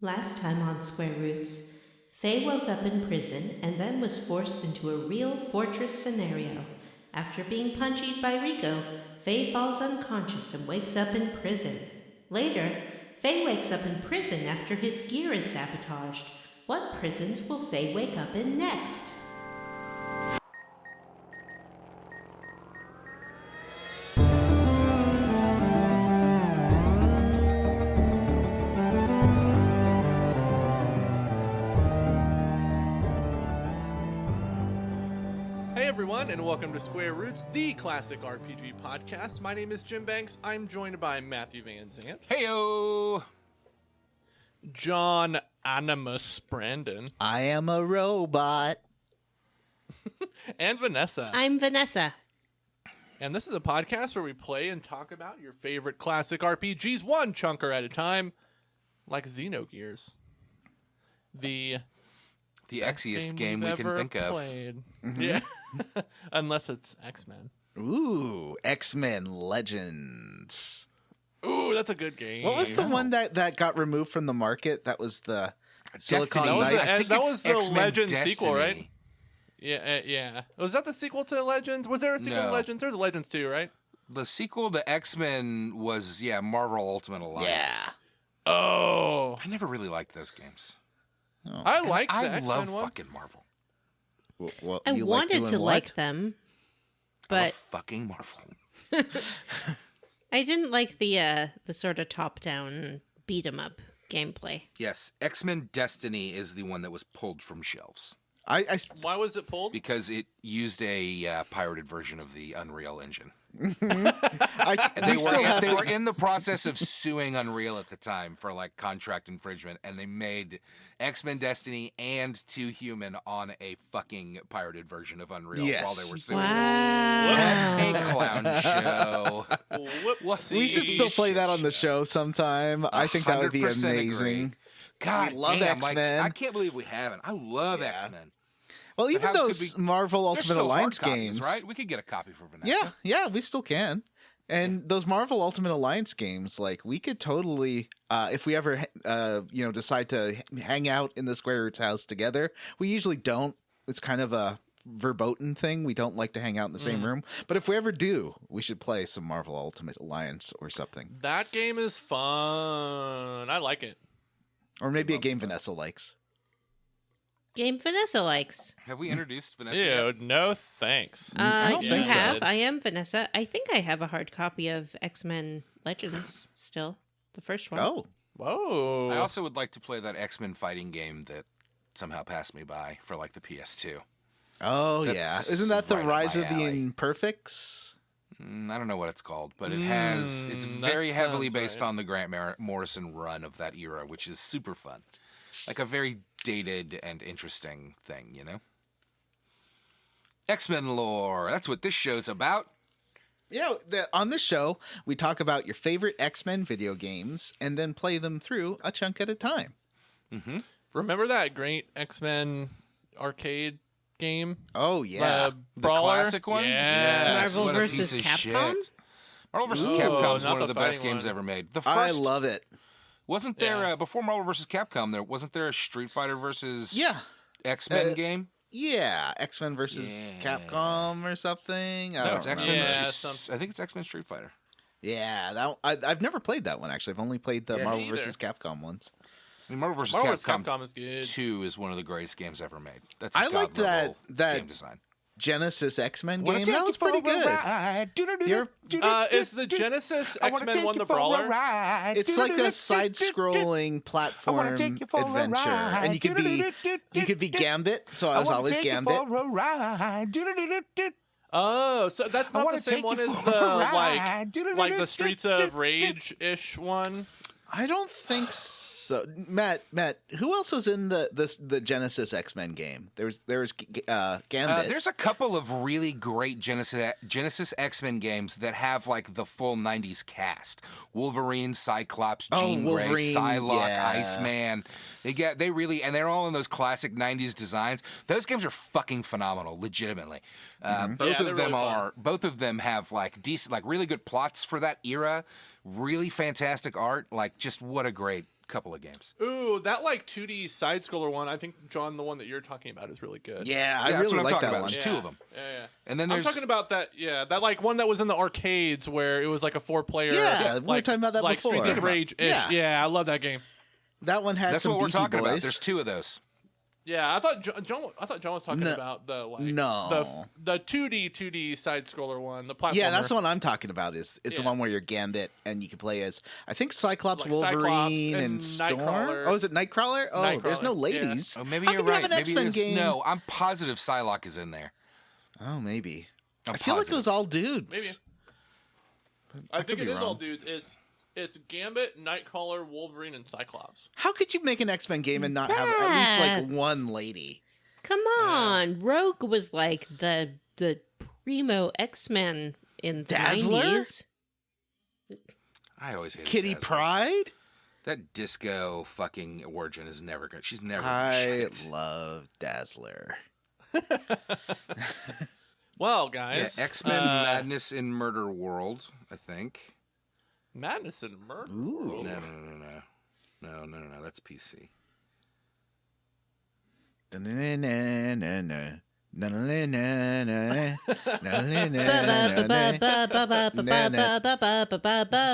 Last time on Square Roots, Faye woke up in prison and then was forced into a real fortress scenario. After being punchied by Rico, Faye falls unconscious and wakes up in prison. Later, Faye wakes up in prison after his gear is sabotaged. What prisons will Faye wake up in next? Everyone, and welcome to Square Roots, the classic RPG podcast. My name is Jim Banks. I'm joined by Matthew Van Zant. Heyo! John Animus Brandon. I am a robot. And Vanessa. I'm Vanessa. And this is a podcast where we play and talk about your favorite classic RPGs one chunker at a time, like Xenogears. The exiest game we can think of. Mm-hmm. Yeah. Unless it's X-Men. Ooh, X-Men Legends. Ooh, that's a good game. What was the one that got removed from the market? That was the Silicon Knights. That was the X-Men Legends Destiny. sequel, right? Yeah, yeah. Was that the sequel to Legends? Was there a sequel to Legends? There was a Legends 2, right? The sequel to X-Men was, Marvel Ultimate Alliance. Yeah. Oh. I never really liked those games. Oh. I like the I X-Men love one. fucking Marvel. Well, I wanted to like them, I love but fucking Marvel. I didn't like the sort of top-down beat-em-up gameplay. Yes, X-Men Destiny is the one that was pulled from shelves Why was it pulled? because it used a pirated version of the Unreal Engine. we They still have were to. in the process of suing Unreal at the time for like contract infringement, and they made X-Men Destiny and 2 Human on a fucking pirated version of Unreal Yes. while they were suing. Wow. A clown show. Whoopsie. We should still play that on the show sometime. I think that would be 100% amazing. agree. God, We love damn, X-Men. I can't believe we haven't. I love Yeah. X-Men. Well, even how could those we- Marvel They're Ultimate still Alliance hard copies, games, right? We could get a copy for Vanessa. Yeah, we still can. And those Marvel Ultimate Alliance games, like we could totally, if we ever, decide to hang out in the Square Roots house together. We usually don't. It's kind of a verboten thing. We don't like to hang out in the same room. But if we ever do, we should play some Marvel Ultimate Alliance or something, That game is fun. I like it. or maybe a game Vanessa likes. Game Vanessa likes. Have we introduced Vanessa? Ew, yet? no thanks. I don't You think so. have. I am Vanessa. I think I have a hard copy of X-Men Legends still. The first one. Oh, Whoa. I also would like to play that X-Men fighting game that somehow passed me by for like the PS2. yeah. That's Isn't that the right up Rise my of the alley. Imperfects? I don't know what it's called, but it's that very heavily sounds based right. on the Grant Morrison run of that era, which is super fun. Like a very dated and interesting thing, you know? X-Men lore. That's what this show's about. Yeah, on this show, we talk about your favorite X-Men video games and then play them through a chunk at a time. Remember that great X-Men arcade game? Oh, yeah. The Brawler? classic one? Yeah. Yes, Marvel what a versus piece of Capcom? shit. Marvel vs. Ooh, Capcom is not one of the the best fighting games one. ever made. The I first love it. wasn't there Yeah. before Marvel vs. Capcom? Wasn't there a Street Fighter versus Yeah. X-Men game? Yeah, X-Men versus Yeah. Capcom or something. I No, don't it's remember. X-Men. Yeah, I think it's X-Men Street Fighter. Yeah, I've never played that one, actually. I've only played the Yeah, Marvel me either. versus Capcom ones. I mean, Marvel vs. Marvel vs. Capcom, Capcom is good. 2 is one of the greatest games ever made. That's I liked god-level that game design. Genesis X-Men Wanna game. take That you was for pretty a good. ride. Is the Genesis I wanna X-Men take one you the for a brawler? ride. It's like a side-scrolling platform take you for a adventure, ride. and you could be Gambit. So I was always Gambit. Oh, so that's I not wanna the same take one you as for the a ride. like the Streets of Rage-ish one. I don't think so. Matt, who else was in the Genesis X-Men game? There was Gambit. There's a couple of really great Genesis X-Men games that have like the full 90s cast. Wolverine, Cyclops, Jean Grey, Wolverine, Psylocke, yeah. Iceman. And they're all in those classic 90s designs. Those games are fucking phenomenal, legitimately. Both Yeah, of they're them really fun. both of them have like decent, like really good plots for that era. Really fantastic art. Like just what a great couple of games. Ooh, that like 2D side scroller one. I think John, the one that you're talking about, is really good. Yeah, I that's really what I'm like talking that about. one. There's two of them. Yeah. And then I'm there's talking about that. Yeah, that like one that was in the arcades where it was like a 4-player. Yeah, we were talking about that like before. Streets of Rage. Yeah. Yeah, I love that game. That one had that's some what we're Beastie talking about. Boys. There's two of those. Yeah, I thought John was talking No. about the like No. the 2D side scroller one, the platformer. Yeah, that's the one I'm talking about. Is the Yeah. one where you're Gambit and you can play as I think Cyclops, Like Wolverine, Cyclops and Storm. Nightcrawler. Oh, is it Nightcrawler? Oh, there's no Nightcrawler, ladies. Oh, maybe How you're can you right. have an Maybe X-Men it's- game? No, I'm positive Psylocke is in there. Oh, maybe. I'm I feel like it positive. was all dudes. Maybe. I think could it be is all wrong. dudes. It's Gambit, Nightcrawler, Wolverine, and Cyclops. How could you make an X-Men game and not have at least like That's- one lady? Come on, Rogue was like the primo X-Men in the Dazzler? 90s. I always hated Kitty Dazzler. Pryde? That disco fucking origin is never good. She's never gonna I shit. love Dazzler. Well, Yeah, guys, X-Men Madness in Murder World, I think. Madness and Murder. Ooh. No. That's PC.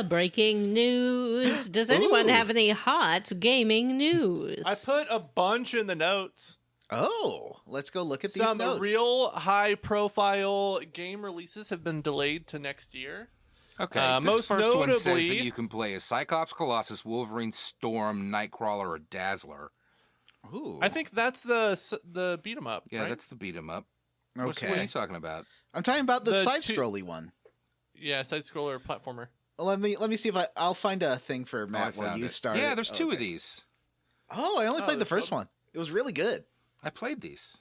Breaking news. Does anyone Ooh. have any hot gaming news? I put a bunch in the notes. Oh, let's go look at these Some notes. real high-profile game releases have been delayed to next year. Okay, this most first one says that notably- you can play as Cyclops, Colossus, Wolverine, Storm, Nightcrawler, or Dazzler. Ooh. I think that's the beat 'em up. Yeah, right? that's the beat 'em up. What are okay. you talking about? I'm talking about the The side-scrolly one. yeah, side scroller platformer. Let me see if I'll find a thing for I Matt while found you it. start. Yeah, there's two of Okay. these. Oh, I only Oh, played the there's first one. one. It was really good. I played these.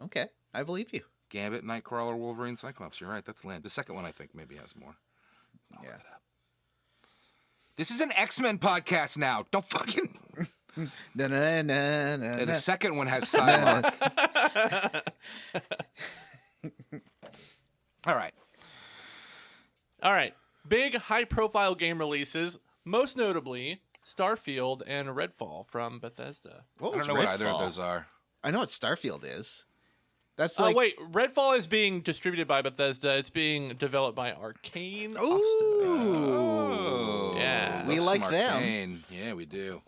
Okay, I believe you. Gambit, Nightcrawler, Wolverine, Cyclops. You're right, that's land. The second one, I think, maybe has more. I'll Yeah. look it up. This is an X-Men podcast now. Don't fucking... Yeah, the second one has Psylocke. All right. All right, big high-profile game releases, most notably Starfield and Redfall from Bethesda. What I was don't know what either of Redfall? those are. I know what Starfield is. That's like Wait, Redfall is being distributed by Bethesda. It's being developed by Arcane. Ooh. Yeah. We Love like some them. Arcane. Yeah, we do.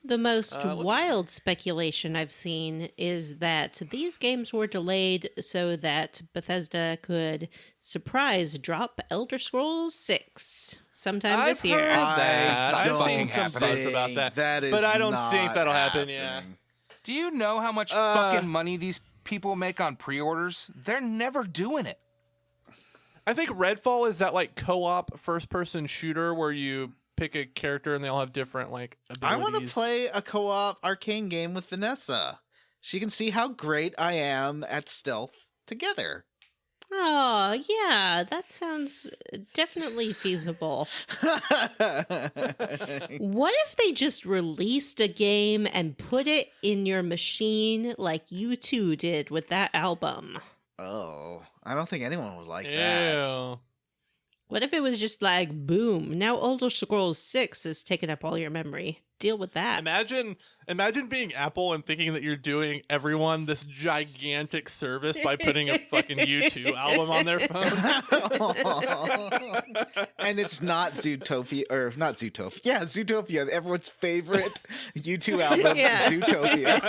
The most let's- wild speculation I've seen is that these games were delayed so that Bethesda could surprise drop Elder Scrolls 6 sometime I've this year. heard that. It's not I've fucking seen some happening. buzz about that. That is but I don't not think that'll happen. Yeah. happening. Do you know how much fucking money these people make on pre-orders? They're never doing it. I think Redfall is that like co-op first-person shooter where you pick a character and they all have different like abilities. I want to play a co-op Arcane game with Vanessa. She can see how great I am at stealth together. Oh, yeah, that sounds definitely feasible. What if they just released a game and put it in your machine like you two did with that album? Oh, I don't think anyone would like Ew. that. What if it was just like, boom, now Elder Scrolls 6 is taking up all your memory. Deal with that. Imagine being Apple and thinking that you're doing everyone this gigantic service by putting a fucking U2 album on their phone. And it's not Zootopia, or not Zootopia. Yeah, Zootopia, everyone's favorite U2 album, Yeah. Zootopia.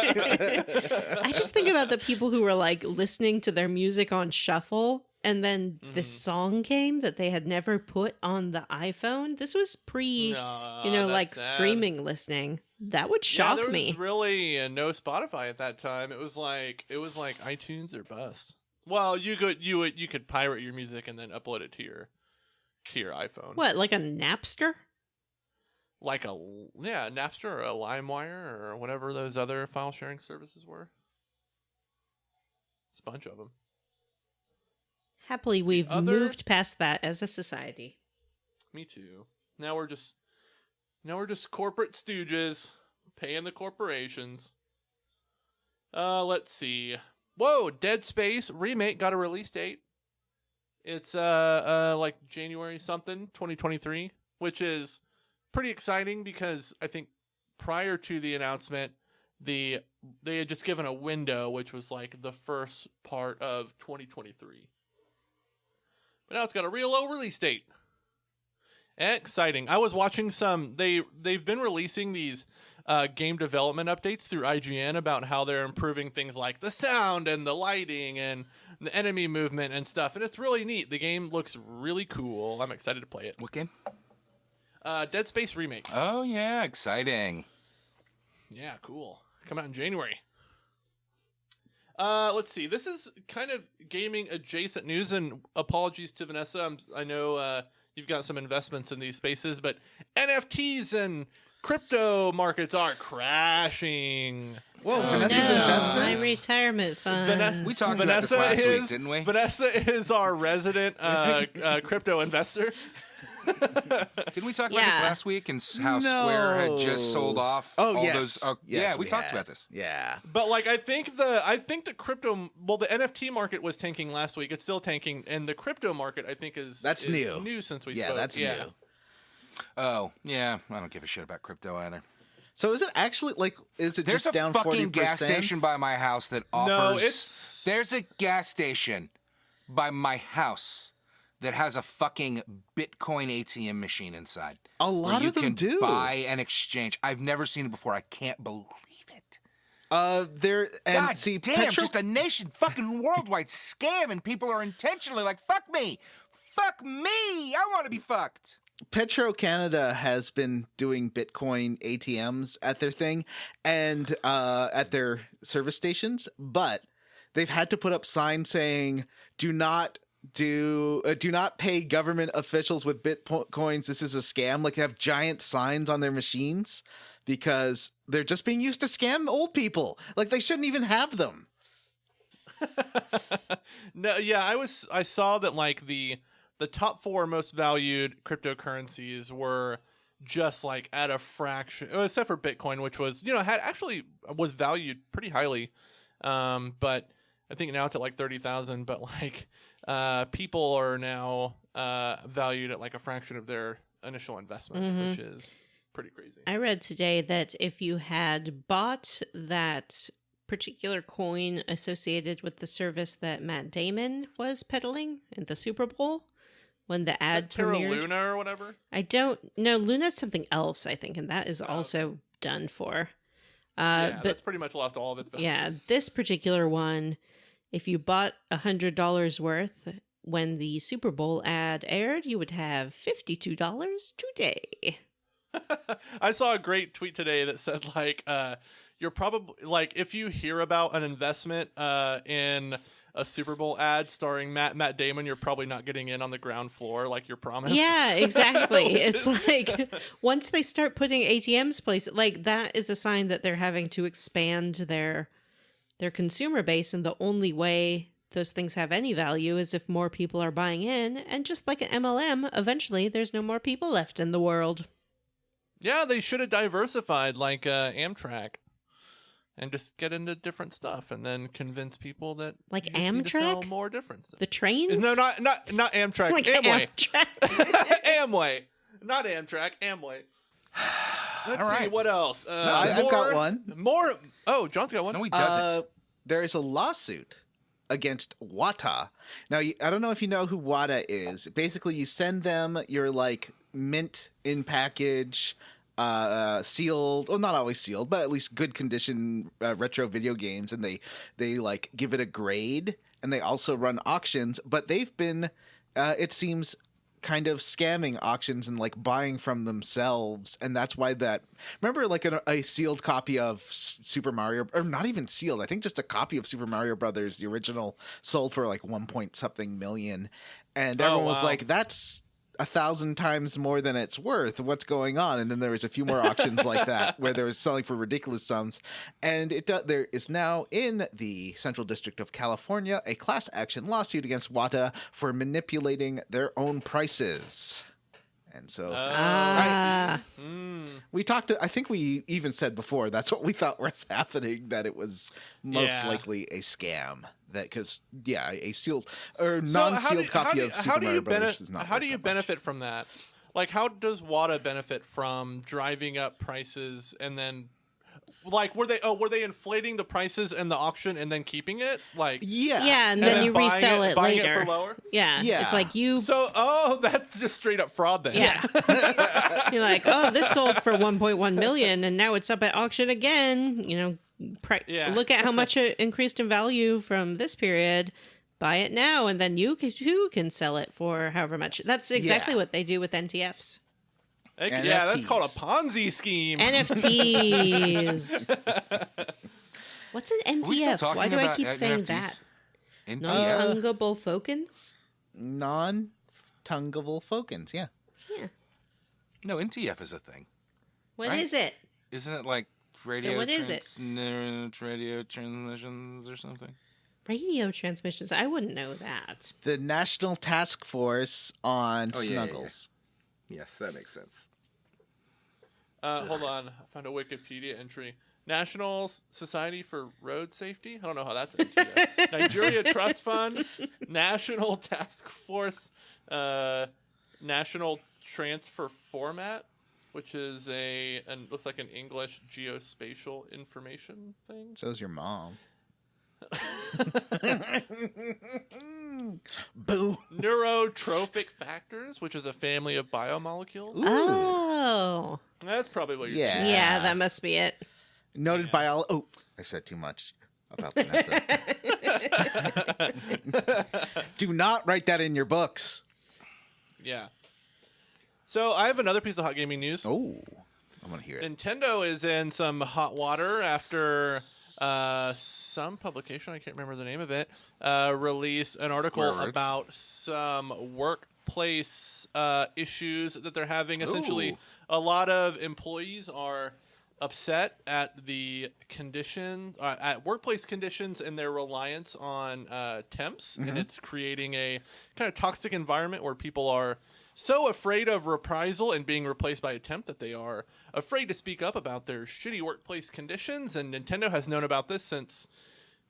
I just think about the people who were like listening to their music on shuffle, and then this song came that they had never put on the iPhone. This was pre, No, like that's sad. streaming listening. That would shock there me. was really no Spotify at that time. It was like iTunes or bust. Well, you could pirate your music and then upload it to your iPhone. What, like a Napster? Like Napster or a LimeWire or whatever those other file sharing services were. It's a bunch of them. Happily, See, we've other- moved past that as a society. Me too. Now we're just corporate stooges paying the corporations. Let's see. Whoa, Dead Space remake got a release date. It's like January something, 2023, which is pretty exciting because I think prior to the announcement, they had just given a window, which was like the first part of 2023. But now it's got a real low release date. Exciting. I was watching some. They've been releasing these game development updates through IGN about how they're improving things like the sound and the lighting and the enemy movement and stuff. And it's really neat. The game looks really cool. I'm excited to play it. What game? Dead Space Remake. Oh, yeah. Exciting. Yeah, cool. Come out in January. Let's see. This is kind of gaming adjacent news, and apologies to Vanessa. I know you've got some investments in these spaces, but NFTs and crypto markets are crashing. Whoa, Vanessa's My investments? retirement fund. We talked about this last week, didn't we? Vanessa is our resident crypto investor. Didn't we talk about this last week and how Square had just sold off all yes. those? Yes, we talked about this. Yeah. But like, I think the crypto, the NFT market was tanking last week. It's still tanking, and the crypto market, I think, is new since we spoke. Yeah, that's new. Oh, yeah. I don't give a shit about crypto either. So is it actually is it There's just down 40%? There's a fucking gas station by my house that offers. No, it's. There's a gas station by my house that has a fucking Bitcoin ATM machine inside. A lot where of them you do. can buy and exchange. I've never seen it before. I can't believe it. There and God see, damn, just a nation fucking worldwide scam, and people are intentionally like, fuck me. Fuck me. I want to be fucked. Petro Canada has been doing Bitcoin ATMs at their thing and at their service stations, but they've had to put up signs saying, do not pay government officials with Bitcoins. This is a scam. Like, they have giant signs on their machines because they're just being used to scam old people. Like, they shouldn't even have them. No, yeah, I saw that like the top 4 most valued cryptocurrencies were just like at a fraction, except for Bitcoin, which was, was valued pretty highly. But I think now it's at like 30,000, but like people are now valued at like a fraction of their initial investment, which is pretty crazy. I read today that if you had bought that particular coin associated with the service that Matt Damon was peddling in the Super Bowl, when the ad premiered. Luna or whatever? I don't know. Luna's something else, I think, and that is also done for. But that's pretty much lost all of its value. Yeah, this particular one, if you bought $100 worth when the Super Bowl ad aired, you would have $52 today. I saw a great tweet today that said like, you're probably like, if you hear about an investment in a Super Bowl ad starring Matt Damon, you're probably not getting in on the ground floor like you're promised. Yeah, exactly. It's like once they start putting ATMs places, like that is a sign that they're having to expand their consumer base, and the only way those things have any value is if more people are buying in, and just like an MLM, eventually there's no more people left in the world. Yeah, they should have diversified like Amtrak. And just get into different stuff, and then convince people that like you just need to sell Amtrak, more different stuff. The trains? No, not Amtrak. Like Amway. Amtrak. Amway, not Amtrak. Amway. Let's All see right. what else. I've got one. More. Oh, John's got one. No, he doesn't. There is a lawsuit against Wata. Now, I don't know if you know who Wata is. Basically, you send them your like mint in package, sealed, well, not always sealed, but at least good condition retro video games, and they like give it a grade, and they also run auctions, but they've been it seems kind of scamming auctions and like buying from themselves, and that's why remember like a sealed copy of Super Mario, or not even sealed, I think just a copy of Super Mario Brothers, the original, sold for like 1 point something million, and everyone was like, that's 1,000 times more than it's worth. What's going on? And then there was a few more auctions like that where they were selling for ridiculous sums. And there is now in the Central District of California a class action lawsuit against Wata for manipulating their own prices. And so we talked to, I think we even said before, that's what we thought was happening, that it was most likely a scam. That because a sealed or non-sealed copy of Super Mario Brothers is not. How do you benefit from that? like how does WADA benefit from driving up prices and then like were they inflating the prices in the auction and then keeping it? Like Yeah, and then you resell it buying later. it for lower? Yeah. Yeah. It's like you So that's just straight up fraud then. Yeah. You're like, "Oh, this sold for 1.1 million and now it's up at auction again." Look at how much it increased in value from this period. Buy it now and then you too can sell it for however much. That's exactly what they do with NTFs. Yeah, that's NFTs. called a Ponzi scheme. NFTs. What's an Are we still NTF? talking Why do I about keep saying NFTs? that? NTF? Non-fungible tokens? Non-fungible tokens. Yeah. Yeah. No, NTF is a thing. What is it? Isn't it like radio, what is it? radio transmissions or something? Radio transmissions. I wouldn't know that. The National Task Force on Oh, yeah, Snuggles. Yes, that makes sense. Hold on. I found a Wikipedia entry. National Society for Road Safety? I don't know how that's NTF. Nigeria Trust Fund, National Task Force, National Transfer Format, which is looks like an English geospatial information thing. So's your mom. Boo. Neurotrophic factors, which is a family of biomolecules. Ooh. Oh. That's probably what you're Yeah. thinking. Yeah, that must be it. Noted biologist. Oh, I said too much about Vanessa. Do not write that in your books. Yeah. So I have another piece of hot gaming news. Oh, I want to hear it. Nintendo is in some hot water after some publication, I can't remember the name of it, released an article Square roots. about some workplace issues that they're having. Essentially, Ooh. a lot of employees are upset at the at workplace conditions and their reliance on temps, and it's creating a kind of toxic environment where people are so afraid of reprisal and being replaced by a temp that they are afraid to speak up about their shitty workplace conditions. And Nintendo has known about this since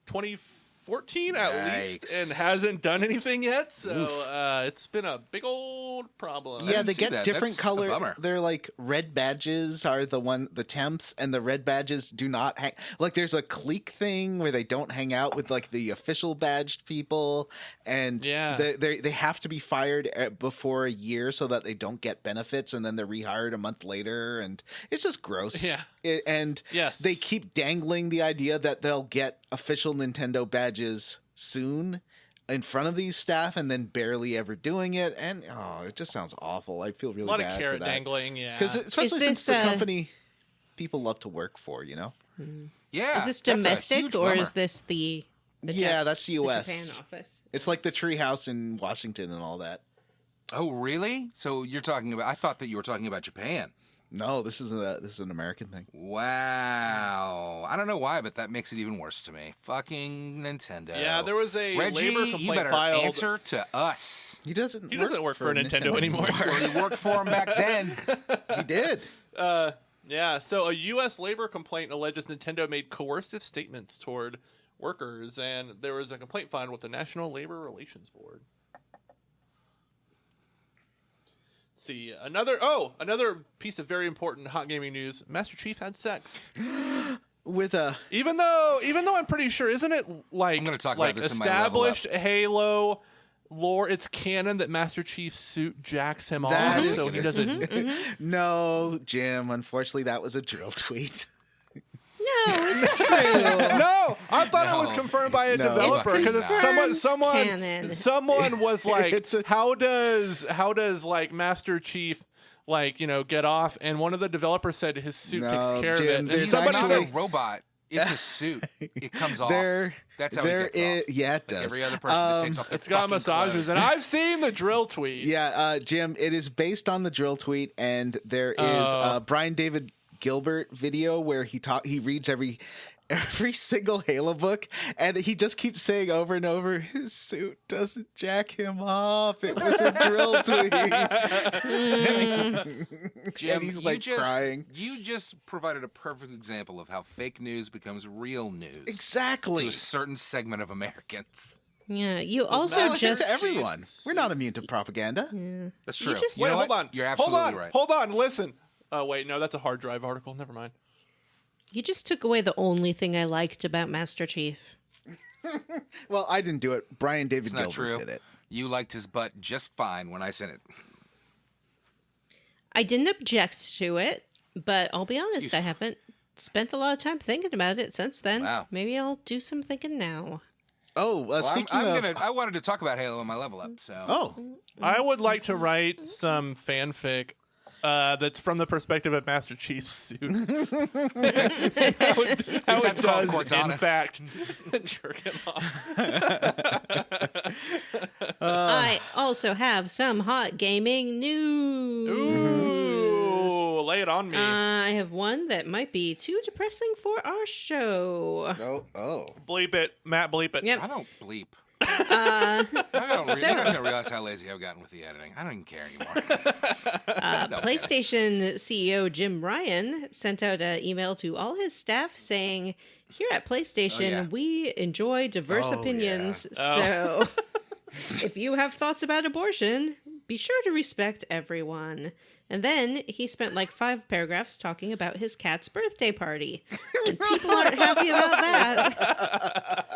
2014 at least and Yikes. hasn't done anything yet. So it's been a big old problem. Yeah, didn't they see get that. different That's a color. bummer. They're like red badges are the temps, and the red badges do not hang. Like there's a clique thing where they don't hang out with like the official badged people, and Yeah. they have to be fired before a year so that they don't get benefits, and then they're rehired a month later, and it's just gross. Yeah. And Yes. they keep dangling the idea that they'll get official Nintendo badges soon in front of these staff and then barely ever doing it, and it just sounds awful. I feel really a lot bad of for carrot that dangling, yeah. because especially Is since this, the company people love to work for, Yeah. Is this that's a domestic huge or bummer. is this the Yeah, that's the the US. Japan office? It's like the treehouse in Washington and all that. Oh, really? So you're talking about? I thought that you were talking about Japan. No, this is an American thing. Wow. I don't know why, but that makes it even worse to me. Fucking Nintendo. Yeah, there was a Reggie, labor you complaint better filed. answer to us. He doesn't work for Nintendo anymore. Well, you worked for him back then. He did. Yeah, so a U.S. labor complaint alleges Nintendo made coercive statements toward workers, and there was a complaint filed with the National Labor Relations Board. See, another piece of very important hot gaming news: Master Chief had sex. With a Even though I'm pretty sure, isn't it like I'm gonna talk about like this in my level up. established Halo lore? It's canon that Master Chief's suit jacks him That off, is- so he doesn't. no, Jim. Unfortunately, that was a drill tweet. No, it's true. No, I thought it was No, confirmed by a it's developer It's because confirmed canon. someone was like, It's a- how does like Master Chief get off? And one of the developers said his suit No, takes care Jim, of it. And there's He's somebody not actually- a robot. It's a suit. It comes off. There, That's how he there gets is, off. yeah, it Like does. every other person that takes off their it's got fucking massages, clothes. and I've seen the drill tweet. Yeah, Jim, it is based on the drill tweet, and there is Oh. a Brian David Gilbert video where he reads every single Halo book, and he just keeps saying over and over, his suit doesn't jack him off. It was a drill tweet. Jim, and he's like crying. You just provided a perfect example of how fake news becomes real news. Exactly. To a certain segment of Americans. Yeah, you Doesn't also matter. Well, just to everyone. Jesus. We're not immune to propaganda. yeah. That's You true. just- You know Wait, what? hold on. You're absolutely right. Hold on, listen. Oh, wait, no, that's a hard drive article. Never mind. You just took away the only thing I liked about Master Chief. Well, I didn't do it. Brian David It's not Gilbert true. did it. You liked his butt just fine when I sent it. I didn't object to it, but I'll be honest, You I haven't spent a lot of time thinking about it since then. Wow. Maybe I'll do some thinking now. Oh, Well, speaking I wanted to talk about Halo in my level up, so. Oh, I would like to write some fanfic that's from the perspective of Master Chief's suit. how it That's called does, in Cortana. fact, jerk him off. I also have some hot gaming news. Ooh, lay it on me. I have one that might be too depressing for our show. oh. Bleep it. Matt, bleep it. Yep. I don't bleep. Uh, You guys So- don't realize how lazy I've gotten with the editing. I don't even care anymore. No, PlayStation CEO Jim Ryan sent out an email to all his staff saying, "Here at PlayStation, yeah. we enjoy diverse Oh, opinions. yeah. So if you have thoughts about abortion, be sure to respect everyone." And then he spent like 5 paragraphs talking about his cat's birthday party. And people aren't happy about that.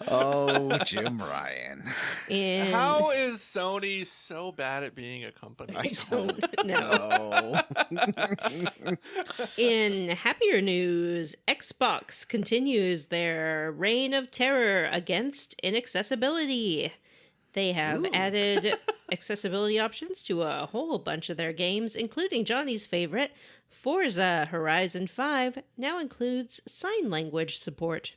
Oh, Jim Ryan. And How is Sony so bad at being a company? I don't know. Oh. In happier news, Xbox continues their reign of terror against inaccessibility. They have added accessibility options to a whole bunch of their games, including Johnny's favorite, Forza Horizon 5 now includes sign language support.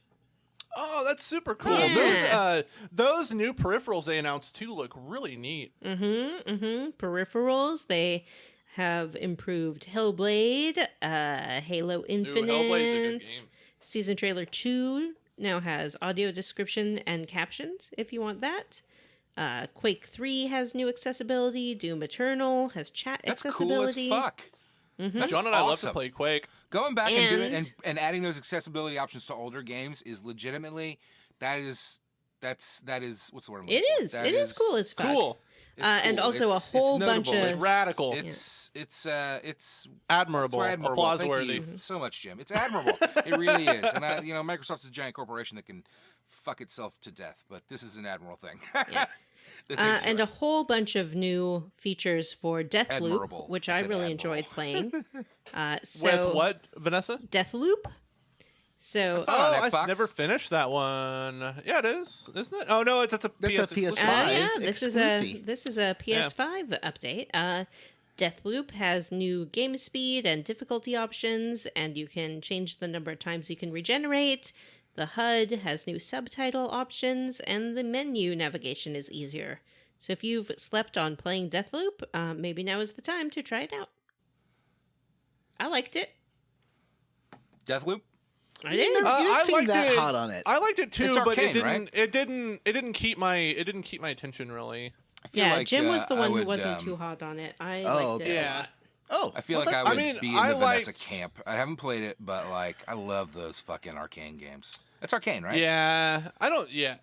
Oh, that's super cool. Yeah. Those new peripherals they announced too look really neat. Peripherals, they have improved Hellblade, Halo Infinite. Hellblade's a good game. Season Trailer 2 now has audio description and captions if you want that. Quake 3 has new accessibility. Doom Eternal has chat That's accessibility. cool as fuck. That's John and I love to awesome. play Quake. Going back and doing And- and adding those accessibility options to older games is legitimately that is what's the word? I'm looking It for? is. That It is cool as fuck. Cool. It's and cool. also a It's whole bunch notable. of- It's radical. It's Admirable. admirable. Applause Thank worthy. you so much, Jim. It's admirable. It really is. And Microsoft's a giant corporation that can fuck itself to death, but this is an admirable thing. That thing's And a great. whole bunch of new features for Deathloop, Admirable. which I I said really admirable. enjoyed playing. With what, Vanessa? Deathloop. So thought- on I Xbox. never finished that one. Yeah, it is, isn't it? Oh no, it's a That's PS a exclusive. PS5. yeah, this exclusive. is a PS5 update. Deathloop has new game speed and difficulty options, and you can change the number of times you can regenerate. The HUD has new subtitle options, and the menu navigation is easier. So if you've slept on playing Deathloop, maybe now is the time to try it out. I liked it. Deathloop. I did. You I didn't seem liked that it. hot on it. I liked it too, It's but arcane, it right? didn't keep my attention really. I feel Yeah, like, Jim was the I one who would, wasn't too hot on it. I Oh, liked it okay. a Yeah. lot. Oh, I feel well, like I that's would good. be in I the Vanessa liked- camp. I haven't played it, but like I love those fucking arcane games. It's arcane, right? Yeah, I don't. Yeah.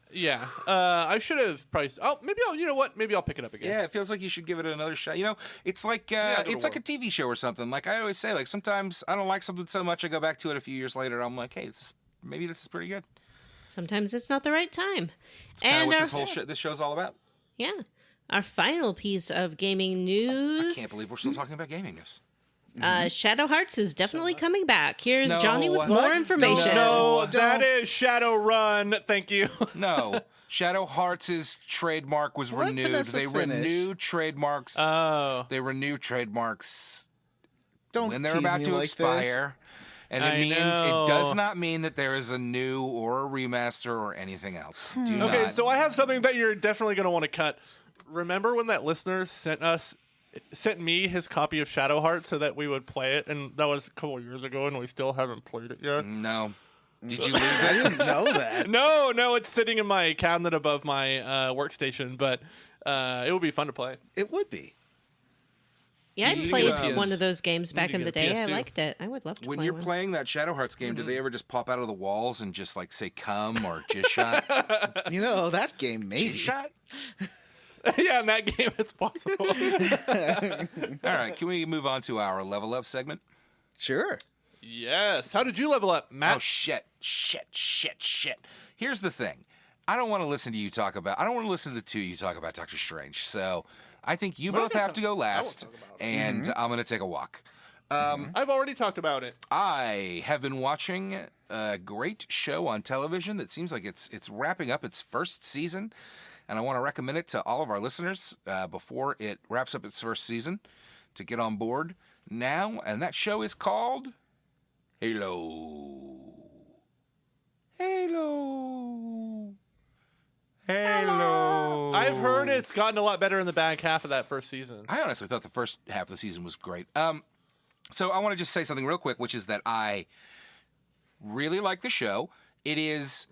I should have priced. Oh, maybe I'll. You know what? Maybe I'll pick it up again. Yeah, it feels like you should give it another shot. It's like go to it's like a work. TV show or something. Like I always say, like sometimes I don't like something so much, I go back to it a few years later. I'm like, hey, maybe this is pretty good. Sometimes it's not the right time. It's kind of And what our, this show's all about. yeah, our final piece of gaming I news. can't believe we're still talking about gaming news. Shadow Hearts is definitely coming back. Here's No, Johnny with what? more What? information. No, Don't. that is Shadowrun. Thank you. No, Shadow Hearts' trademark was Let renewed. Vanessa They finish. renew trademarks. Oh. They renew trademarks Don't when they're tease about me to like expire. And I it know. does not mean that there is a new or a remaster or anything else. Do Okay, not. so I have something that you're definitely going to want to cut. Remember when that listener sent me his copy of Shadow Heart so that we would play it, and that was a couple of years ago, and we still haven't played it yet. No. Did you lose I it? didn't know that. No, it's sitting in my cabinet above my workstation, but it would be fun to play. It would be. Yeah, I Do you, played PS- one of those games need back to in get the a day. I PS2. liked it. I would love to when play you're one. playing that Shadow Hearts game, do they ever just pop out of the walls and just like say "come" or "just shot"? You know, that game maybe. Just shot. Yeah, in that game, it's possible. All right, can we move on to our level up segment? Sure. Yes. How did you level up, Matt? Oh shit. Here's the thing. I don't want to listen to you talk about. I don't want to listen to the two of you talk about Doctor Strange. So I think you We're not both gonna have to go I won't last, talk about it. and I'm gonna take a walk. I've already talked about it. I have been watching a great show on television that seems like it's wrapping up its first season, and I want to recommend it to all of our listeners before it wraps up its first season to get on board now. And that show is called Halo. I've heard it's gotten a lot better in the back half of that first season. I honestly thought the first half of the season was great. So I want to just say something real quick, which is that I really like the show. It's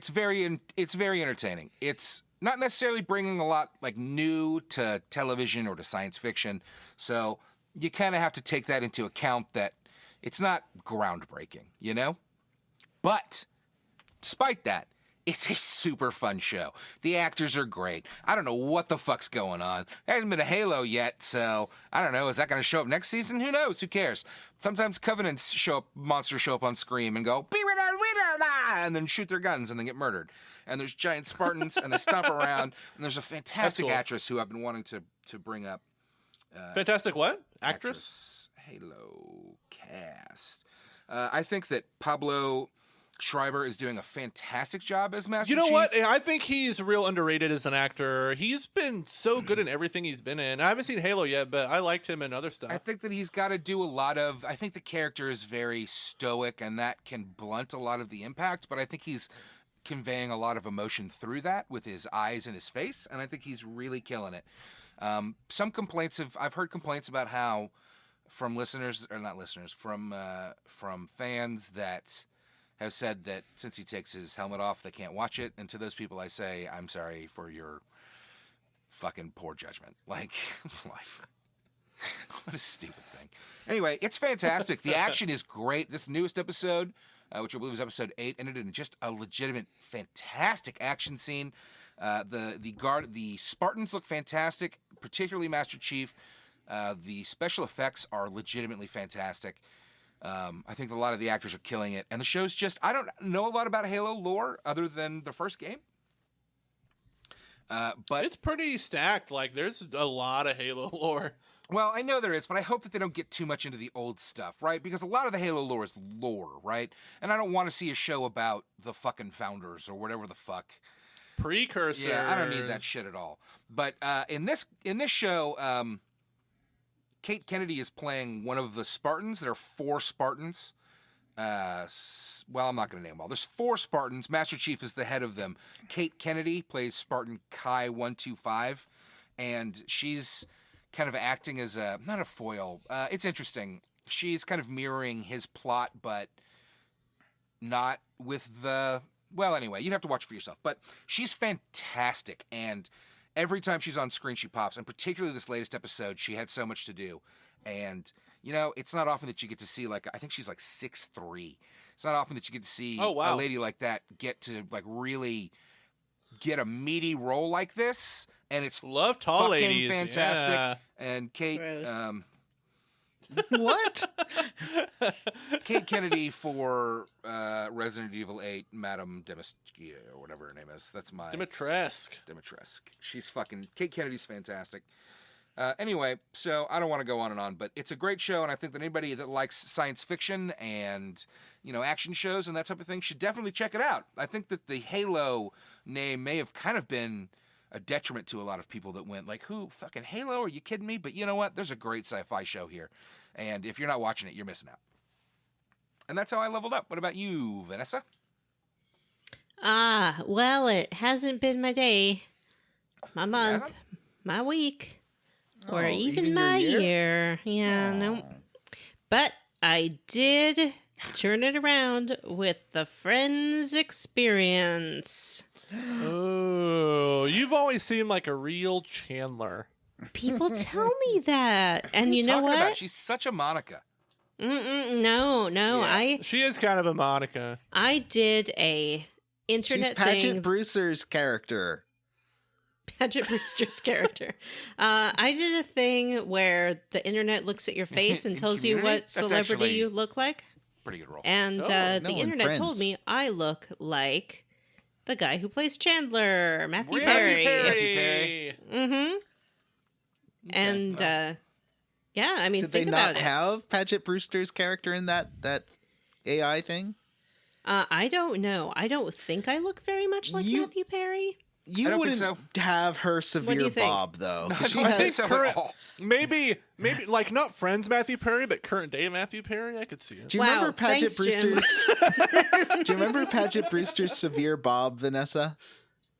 very entertaining. It's not necessarily bringing a lot like new to television or to science fiction. So you kind of have to take that into account that it's not groundbreaking, you know? But despite that, it's a super fun show. The actors are great. I don't know what the fuck's going on. There hasn't been a Halo yet, so I don't know. Is that going to show up next season? Who knows? Who cares? Sometimes Covenants monsters show up on screen and go, and then shoot their guns and then get murdered. And there's giant Spartans and they stomp around. And there's a fantastic cool. actress who I've been wanting to bring up. Fantastic what? Actress? Halo cast. I think that Pablo Schreiber is doing a fantastic job as Master You know Chief. what? I think he's real underrated as an actor. He's been so good in everything he's been in. I haven't seen Halo yet, but I liked him in other stuff. I think that he's got to do a lot of. I think the character is very stoic, and that can blunt a lot of the impact. But I think he's conveying a lot of emotion through that with his eyes and his face, and I think he's really killing it. I've heard complaints about how from listeners or not listeners from fans that have said that since he takes his helmet off, they can't watch it. And to those people, I say, I'm sorry for your fucking poor judgment. Like, it's life. What a stupid thing. Anyway, it's fantastic. The action is great. This newest episode, which I believe is episode 8, ended in just a legitimate, fantastic action scene. The Spartans look fantastic, particularly Master Chief. The special effects are legitimately fantastic. I think a lot of the actors are killing it. And the show's just, I don't know a lot about Halo lore other than the first game. But it's pretty stacked. Like, there's a lot of Halo lore. well, I know there is, but I hope that they don't get too much into the old stuff, right? Because a lot of the Halo lore is lore, right? And I don't want to see a show about the fucking founders or whatever the fuck. Precursors. Yeah, I don't need that shit at all. But in this show, Kate Kennedy is playing one of the Spartans. There are 4 Spartans. Well, I'm not going to name them all. There's 4 Spartans. Master Chief is the head of them. Kate Kennedy plays Spartan Kai 125, and she's kind of acting as not a foil. It's interesting. She's kind of mirroring his plot, but not with the. Well, anyway, you'd have to watch for yourself. But she's fantastic, and every time she's on screen, she pops. And particularly this latest episode, she had so much to do. And, you know, it's not often that you get to see, like, I think she's like 6'3". It's not often that you get to see a lady like that get to, like, really get a meaty role like this. And it's Love tall fucking ladies. fantastic. Yeah. And Kate, Gross. What? Kate Kennedy for Resident Evil 8, Madame Demetrescu, or whatever her name is. That's my... Dimitrescu. She's fucking... Kate Kennedy's fantastic. Anyway, so I don't want to go on and on, but it's a great show, and I think that anybody that likes science fiction and, you know, action shows and that type of thing should definitely check it out. I think that the Halo name may have kind of been a detriment to a lot of people that went, like, who? Fucking Halo? Are you kidding me? But you know what? There's a great sci-fi show here. And if you're not watching it, you're missing out. And that's how I leveled up. What about you, Vanessa? Well, it hasn't been my day, my month, hasn't? my week, or Oh, even even your my year? year. Yeah, no. But I did turn it around with the Friends experience. Oh, you've always seemed like a real Chandler. People tell me that. And you know talking what? about? She's such a Monica. No. Yeah. She is kind of a Monica. I did a She's internet Paget thing. Brewster's character. Paget Brewster's character. I did a thing where the internet looks at your face and In tells you Community? what That's celebrity actually- you look like. Pretty good role. And Oh, the no, in internet told Friends. me I look like the guy who plays Chandler, Matthew Really? Perry. Matthew Perry. Mm-hmm. And yeah, I mean, Did they think not about it. have Paget Brewster's character in that AI thing? I don't know. I don't think I look very much like You- Matthew Perry. I You don't wouldn't think have her do you severe think? Bob though. 'cause I she don't has- think so current- at all. Maybe like not Friends Matthew Perry, but current day Matthew Perry. I could see it. Do you Wow, remember Paget thanks, Jim. Brewster's? Do you remember Paget Brewster's severe Bob, Vanessa?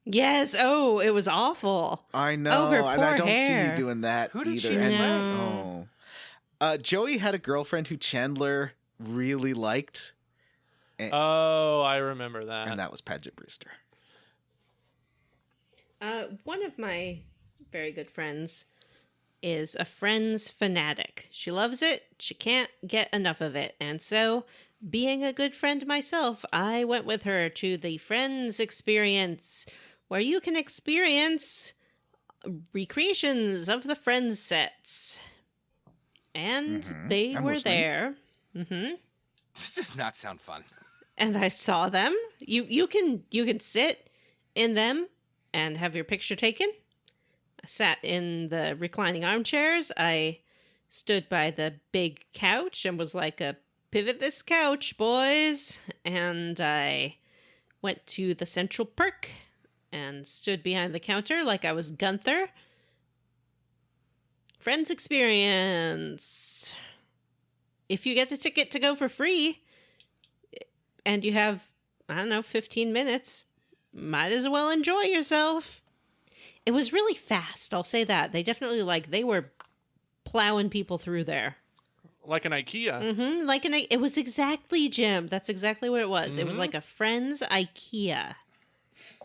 Yes. Oh, it was awful. I know, her and I poor don't see hair. you doing that Who did either. she And- play? oh. Joey had a girlfriend who Chandler really liked, Oh, I remember that. and that was Paget Brewster. One of my very good friends is a Friends fanatic. She loves it. She can't get enough of it. And so, being a good friend myself, I went with her to the Friends experience, where you can experience recreations of the Friends sets. And they I'm were listening. there. Mm-hmm. This does not sound fun. And I saw them. You can sit in them and have your picture taken. I sat in the reclining armchairs. I stood by the big couch and was like pivot this couch, boys. And I went to the central perk and stood behind the counter like I was Gunther. Friends experience. If you get a ticket to go for free and you have, I don't know, 15 minutes, might as well enjoy yourself. It was really fast, I'll say that. They definitely, they were plowing people through there. Like an IKEA. Mm-hmm. It was exactly, Jim. That's exactly what it was. It was like a Friends IKEA.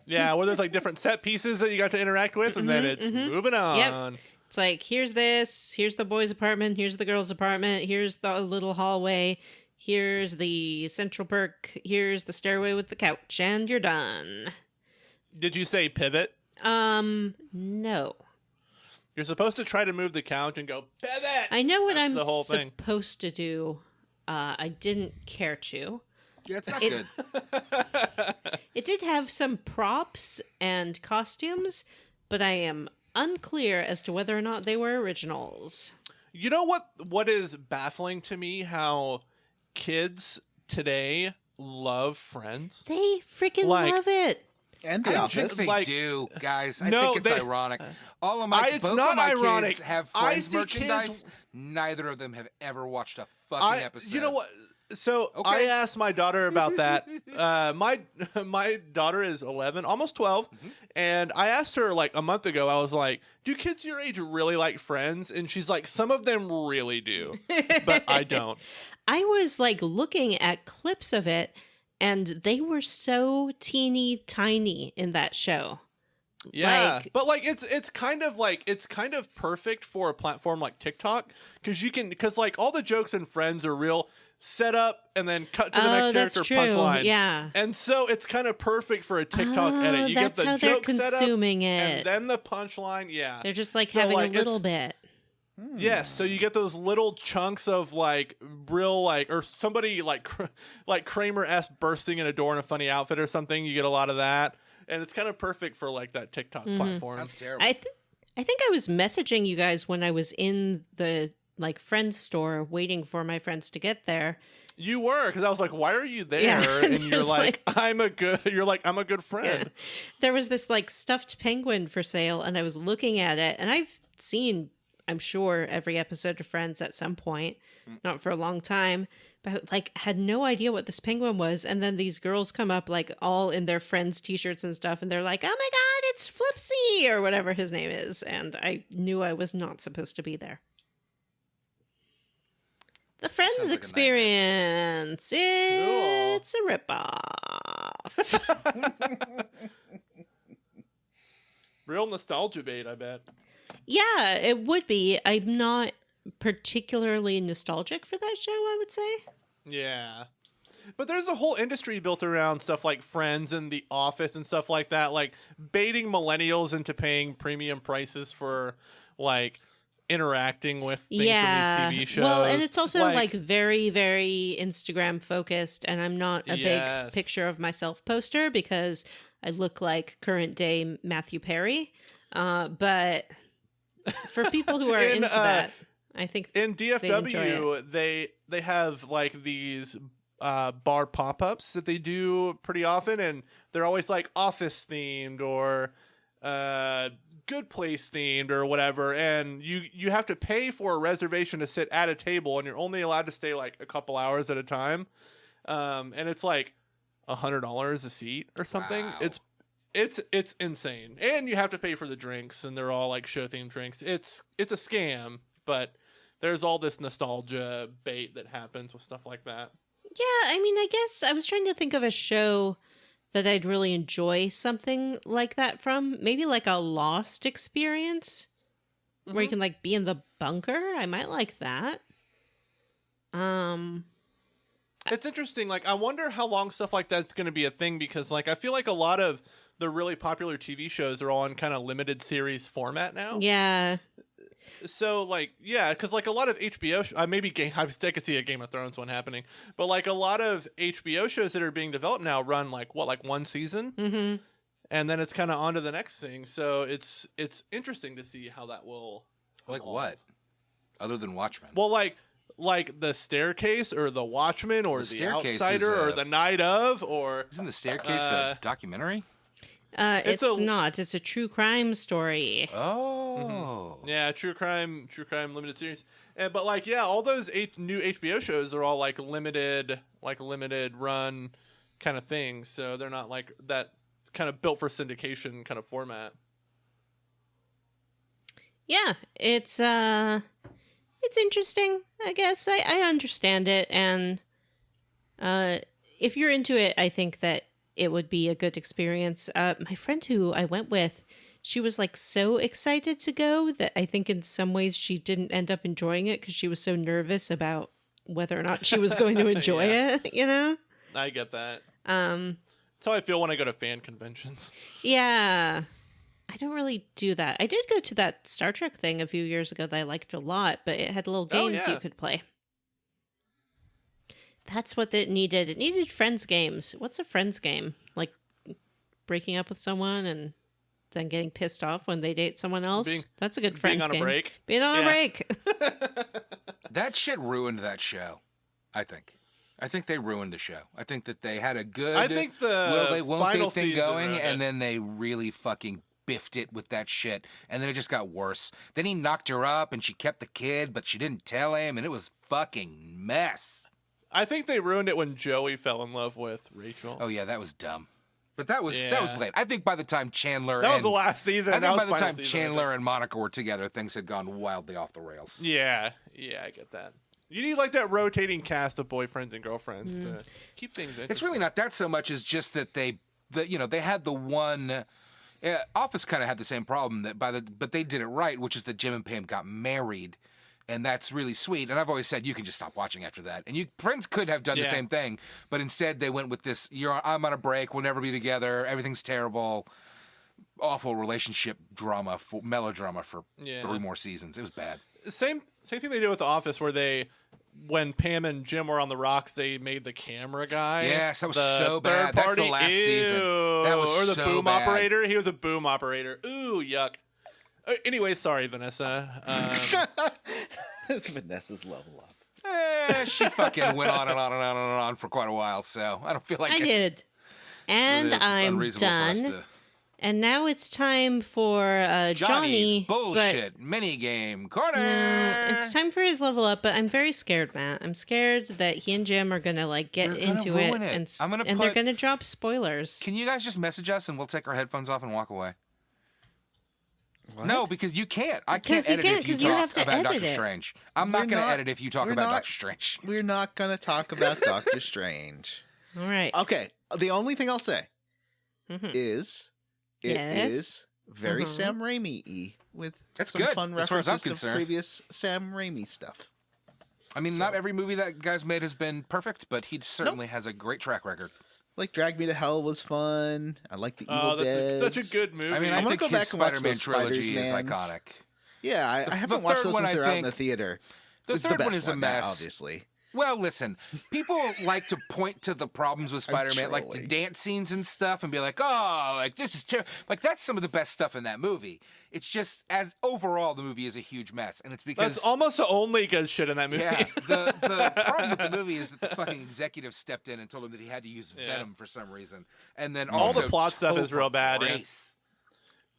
Yeah, where there's like different set pieces that you got to interact with, and then it's moving on. It's like, here's this, here's the boys' apartment, here's the girls' apartment, here's the little hallway, here's the central perk, here's the stairway with the couch, and you're done. Did you say pivot? No. You're supposed to try to move the couch and go pivot. I know what That's I'm the whole thing. supposed to do. I didn't care to. Yeah, it's not It- good. It did have some props and costumes, but I am unclear as to whether or not they were originals. You know what is baffling to me? How kids today love Friends. They freaking Like- love it. And I The don't think Office. they like- do, guys. I No, think it's they- ironic. All of my it's both not of my ironic. kids have I Friends see merchandise. kids- Neither of them have ever watched a fucking episode. You know what? So Okay. I asked my daughter about that. My daughter is 11, almost 12, and I asked her like a month ago. I was like, "Do kids your age really like Friends?" And she's like, "Some of them really do, but I don't." I was looking at clips of it, and they were so teeny tiny in that show. Yeah, Like- but it's kind of perfect for a platform like TikTok because all the jokes in Friends are real set up and then cut to the next that's character true. punchline. Yeah. And so it's kind of perfect for a TikTok edit. You get That's the how they're joke set up consuming and it. then the punchline. Yeah. They're just So, having like, a little it's- bit. Yes, so you get those little chunks of real or somebody like Kramer-esque bursting in a door in a funny outfit or something. You get a lot of that, and it's kind of perfect for that TikTok platform. Sounds terrible. I think I was messaging you guys when I was in the Friends store waiting for my friends to get there. You were, because I was like, "Why are you there?" Yeah, And you're it's like, "I'm a good." You're like, "I'm a good friend." There was this stuffed penguin for sale, and I was looking at it, and I've seen, I'm sure, every episode of Friends at some point, not for a long time, but had no idea what this penguin was. And then these girls come up all in their Friends t-shirts and stuff, and they're like, "Oh my god, it's Flipsy," or whatever his name is. And I knew I was not supposed to be there. The Friends Sounds like a experience. It's a ripoff. Real nostalgia bait, I bet. Yeah, it would be. I'm not particularly nostalgic for that show, I would say. Yeah. But there's a whole industry built around stuff like Friends and The Office and stuff like that, like baiting millennials into paying premium prices for like interacting with things from these TV shows. Well, and it's also like very, very Instagram focused, and I'm not a Yes. big picture of myself poster because I look like current day Matthew Perry. But for people who are into that, I think in they'd enjoy DFW they have like these bar pop-ups that they do pretty often, and they're always like office themed or good place themed or whatever, and you have to pay for a reservation to sit at a table, and you're only allowed to stay like a couple hours at a time, and it's like $100 a seat or something. Wow. It's insane, and you have to pay for the drinks, and they're all like show themed drinks. It's a scam, but there's all this nostalgia bait that happens with stuff like that. Yeah, I mean, I guess I was trying to think of a show that I'd really enjoy something like that from. Maybe like a Lost experience where you can like be in the bunker. I might like that. It's interesting. Like, I wonder how long stuff like that's going to be a thing, because like I feel like a lot of the really popular TV shows are all in kind of limited series format now. Yeah. So like, yeah, because like a lot of HBO, I could see a Game of Thrones one happening, but like a lot of HBO shows that are being developed now run like one season, and then it's kind of on to the next thing. So it's interesting to see how that will. Like evolve. what? Other than Watchmen. Well, like The Staircase or The Watchmen or The Staircase Outsider is or The Night of, or Isn't The Staircase a documentary? It's not. It's a true crime story. Oh. yeah, true crime limited series. But like, yeah, all those new HBO shows are all like limited run kind of things. So they're not like that kind of built for syndication kind of format. Yeah, it's interesting, I guess. I understand it, and if you're into it, I think that it would be a good experience. My friend who I went with, she was like so excited to go that I think in some ways she didn't end up enjoying it because she was so nervous about whether or not she was going to enjoy it, you know? I get that. That's how I feel when I go to fan conventions. Yeah. I don't really do that. I did go to that Star Trek thing a few years ago that I liked a lot, but it had little games you could play. That's what it needed. It needed friends games. What's a friends game? Like breaking up with someone and then getting pissed off when they date someone else? That's a good friends game. Being on a break. Being on a break. That shit ruined that show, I think. I think they ruined the show. I think that they had a good I think the will they won't final they thing season going, ruined and it. then they really fucking biffed it with that shit, and then it just got worse. Then he knocked her up, and she kept the kid, but she didn't tell him, and it was fucking mess. I think they ruined it when Joey fell in love with Rachel. Oh yeah, that was dumb. But that was Yeah. late. I think by the time Chandler That was and, the last season. I That think was by the final time season, I Chandler and Monica were together, things had gone wildly off the rails. think. Yeah, I get that. You need like that rotating cast of boyfriends and girlfriends to keep things interesting. It's really not that so much as just that they had the one. Office kind of had the same problem but they did it right, which is that Jim and Pam got married, and that's really sweet. And I've always said you can just stop watching after that. And Friends could have done the Yeah. same thing, but instead they went with this. I'm on a break. We'll never be together. Everything's terrible. Awful relationship melodrama for 3 more seasons. It was bad. Same thing they did with The Office, where when Pam and Jim were on the rocks, they made the camera guy. Yes, that was the so bad. third That's party. the last season. That was or the so boom bad. operator. He was a boom operator. Ooh, yuck. Anyway, sorry, Vanessa. It's Vanessa's level up. She fucking went on and on and on and on for quite a while, so I don't feel like I did. And it's I'm unreasonable for us done. to- And now it's time for Johnny. Johnny's but- bullshit minigame corner. It's time for his level up, but I'm very scared, Matt. I'm scared that he and Jim are gonna like get They're gonna into ruin it, it. I'm gonna and they're put- gonna drop spoilers. Can you guys just message us and we'll take our headphones off and walk away? What? No, because you can't. I Because can't you edit can't, if you 'cause you talk have to about edit Doctor it. Strange. I'm not We're going to not- edit if you talk we're about not- Doctor Strange. We're not going to talk about Doctor Strange. All right. Okay, the only thing I'll say Mhm. is it Yes? is very Mhm. Sam Raimi-y with That's some good, fun as far as I'm references to concerned. previous Sam Raimi stuff. I mean, not every movie that guy's made has been perfect, but he certainly has a great track record. Like Drag Me to Hell was fun. I like the Evil Dead. Such a good movie. I mean, I'm I gonna think go his back and watch Spider-Man those trilogy is Spiders-Mans. iconic. Yeah, I The haven't watched third those one, since I they're out in think- the theater. The It's third the one best is a one, mess. obviously. Well, listen, people like to point to the problems with Spider-Man, like the trolling. dance scenes and stuff, and be like, "Oh, like this is like that's some of the best stuff in that movie." It's just as overall, the movie is a huge mess, and it's because That's almost the only good shit in that movie. yeah, the problem with the movie is that the fucking executive stepped in and told him that he had to use Venom for some reason, and then All the also plot stuff is real bad, yeah. Grace.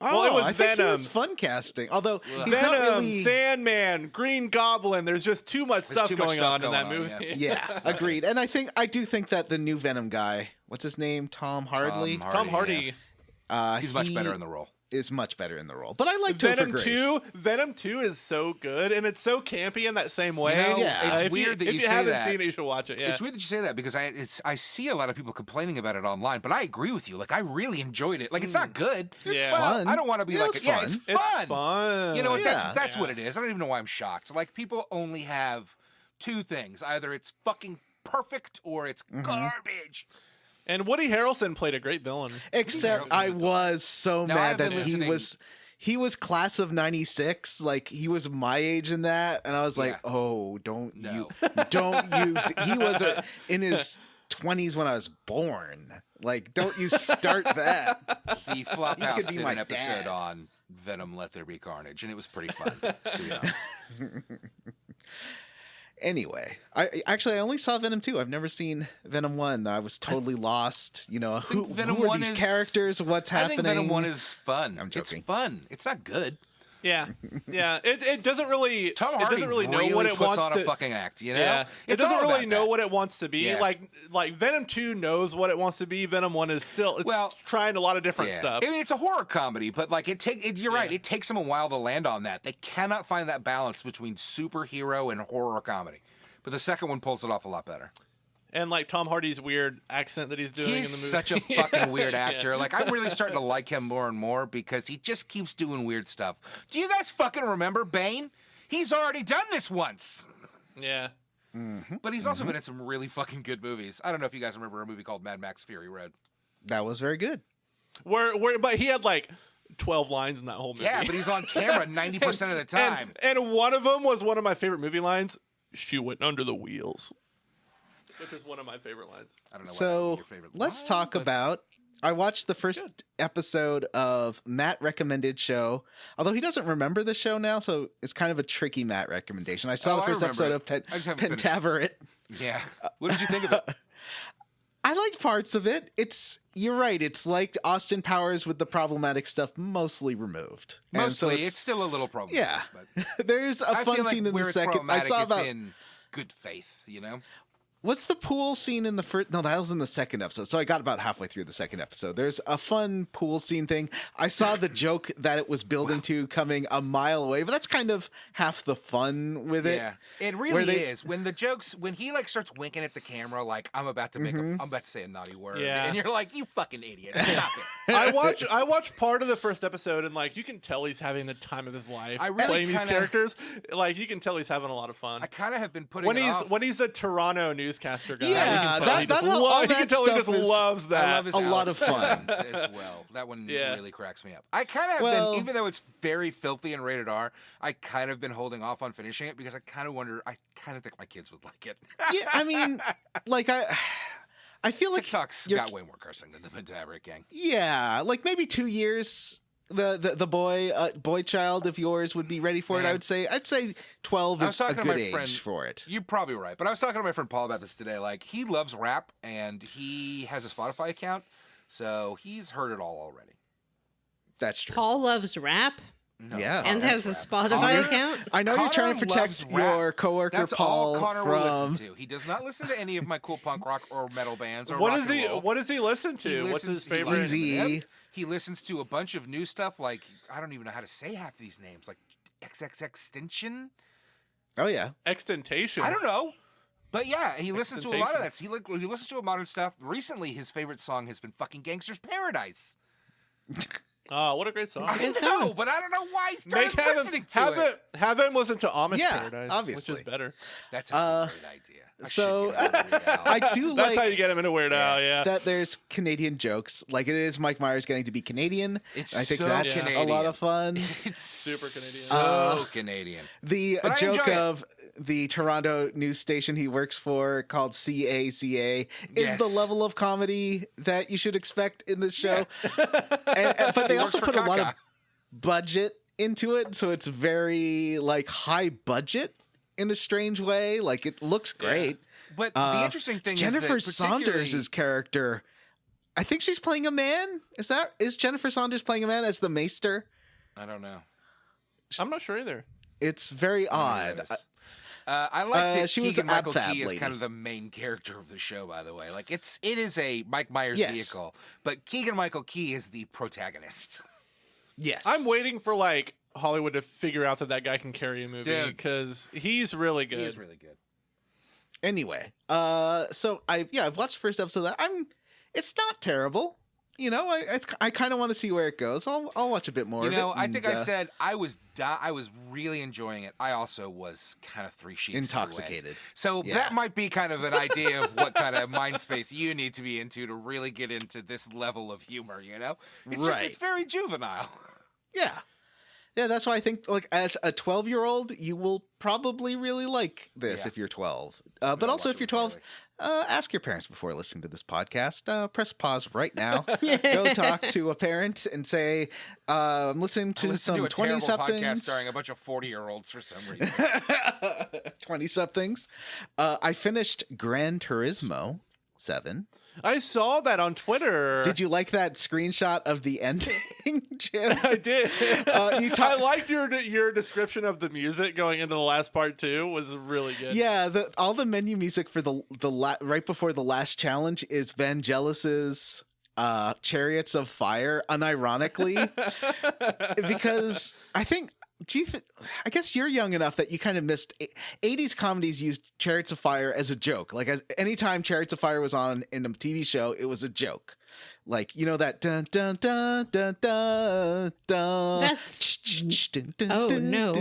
Well, it was I think he was Venom. fun casting. Although he's Venom, not really. Sandman, Green Goblin. There's just too much stuff too much going stuff on in going that on, movie. Yeah, agreed. And I do think that the new Venom guy, what's his name, Tom Hardy, Tom Hardy. He's much better in the role. is much better in the role. But I like Topher Venom Grace. 2, Venom 2 is so good, and it's so campy in that same way. know, Yeah. it's if weird that if you you say haven't that. seen it, you should watch it. Yeah. It's weird that you say that because I see a lot of people complaining about it online, but I agree with you. Like I really enjoyed it. Like it's not good. It's Yeah. well, fun. I don't want to be Yeah, like it's yeah, fun. it's It's fun. fun. You know what? Yeah. That's what it is. I don't even know why I'm shocked. Like people only have two things: either it's fucking perfect or it's garbage. And Woody Harrelson played a great villain. Except Harrelson's I a dog. was so Now, mad I've that been listening- he was class of 96. Like he was my age in that, and I was like, Yeah. oh, don't No. you? He was in his 20s when I was born. Like, don't you start that? The Flophouse could be did my an episode dad. on Venom: Let There Be Carnage, and it was pretty fun, to be honest. Anyway, I only saw Venom 2. I've never seen Venom 1. I was totally lost. You know, who Venom are 1 these is- characters? What's I happening? think Venom 1 is fun. I'm joking. It's fun. It's not good. Yeah, yeah. It doesn't really. Tom it Hardy doesn't really know what it puts wants on to. a fucking act, you know? Yeah, it It's doesn't all really about know that. what it wants to be. Yeah. Like Venom 2 knows what it wants to be. Venom 1 is still trying a lot of different stuff. I mean, it's a horror comedy, but like you're right. It takes them a while to land on that. They cannot find that balance between superhero and horror comedy. But the second one pulls it off a lot better. And like Tom Hardy's weird accent that he's doing in the He's movie. such a fucking weird actor. Like I'm really starting to like him more and more because he just keeps doing weird stuff. Do you guys fucking remember Bane? He's already done this once. Yeah. But he's also been in some really fucking good movies. I don't know if you guys remember a movie called Mad Max Fury Road. That was very good. But he had like 12 lines in that whole movie. Yeah, but he's on camera 90% of the time. And one of them was one of my favorite movie lines. She went under the wheels. Which is one of my favorite lines. I don't know why that would be So your favorite let's line, talk but- about. I watched the first episode of Matt recommended show. Although he doesn't remember the show now, so it's kind of a tricky Matt recommendation. I saw the I first remember episode it. I just of haven't finished. Pentaveret. Yeah. What did you think of it? I liked parts of it. You're right. It's like Austin Powers with the problematic stuff mostly removed. And so Mostly, it's still a little problem. yeah. But There's a I fun feel like scene in where the it's second. I problematic, saw it's about in good faith, you know? what's the pool scene in the first. No, that was in the second episode. So I got about halfway through the second episode. There's a fun pool scene thing. I saw the joke that it was building to coming a mile away, but that's kind of half the fun with it. Yeah, it Where really they- is. When he like starts winking at the camera, like I'm about to I'm about to say a naughty word, Yeah. and you're like, you fucking idiot, stop it. I watched part of the first episode and like you can tell he's having the time of his life I really playing these kinda- characters. Like you can tell he's having a lot of fun. I kind of have been putting When it he's off. when he's a Toronto newscaster guy, Yeah, you can tell that- he just that- all lo- you that can tell he just stuff is- loves that. I love his a lot of Alex fun. as well. That one Yeah. really cracks me up. I kind of have Well- been, even though it's very filthy and rated R, I kind of been holding off on finishing it because I kind of think my kids would like it. Yeah, I mean, like I feel like TikTok's you're- got way more cursing than the Pentaveret gang. Yeah, like maybe 2 years. The boy child of yours would be ready for it. Man. I'd say 12 I was is a talking to good my age friend- for it. You're probably right, but I was talking to my friend Paul about this today. Like, he loves rap, and he has a Spotify account, so he's heard it all already. That's true. Paul loves rap No, Yeah. and Connor has a loves rap. Spotify Connor- account. I know you're Connor trying to protect loves rap. your coworker That's Paul all Connor will from. listen to. He does not listen to any of my cool punk rock or metal bands or What rock does and he? roll. What does he listen He to? What's listens- his he favorite? listens to Easy. him. He listens to a bunch of new stuff. Like, I don't even know how to say half these names. Like XXX Extension. Oh yeah, Extentation. I don't know. But yeah, he listens to a lot of Extentation. that. He listens to a modern stuff. Recently, his favorite song has been fucking Gangster's Paradise. Oh, what a great song. I know, but I don't know why he started listening to it. Have him listen to Amish Yeah, Paradise, obviously. which is better. That's a great idea. So I I do That's how like you get him into Weird Al, yeah. that there's Canadian jokes. Like it is Mike Myers getting to be Canadian. It's I think so that's Canadian. a lot of fun. It's Super Canadian. So Canadian. The But I joke enjoy it. of the Toronto news station he works for called CACA is the Yes. level of comedy that you should expect in this show. But they He also works for put a lot of Kaka. budget into it, so it's very like high budget in a strange way. Like it looks great. But the interesting thing Jennifer is that Saunders' character, I think she's playing a man. Is Jennifer Saunders playing a man as the Maester? I don't know. I'm not sure either. It's very odd. I like that she was Keegan Michael ab fab Key is lady. kind of the main character of the show, by the way. Like it is a Mike Myers Yes. vehicle, but Keegan Michael Key is the protagonist. Yes, I'm waiting for like Hollywood to figure out that guy can carry a movie Dude. because he's really good. He is really good. Anyway, so I've watched the first episode of that. It's not terrible. You know, I kind of want to see where it goes. I'll watch a bit more. You of know, it I think and, I said I was really enjoying it. I also was kind of 3 sheets intoxicated. away. So Yeah. that might be kind of an idea of what kind of mind space you need to be into to really get into this level of humor, you know? It's just, Right. it's very juvenile. Yeah. Yeah, that's why I think, like, as a 12-year-old, you will probably really like this Yeah. if you're 12. But gonna also, watch if you're it 12, regularly. ask your parents before listening to this podcast. Press pause right now. Go talk to a parent and say, I'm listening to Listen some to a terrible podcast 20-somethings. starring a bunch of 40-year-olds for some reason. 20-somethings. I finished Gran Turismo 7. I saw that on Twitter. Did you like that screenshot of the ending, Jim? I did. I I liked your description of the music going into the last part too. Was really good. Yeah, all the menu music for the right before the last challenge is Vangelis's Chariots of Fire, unironically, because I think. I guess you're young enough that you kind of missed 80s comedies used Chariots of Fire as a joke. Like anytime Chariots of Fire was on in a TV show, it was a joke. Like, you know that dun dun dun dun dun dun. That's oh no!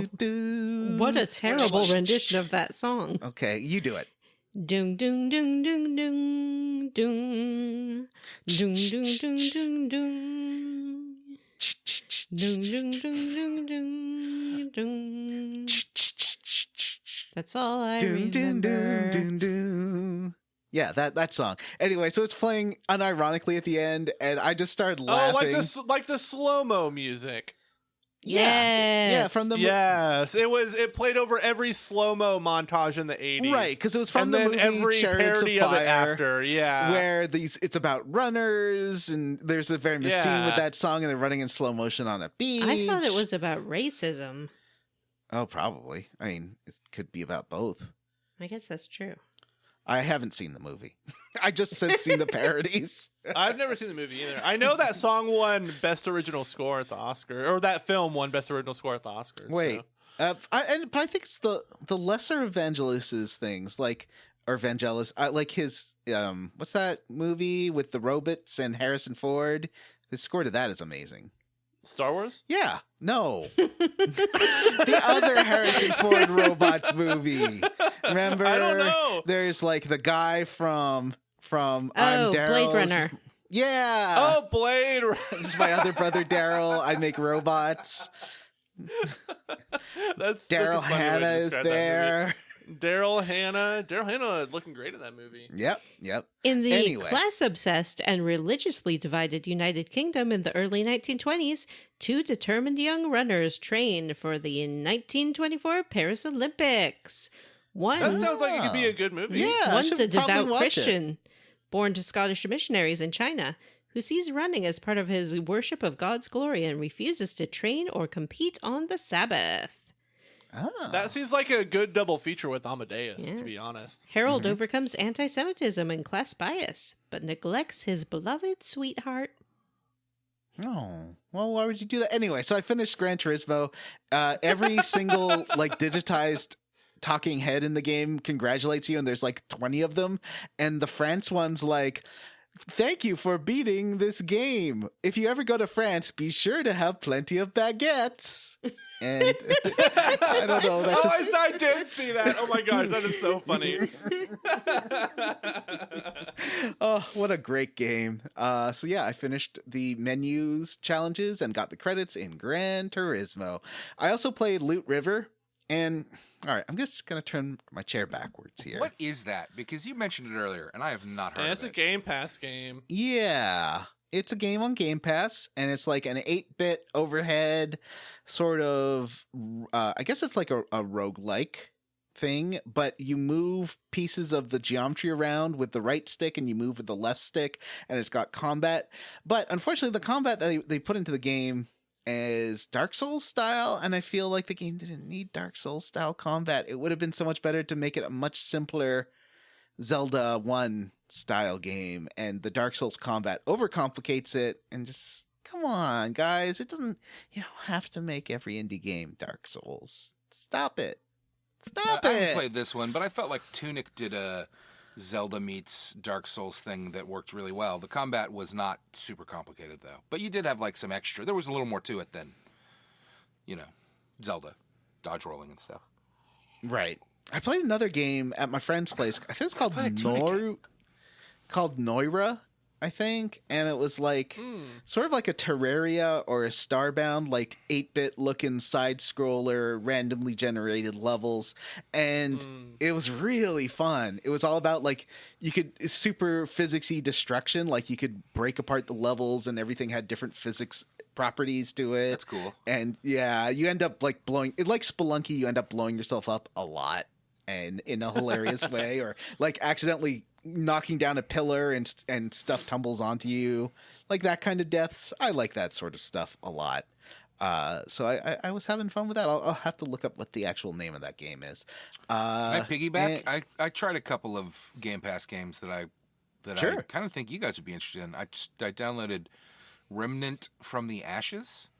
What a terrible rendition of that song. Okay, you do it. Dung dung dung dung dung dung dung dung dung dung dung. Dung, dung, dung, dung, dung, dung. That's all I Dun, dun, dun, remember. dun, dun. Yeah, that song. Anyway, so it's playing unironically at the end, and I just started laughing. Oh, like the slow-mo music. Yeah, from the Yes, it played over every slow-mo montage in the 80s. right, because it was from and the then movie every Chariots parody of of it Fire, after. Yeah, where it's about runners, and there's a very famous scene with Yeah. that song, and they're running in slow motion on a beach. I thought it was about racism. Oh, probably. I mean, it could be about both. I guess that's true. I haven't seen the movie. I just have seen the parodies. I've never seen the movie either. I know that song won Best Original Score at the Oscar, or that film won Best Original Score at the Oscars. Wait, so. but I think it's the lesser Evangelis's things, or Vangelis, like his what's that movie with the robots and Harrison Ford? The score to that is amazing. Star Wars? Yeah, no, the other Harrison Ford robots movie. Remember? I don't know. There's like the guy from I'm Oh, Daryl. Blade Runner. Yeah. Oh, Blade. This is my other brother Daryl. I make robots. That's Daryl Hannah is there. Daryl Hannah looking great in that movie. Yep. In the Anyway. class-obsessed and religiously divided United Kingdom in the early 1920s, 2 determined young runners trained for the 1924 Paris Olympics. That sounds like it could be a good movie. Yeah, I One's should a probably devout watch it. Christian, born to Scottish missionaries in China, who sees running as part of his worship of God's glory and refuses to train or compete on the Sabbath. Ah. That seems like a good double feature with Amadeus, Yeah. to be honest. Harold overcomes anti-Semitism and class bias, but neglects his beloved sweetheart. Oh, well, why would you do that? Anyway, so I finished Gran Turismo. Every single digitized talking head in the game congratulates you, and there's like 20 of them. And the France one's like, Thank you for beating this game. If you ever go to France, be sure to have plenty of baguettes. And I don't know. That just... I did see that. Oh my gosh, that is so funny. Oh, what a great game. So yeah, I finished the menus challenges and got the credits in Gran Turismo. I also played Loot River. And all right, I'm just going to turn my chair backwards here. What is that? Because you mentioned it earlier, and I have not heard of it. It's a Game Pass game. Yeah. It's a game on Game Pass, and it's like an 8-bit overhead sort of, I guess it's like a roguelike thing, but you move pieces of the geometry around with the right stick and you move with the left stick, and it's got combat. But unfortunately, the combat that they put into the game is Dark Souls style, and I feel like the game didn't need Dark Souls style combat. It would have been so much better to make it a much simpler Zelda 1 style game, and the Dark Souls combat overcomplicates it. And just come on, guys, you don't have to make every indie game Dark Souls. Stop it. I haven't played this one, but I felt like Tunic did a Zelda meets Dark Souls thing that worked really well. The combat was not super complicated though, but you did have like some extra. There was a little more to it than, Zelda, dodge rolling and stuff. Right. I played another game at my friend's place. I think it's called Noira, I think, and it was like sort of like a Terraria or a Starbound, like 8-bit looking side scroller, randomly generated levels, and it was really fun. It was all about like you could super physicsy destruction, like you could break apart the levels and everything had different physics properties to it. That's cool. And yeah, you end up like blowing it, like Spelunky. You end up blowing yourself up a lot and in a hilarious way, or like accidentally knocking down a pillar and stuff tumbles onto you, like that kind of deaths. I like that sort of stuff a lot. So I was having fun with that. I'll have to look up what the actual name of that game is. Can I piggyback? I tried a couple of Game Pass games that I kind of think you guys would be interested in. I downloaded Remnant from the Ashes,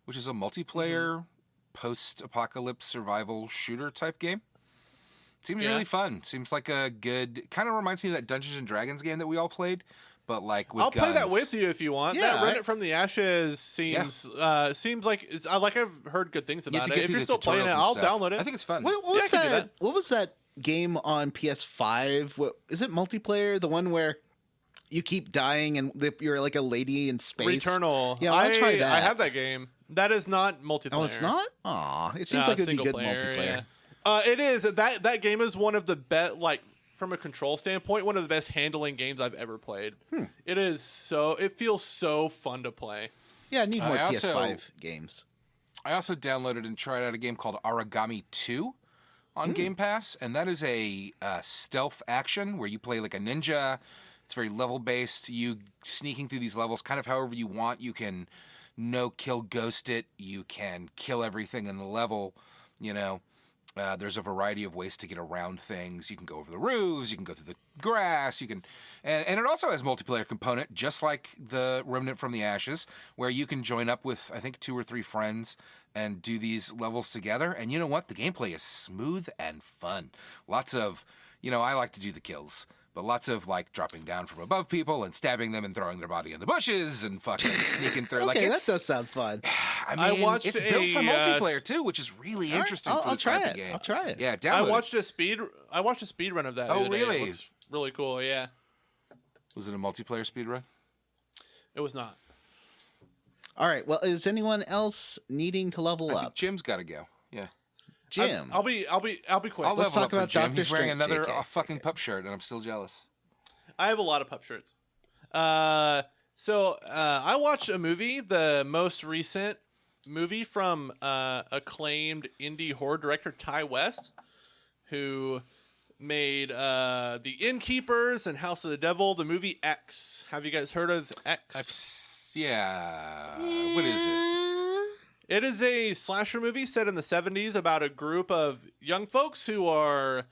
which is a multiplayer post-apocalypse survival shooter type game. Seems really fun. Seems like a good... Kind of reminds me of that Dungeons and Dragons game that we all played, but like with I'll guns. play that with you if you want. Yeah, that Remnant from the Ashes seems like I've heard good things about it. If you're still playing it, I'll download it. I think it's fun. What was that? What was that game on PS5? What is it? Multiplayer? The one where you keep dying and you're like a lady in space. Returnal. Yeah, I tried that. I have that game. That is not multiplayer. Oh, it's not? Aw, it seems like it'd be good multiplayer. Yeah. It is. That game is one of the best, like, from a control standpoint, one of the best handling games I've ever played. It feels so fun to play. Yeah, I need more PS5 games. I also downloaded and tried out a game called Origami 2 on Game Pass, and that is a stealth action where you play like a ninja. It's very level-based. You sneaking through these levels kind of however you want. You can no-kill ghost it. You can kill everything in the level, There's a variety of ways to get around things. You can go over the roofs. You can go through the grass. You can, and it also has multiplayer component, just like the Remnant from the Ashes, where you can join up with, I think, 2 or 3 friends and do these levels together. And you know what? The gameplay is smooth and fun. Lots of, I like to do the kills, but lots of like dropping down from above people and stabbing them and throwing their body in the bushes and fucking sneaking through. Okay, that does sound fun. I mean, it's built for multiplayer too, which is really interesting for this type of game. I'll try it. Yeah, I watched a speed run of that. Oh, really? It looks really cool. Yeah. Was it a multiplayer speed run? It was not. All right. Well, is anyone else needing to level I up? think Jim's got to go. Yeah. Jim, I'll be quick. Let's talk about Jim. Dr. He's wearing Strength, another JK. fucking pup shirt, and I'm still jealous. I have a lot of pup shirts. So I watched a movie, the most recent movie from acclaimed indie horror director Ty West, who made The Innkeepers and House of the Devil, the movie X. Have you guys heard of X? Yeah. What is it? It is a slasher movie set in the 70s about a group of young folks who are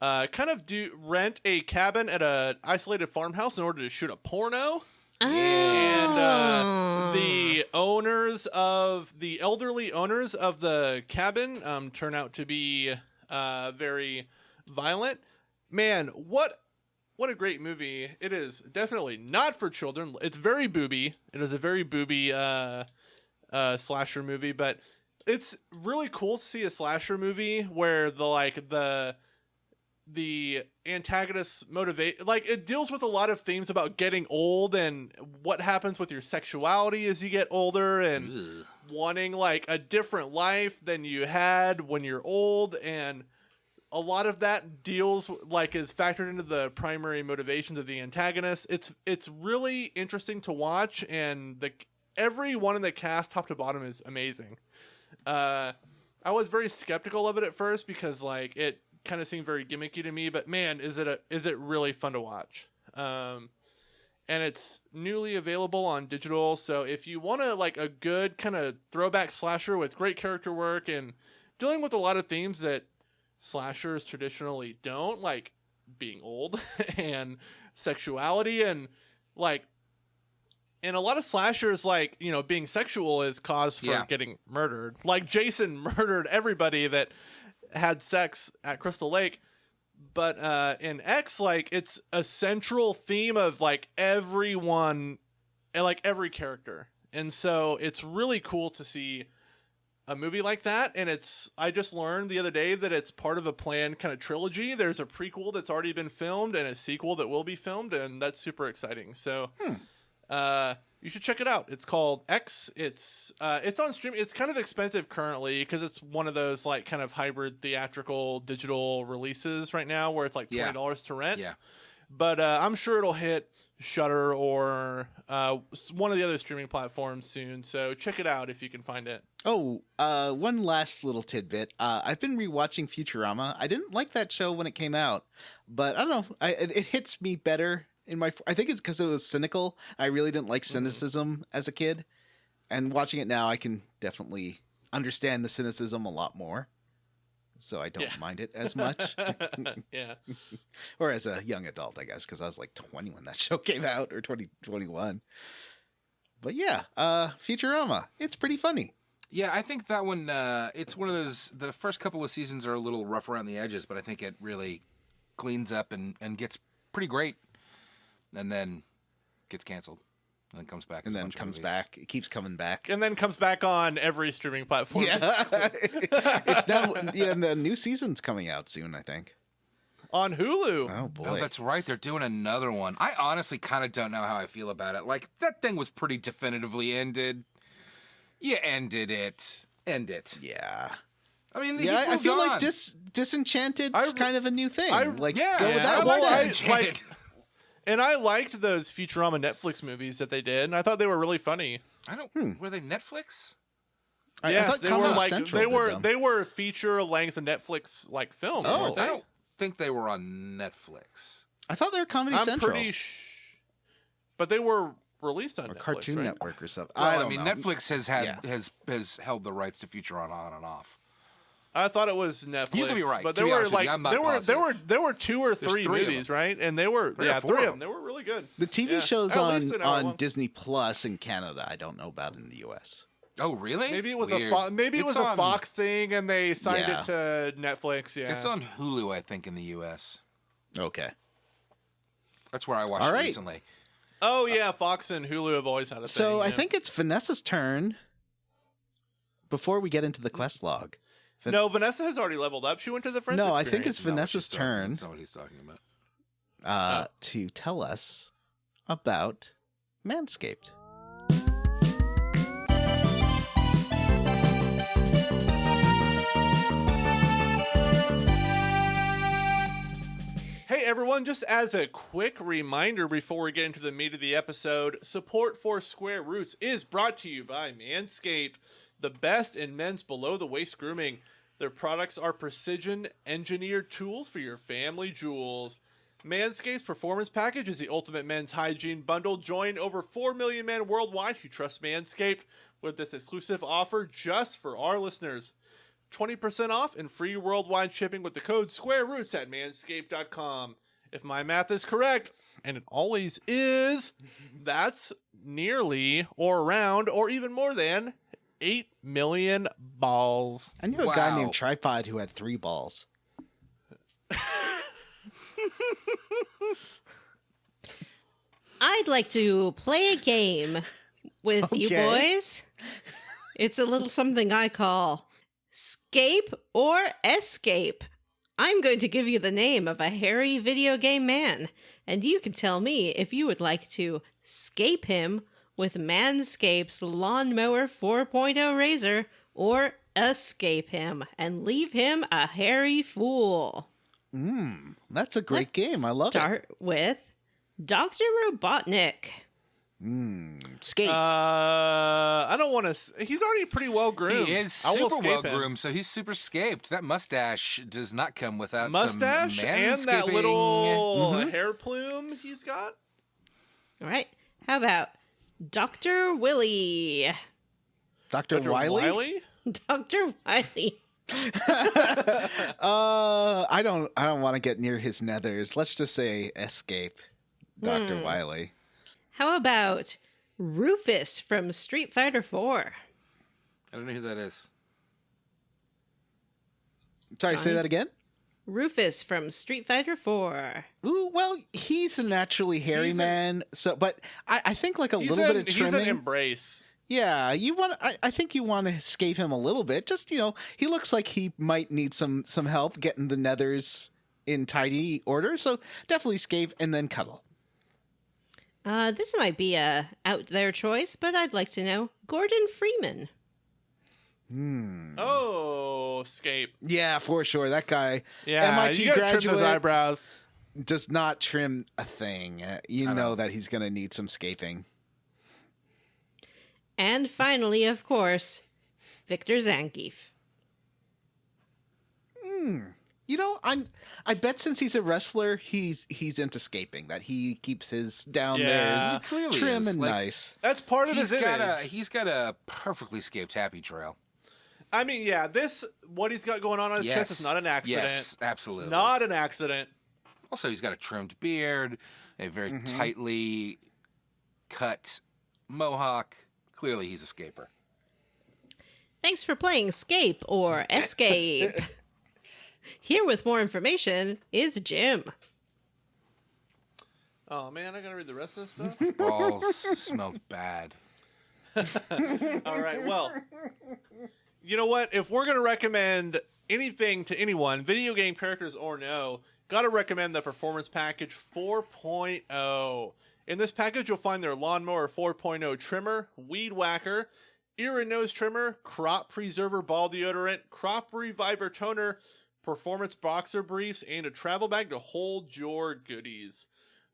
rent a cabin at an isolated farmhouse in order to shoot a porno. And the elderly owners of the cabin turn out to be very violent. Man, what what a great movie. It is definitely not for children. It's very booby. It is a very booby slasher movie, but it's really cool to see a slasher movie where the antagonist motivate, like, it deals with a lot of themes about getting old and what happens with your sexuality as you get older and wanting like a different life than you had when you're old, and a lot of that deals like is factored into the primary motivations of the antagonist. It's really interesting to watch, and everyone in the cast top to bottom is amazing. I was very skeptical of it at first because like it kind of seemed very gimmicky to me, but man, is it really fun to watch. And it's newly available on digital, so if you want to like a good kind of throwback slasher with great character work and dealing with a lot of themes that slashers traditionally don't, like being old and sexuality, and like in a lot of slashers, like, you know, being sexual is cause for getting murdered. Like Jason murdered everybody that had sex at Crystal Lake, but in X, like, it's a central theme of like everyone and like every character, and so it's really cool to see a movie like that. And I just learned the other day that it's part of a planned kind of trilogy. There's a prequel that's already been filmed and a sequel that will be filmed, and that's super exciting. So you should check it out. It's called X. It's on streaming. It's kind of expensive currently because it's one of those like kind of hybrid theatrical digital releases right now where it's like $20 to rent. Yeah. But I'm sure it'll hit Shudder or one of the other streaming platforms soon. So check it out if you can find it. Oh, one last little tidbit. I've been rewatching Futurama. I didn't like that show when it came out, but I don't know. It hits me better. I think it's because it was cynical. I really didn't like cynicism as a kid, and watching it now, I can definitely understand the cynicism a lot more. So I don't mind it as much. Yeah. Or as a young adult, I guess, because I was like 20 when that show came out, or 21. But yeah, Futurama. It's pretty funny. Yeah, I think that one. It's one of those. The first couple of seasons are a little rough around the edges, but I think it really cleans up and gets pretty great. And then gets canceled, and then comes back. And then comes back. It keeps coming back. And then comes back on every streaming platform. Yeah. It's now, and the new season's coming out soon, I think. On Hulu. Oh, boy. Oh, that's right. They're doing another one. I honestly kind of don't know how I feel about it. Like, that thing was pretty definitively ended. You ended it. End it. Yeah. I mean, I feel on. like Disenchanted's kind of a new thing. Go with that. I What's like that? Disenchanted. And I liked those Futurama Netflix movies that they did, and I thought they were really funny. Were they Netflix? Yes, they were like Central they were feature length Netflix like films. Oh, weren't they? I don't think they were on Netflix. I thought they were Comedy I'm Central. pretty but they were released on or Netflix, Cartoon right? Network or something. Well, I don't know. Netflix has held the rights to Futurama on and off. I thought it was Netflix. You could be right. But To there be were honest with like you, I'm not there were 2 or 3 three of movies, right? And they were Three or four three of of them. They were really good. The TV shows At least an hour on long. Disney Plus in Canada, I don't know about in the US. Oh, really? Maybe it was Weird. a Fox thing, and they signed Yeah. it to Netflix. Yeah, It's on Hulu, I think, in the U.S. Okay. That's where I watched All it right. recently. Oh yeah, Fox and Hulu have always had a thing. So I yeah. think it's Vanessa's turn before we get into the quest log. No, Vanessa has already leveled up. She went to the Friends No, I experience. think it's Vanessa's turn That's not what he's talking about. to tell us about Manscaped. Hey everyone, just as a quick reminder before we get into the meat of the episode, support for Square Roots is brought to you by Manscaped, the best in men's below-the-waist grooming. Their products are precision-engineered tools for your family jewels. Manscaped's Performance Package is the ultimate men's hygiene bundle. Join over 4 million men worldwide who trust Manscaped with this exclusive offer just for our listeners. 20% off and free worldwide shipping with the code SQUAREROOTS at manscaped.com. If my math is correct, and it always is, that's nearly or around or even more than 8 million balls. I knew a guy named Tripod who had 3 balls. I'd like to play a game with you Okay. boys. It's a little something I call Scape or Escape. I'm going to give you the name of a hairy video game man, and you can tell me if you would like to scape him with Manscaped's Lawnmower 4.0 razor or escape him and leave him a hairy fool. That's a great game. I love Start with Dr. Robotnik. it. Skate. I don't want to. He's already pretty well groomed. He is I will super well scape him. groomed, so he's super scaped. That mustache does not come without Mustache some and that manscaping. little hair plume he's got. All right. How about Dr. Willie? Dr. Wiley? Dr. Wiley. I don't want to get near his nethers. Let's just say escape, Dr. Wiley. How about Rufus from Street Fighter 4? I don't know who that is. Sorry, say that again? Rufus from Street Fighter 4. Ooh, well, he's a naturally hairy He's a- man, so but I think like He's little bit of he's trimming. an embrace. Yeah, I think you want to escape him a little bit. Just, he looks like he might need some help getting the nethers in tidy order, so definitely escape and then cuddle. This might be a out there choice, but I'd like to know Gordon Freeman. Oh, Scape. Yeah, for sure. That guy, Yeah, MIT you gotta trim graduate, those eyebrows. does not trim a thing. You know that he's going to need some scaping. And finally, of course, Victor Zangief. I bet since he's a wrestler, he's into scaping. That he keeps his down Yeah. there He clearly trim is. and Like, nice. That's part of his image. He's got a perfectly scaped happy trail. I mean, yeah, what he's got going on his chest is not an accident. Yes, absolutely. Not an accident. Also, he's got a trimmed beard, a very tightly cut mohawk. Clearly, he's a scaper. Thanks for playing Scape or Escape. Here with more information is Jim. Oh man, I gotta read the rest of this stuff. Balls smelled bad. All right, well, you know what? If we're gonna recommend anything to anyone, video game characters or no, gotta recommend the Performance Package 4.0. In this package, you'll find their Lawnmower 4.0 trimmer, Weed Whacker, ear and nose trimmer, Crop Preserver ball deodorant, Crop Reviver toner, Performance boxer briefs, and a travel bag to hold your goodies.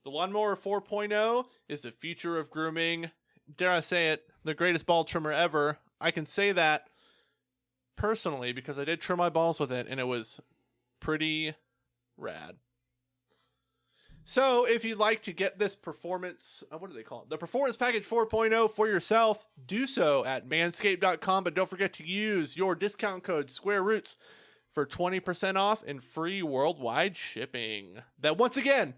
The Lawnmower 4.0 is the future of grooming. Dare I say it, the greatest ball trimmer ever. I can say that personally because I did trim my balls with it, and it was pretty rad. So if you'd like to get this performance, what do they call it? The Performance Package 4.0 for yourself, do so at manscaped.com, but don't forget to use your discount code SquareRoots for 20% off and free worldwide shipping. That once again,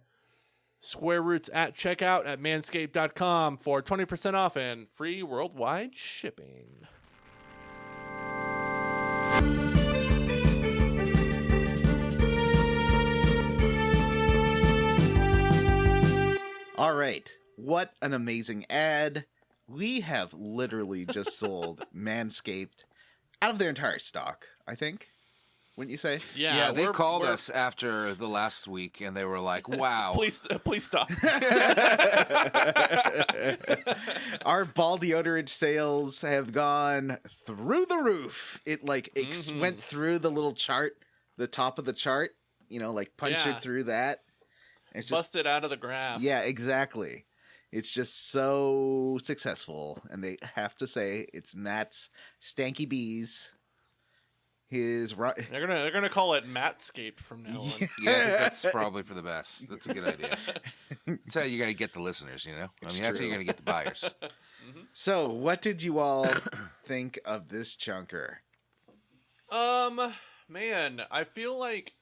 SquareRoots at checkout at manscaped.com for 20% off and free worldwide shipping. All right. What an amazing ad. We have literally just sold Manscaped out of their entire stock, I think. Wouldn't you say? Yeah, they called us after the last week, and they were like, wow. Please stop. Our ball deodorant sales have gone through the roof. It went through the little chart, the top of the chart, punctured through that. It's just Busted out of the graph. Yeah, exactly. It's just so successful, and they have to say it's Matt's Stanky Bees. His They're gonna call it Mattscape from now on. Yeah, I think that's probably for the best. That's a good idea. That's how you got to get the listeners, you know? That's how you're going to get the buyers. So, what did you all think of this chunker? Man, I feel like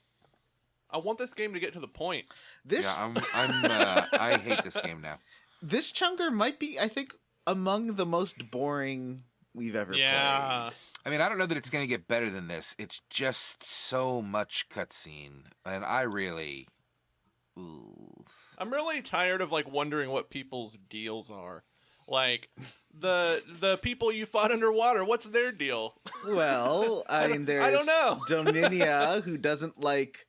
I want this game to get to the point. I hate this game now. This chunker might be, I think, among the most boring we've ever played. Yeah. I mean, I don't know that it's going to get better than this. It's just so much cutscene, and I really... Ooh. I'm really tired of like wondering what people's deals are. Like the people you fought underwater, what's their deal? Well, I mean, there's I don't know. Dominia who doesn't like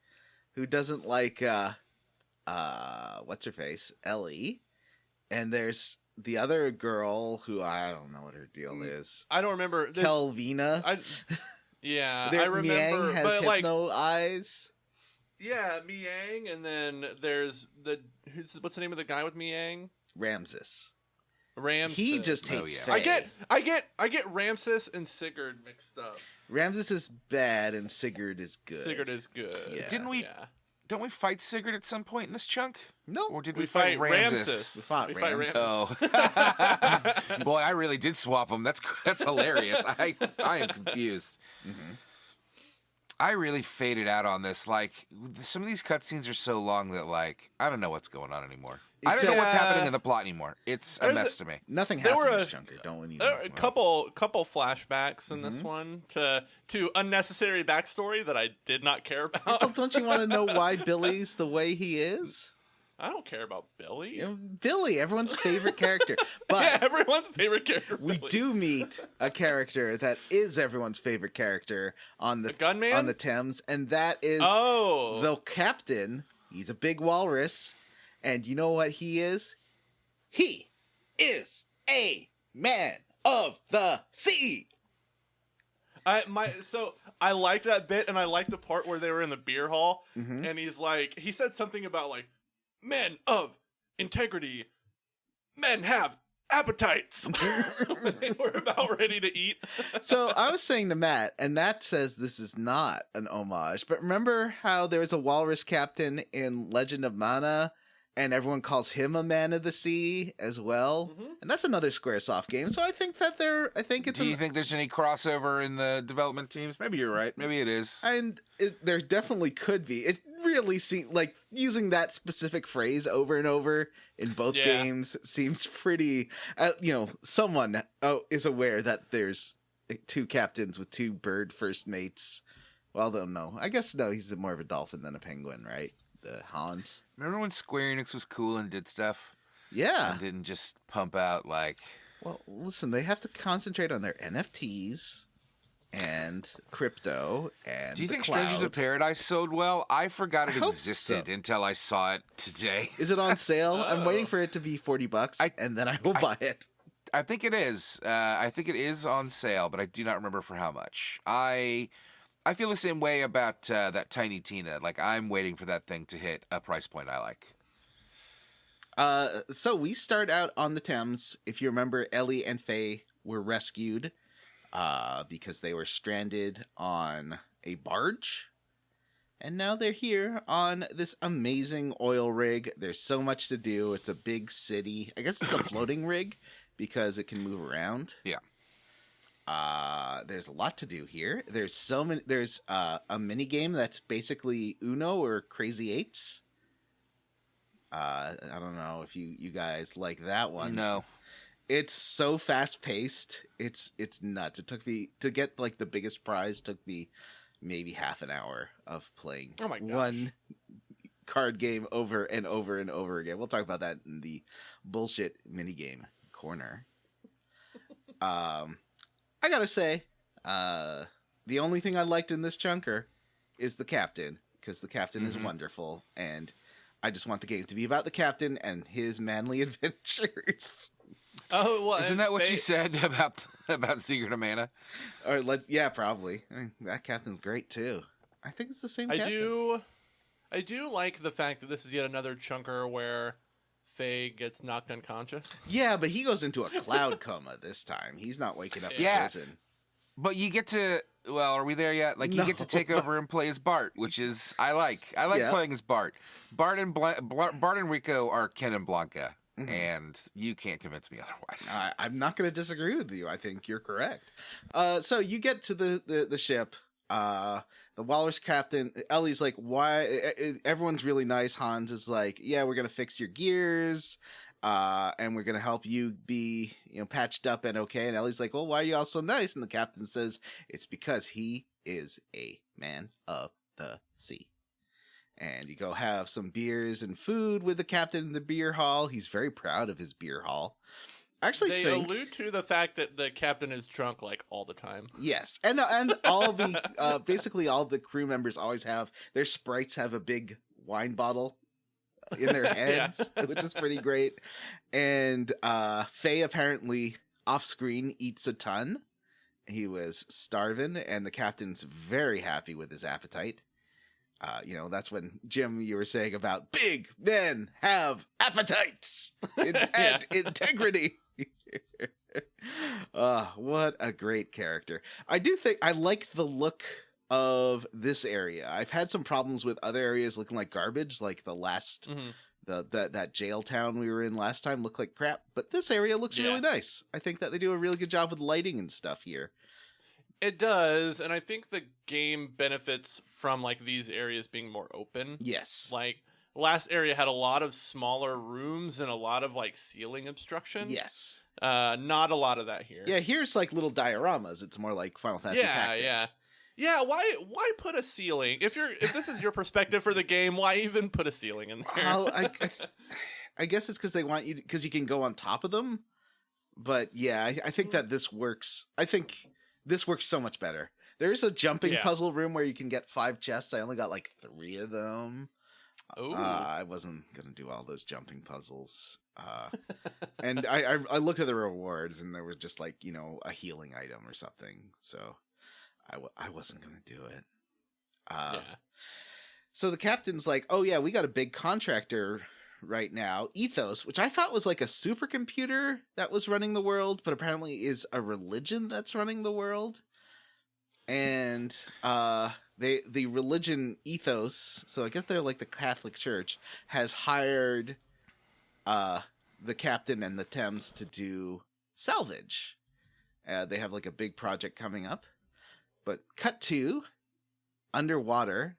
what's her face, Ellie, and there's the other girl who I don't know what her deal is. I don't remember. Kelvina. Yeah, There, I remember. Miang has but like, hypno eyes. yeah, Miang, and then there's what's the name of the guy with Miang? Ramses. Ramses. He just Oh, hates yeah. Faye. I get Ramses and Sigurd mixed up. Ramses is bad and Sigurd is good. Sigurd is good. Yeah. Didn't we? Yeah. Don't we fight Sigurd at some point in this chunk? No. Or did We we fight Ramses. Ramses? We fought Ramses. Oh, boy! I really did swap them. That's hilarious. I am confused. Mm-hmm. I really faded out on this. Like, some of these cutscenes are so long that, like, I don't know what's going on anymore. I don't know what's Yeah. happening in the plot anymore. It's a There's mess to me. Nothing There happened were in this chunker. Don't we need There are a couple flashbacks in Mm-hmm. this one to unnecessary backstory that I did not care about. Well, don't you want to know why Billy's the way he is? I don't care about Billy. You know, Billy, everyone's favorite character. But Yeah, everyone's favorite character. we Billy. do meet a character that is everyone's favorite character on the gunman? on the Thames, and that is Oh, the captain. He's a big walrus, and you know what he is? He is a man of the sea. I liked that bit, and I liked the part where they were in the beer hall, Mhm. and he said something about like men of integrity, men have appetites when they were about ready to eat. So I was saying to Matt, and Matt says this is not an homage, but remember how there was a walrus captain in Legend of Mana, and everyone calls him a man of the sea as well? Mhm. And that's another Squaresoft game, so I think it's Do you think there's any crossover in the development teams? Maybe you're right. Maybe it is. and there definitely could be. It really seems like using that specific phrase over and over in both Yeah. games seems pretty. Someone is aware that there's two captains with two bird first mates. Well, though no, I guess no. He's more of a dolphin than a penguin, right? The Hans. Remember when Square Enix was cool and did stuff Yeah. and didn't just pump out like Well, listen, they have to concentrate on their NFTs and crypto and. Do you the think cloud. Strangers of Paradise sold well? I forgot I it hope existed so. until I saw it today. Is it on sale? I'm waiting Uh-oh. for it to be $40, and then I will buy it. I think it is. I think it is on sale, but I do not remember for how much. I feel the same way about that Tiny Tina. Like, I'm waiting for that thing to hit a price point I like. So we start out on the Thames. If you remember, Ellie and Faye were rescued because they were stranded on a barge. And now they're here on this amazing oil rig. There's so much to do. It's a big city. I guess it's a floating rig because it can move around. Yeah. There's a lot to do here. There's so many. There's a mini game that's basically Uno or Crazy Eights. I don't know if you guys like that one. No. It's so fast paced. It's nuts. It took me to get like the biggest prize. Took me maybe half an hour of playing Oh my gosh. one card game over and over and over again. We'll talk about that in the bullshit minigame corner. I gotta say, the only thing I liked in this chunker is the captain, because the captain is wonderful, and I just want the game to be about the captain and his manly adventures. Oh, well, Isn't and that what Faye- you said about Secret of Mana? Or yeah, probably. I mean, that captain's great too. I think it's the same. I captain. do like the fact that this is yet another chunker where Faye gets knocked unconscious. Yeah, but he goes into a cloud coma this time. He's not waking up in Yeah. prison. But you get to, well, are we there yet? Like, you get to No. take over and play as Bart, which is, I like Yeah. playing as Bart. Bart and Rico are Ken and Blanca, and you can't convince me otherwise. I'm not going to disagree with you. I think you're correct. So you get to the ship. The walrus captain, Ellie's like, why? Everyone's really nice. Hans is like, yeah, we're going to fix your gears. And we're going to help you be, patched up and okay. And Ellie's like, well, why are you all so nice? And the captain says, it's because he is a man of the sea. And you go have some beers and food with the captain in the beer hall. He's very proud of his beer hall. Actually, They allude to the fact that the captain is drunk like all the time. Yes, and all the basically all the crew members always have their sprites have a big wine bottle in their heads, which is pretty great. And Faye apparently off screen eats a ton. He was starving, and the captain's very happy with his appetite. That's when, Jim, you were saying about big men have appetites and integrity. What a great character. I do think I like the look of this area. I've had some problems with other areas looking like garbage, like the last that jail town we were in last time looked like crap, but this area looks really nice. I think that they do a really good job with lighting and stuff here. It does, and I think the game benefits from like these areas being more open. Yes. Like last area had a lot of smaller rooms and a lot of like ceiling obstruction. Yes. Not a lot of that here. Yeah, here's like little dioramas. It's more like Final Fantasy Tactics. Yeah, why put a ceiling? If this is your perspective for the game, why even put a ceiling in there? Well, I guess it's because they want you because you can go on top of them. But yeah, I think that this works. I think this works so much better. There's a jumping puzzle room where you can get 5 chests. I only got like 3 of them. I wasn't gonna do all those jumping puzzles. And I looked at the rewards, and there was just like a healing item or something. So I wasn't gonna do it. So the captain's like, "Oh yeah, we got a big contractor right now, Ethos, which I thought was like a supercomputer that was running the world, but apparently is a religion that's running the world." And the religion Ethos, so I guess they're like the Catholic Church, has hired the captain and the Thames to do salvage. They have like a big project coming up. But cut to underwater,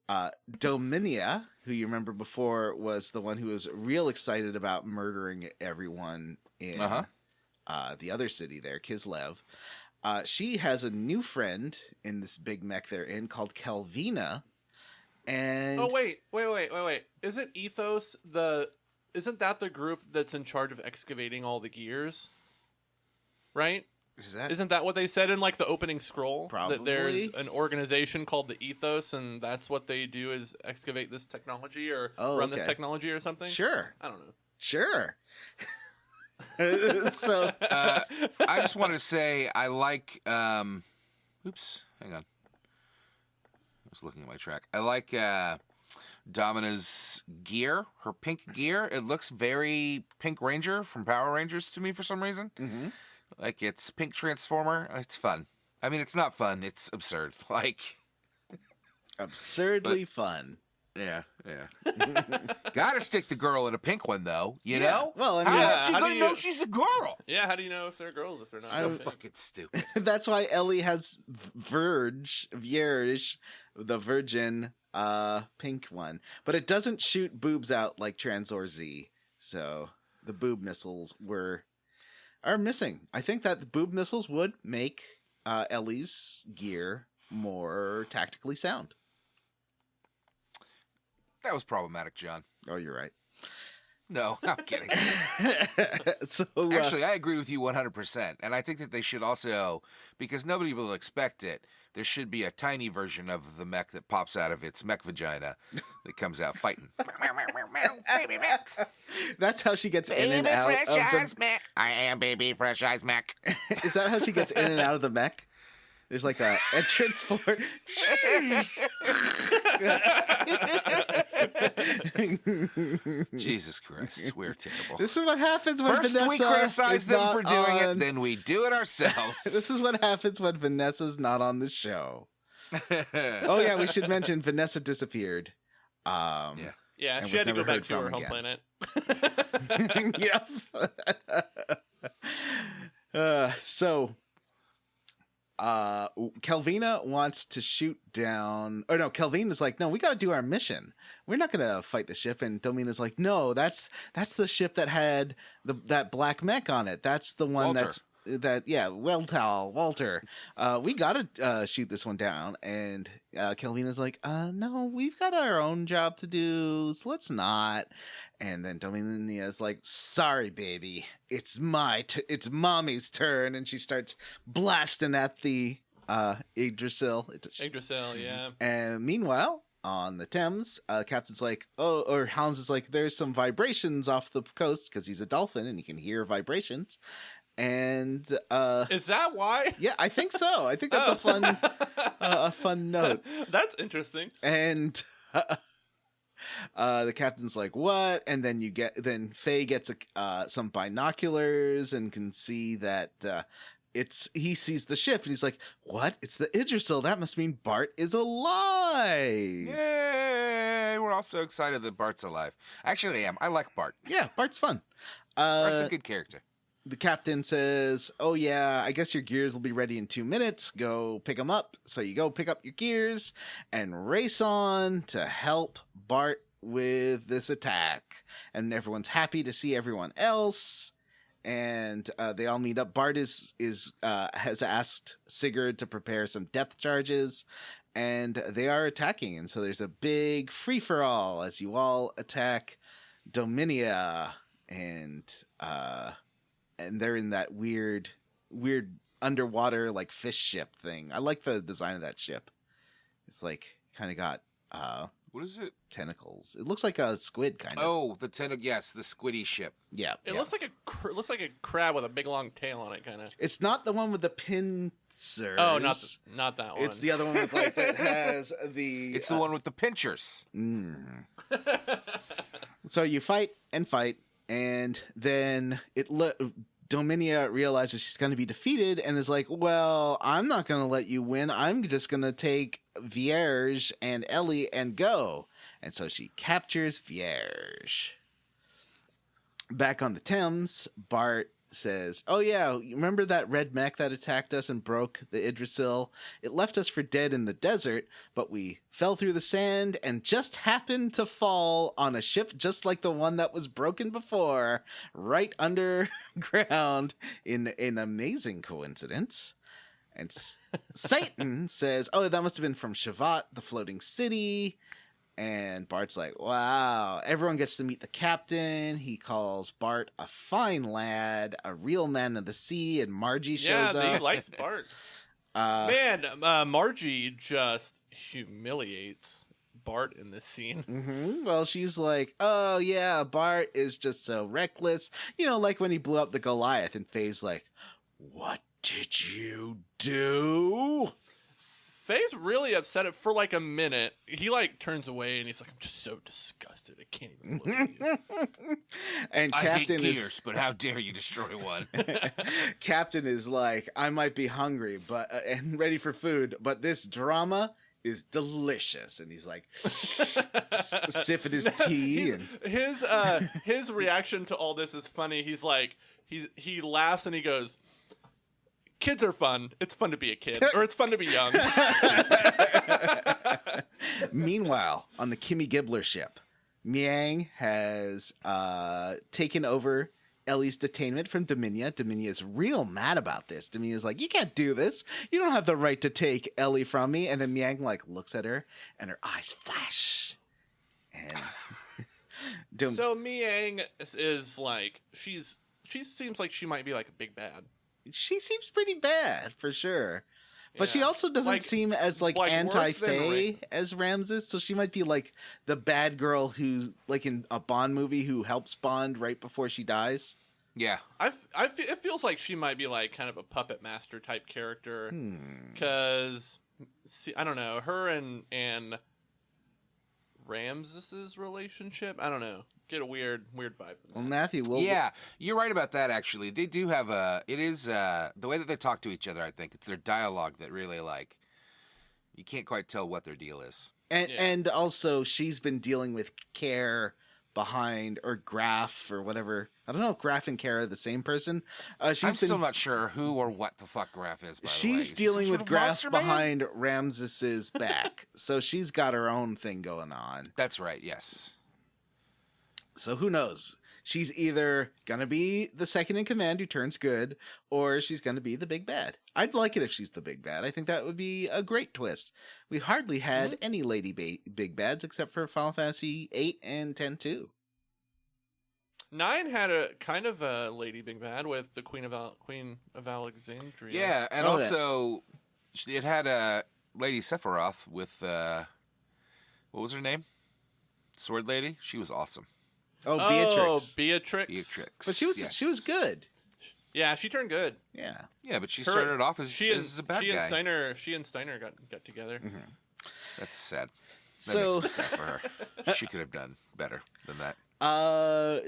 Dominia, who you remember before was the one who was real excited about murdering everyone in the other city there, Kislev. She has a new friend in this big mech they're in called Kelvina. And wait. Isn't Ethos isn't that the group that's in charge of excavating all the gears? Right? Isn't that what they said in like the opening scroll? Probably. That there's an organization called the Ethos, and that's what they do is excavate this technology or run this technology or something? Sure. I don't know. Sure. So I just want to say I like oops, hang on. I was looking at my track. I like Domina's gear, her pink gear. It looks very Pink Ranger from Power Rangers to me for some reason. Mm-hmm. Like it's Pink Transformer. It's fun. I mean, it's not fun. It's absurd. Like absurdly fun. Yeah. Gotta stick the girl in a pink one, though. You know? Well, I mean, how you gonna know she's the girl? Yeah, how do you know if they're girls if they're not? So fucking stupid. That's why Ellie has Vierge, the virgin pink one. But it doesn't shoot boobs out like Transor Z. So the boob missiles are missing. I think that the boob missiles would make Ellie's gear more tactically sound. That was problematic, John. Oh, you're right. No, I'm kidding. So actually, I agree with you 100%. And I think that they should also, because nobody will expect it, there should be a tiny version of the mech that pops out of its mech vagina that comes out fighting. Baby mech. That's how she gets in and out of the mech. I am baby fresh eyes mech. Is that how she gets in and out of the mech? There's like a entrance for Jesus Christ, we're terrible. This is what happens when First Vanessa we criticize is them not for doing on... it, then we do it ourselves. This is what happens when Vanessa's not on the show. Oh yeah, we should mention Vanessa disappeared. Yeah, she had to go back to her home planet. Yep. So Kelvina wants to shoot down. Oh no, Kelvina's like, no, we got to do our mission. We're not gonna fight the ship. And Domina's like, no, that's the ship that had that black mech on it. That's the one Walter, we gotta shoot this one down. And Kelvina's like, no, we've got our own job to do, so let's not. And then Dominia's like, sorry, baby, it's mommy's turn. And she starts blasting at the Yggdrasil. Yggdrasil, yeah. And meanwhile, on the Thames, Captain's like, or Hans is like, there's some vibrations off the coast, because he's a dolphin and he can hear vibrations. And is that why? Yeah, I think so. I think that's a fun note. That's interesting. And the captain's like, what? And then Faye gets some binoculars and can see that he sees the ship, and he's like, what? It's the Yggdrasil. That must mean Bart is alive. Yay! We're all so excited that Bart's alive. Actually, I am. I like Bart. Yeah, Bart's fun. Bart's a good character. The captain says, oh yeah, I guess your gears will be ready in 2 minutes. Go pick them up. So you go pick up your gears and race on to help Bart with this attack. And everyone's happy to see everyone else. And they all meet up. Bart has asked Sigurd to prepare some depth charges. And they are attacking. And so there's a big free-for-all as you all attack Dominia. And they're in that weird underwater like fish ship thing. I like the design of that ship. It's like kind of got what is it? Tentacles. It looks like a squid kind of. Oh, the tentacle. Yes, the squiddy ship. Yeah. It looks like a crab with a big long tail on it, kind of. It's not the one with the pincers. Oh, not that one. It's the other one with like that has the. It's the one with the pinchers. So you fight, and then Dominia realizes she's going to be defeated and is like, well, I'm not going to let you win. I'm just going to take Vierge and Ellie and go. And so she captures Vierge. Back on the Thames, Bart says, oh yeah, you remember that red mech that attacked us and broke the Yggdrasil? It left us for dead in the desert, but we fell through the sand and just happened to fall on a ship just like the one that was broken before, right underground in an amazing coincidence. And Satan says, oh, that must have been from Shevat, the floating city. And Bart's like, wow, everyone gets to meet the captain. He calls Bart a fine lad, a real man of the sea, and Margie shows up. Yeah, he likes Bart. Margie just humiliates Bart in this scene. Mm-hmm. Well, she's like, oh, yeah, Bart is just so reckless. You know, like when he blew up the Goliath, and Faye's like, what did you do? Faye's really upset for like a minute. He like turns away and he's like, I'm just so disgusted. I can't even look at you. And I Captain hate gears, but how dare you destroy one? Captain is like, I might be hungry and ready for food, but this drama is delicious. And he's like sipping his tea. His reaction to all this is funny. He's like, he laughs and he goes, kids are fun. It's fun to be a kid, or it's fun to be young. Meanwhile, on the Kimmy Gibbler ship, Miang has taken over Ellie's detainment from Dominia. Dominia is real mad about this. Dominia's like, you can't do this. You don't have the right to take Ellie from me. And then Miang like looks at her, and her eyes flash. And so Miang is like, she seems like she might be like a big bad. She seems pretty bad for sure, but she also doesn't seem as like anti-Faye as Ramses. So she might be like the bad girl who's like in a Bond movie who helps Bond right before she dies. Yeah, it feels like she might be like kind of a puppet master type character because I don't know, her and Ramses's relationship. I don't know. Get a weird vibe from that. Well, Matthew, yeah, you're right about that. Actually, they do have it is the way that they talk to each other. I think it's their dialogue that really like you can't quite tell what their deal is. And also she's been dealing with Care behind or Graf or whatever. I don't know if Graf and Care are the same person. I'm still not sure who or what the fuck Graf is. By the way, she's dealing with Graf behind Ramses's back, so she's got her own thing going on. That's right. Yes. So who knows? she's either gonna be the second in command who turns good, or she's gonna be the big bad. I'd like it if she's the big bad. I think that would be a great twist. We hardly had any lady big bads except for Final Fantasy 8 and 10 too. 9 had a kind of a lady big bad with the Queen of Alexandria. Yeah, and also it had a Lady Sephiroth with what was her name? Sword Lady. She was awesome. Oh, Beatrix. But she was good. Yeah, she turned good. Yeah. Yeah, but she started off as a bad guy. She and Steiner got together. Mm-hmm. That's sad. That So makes me sad for her. She could have done better than that.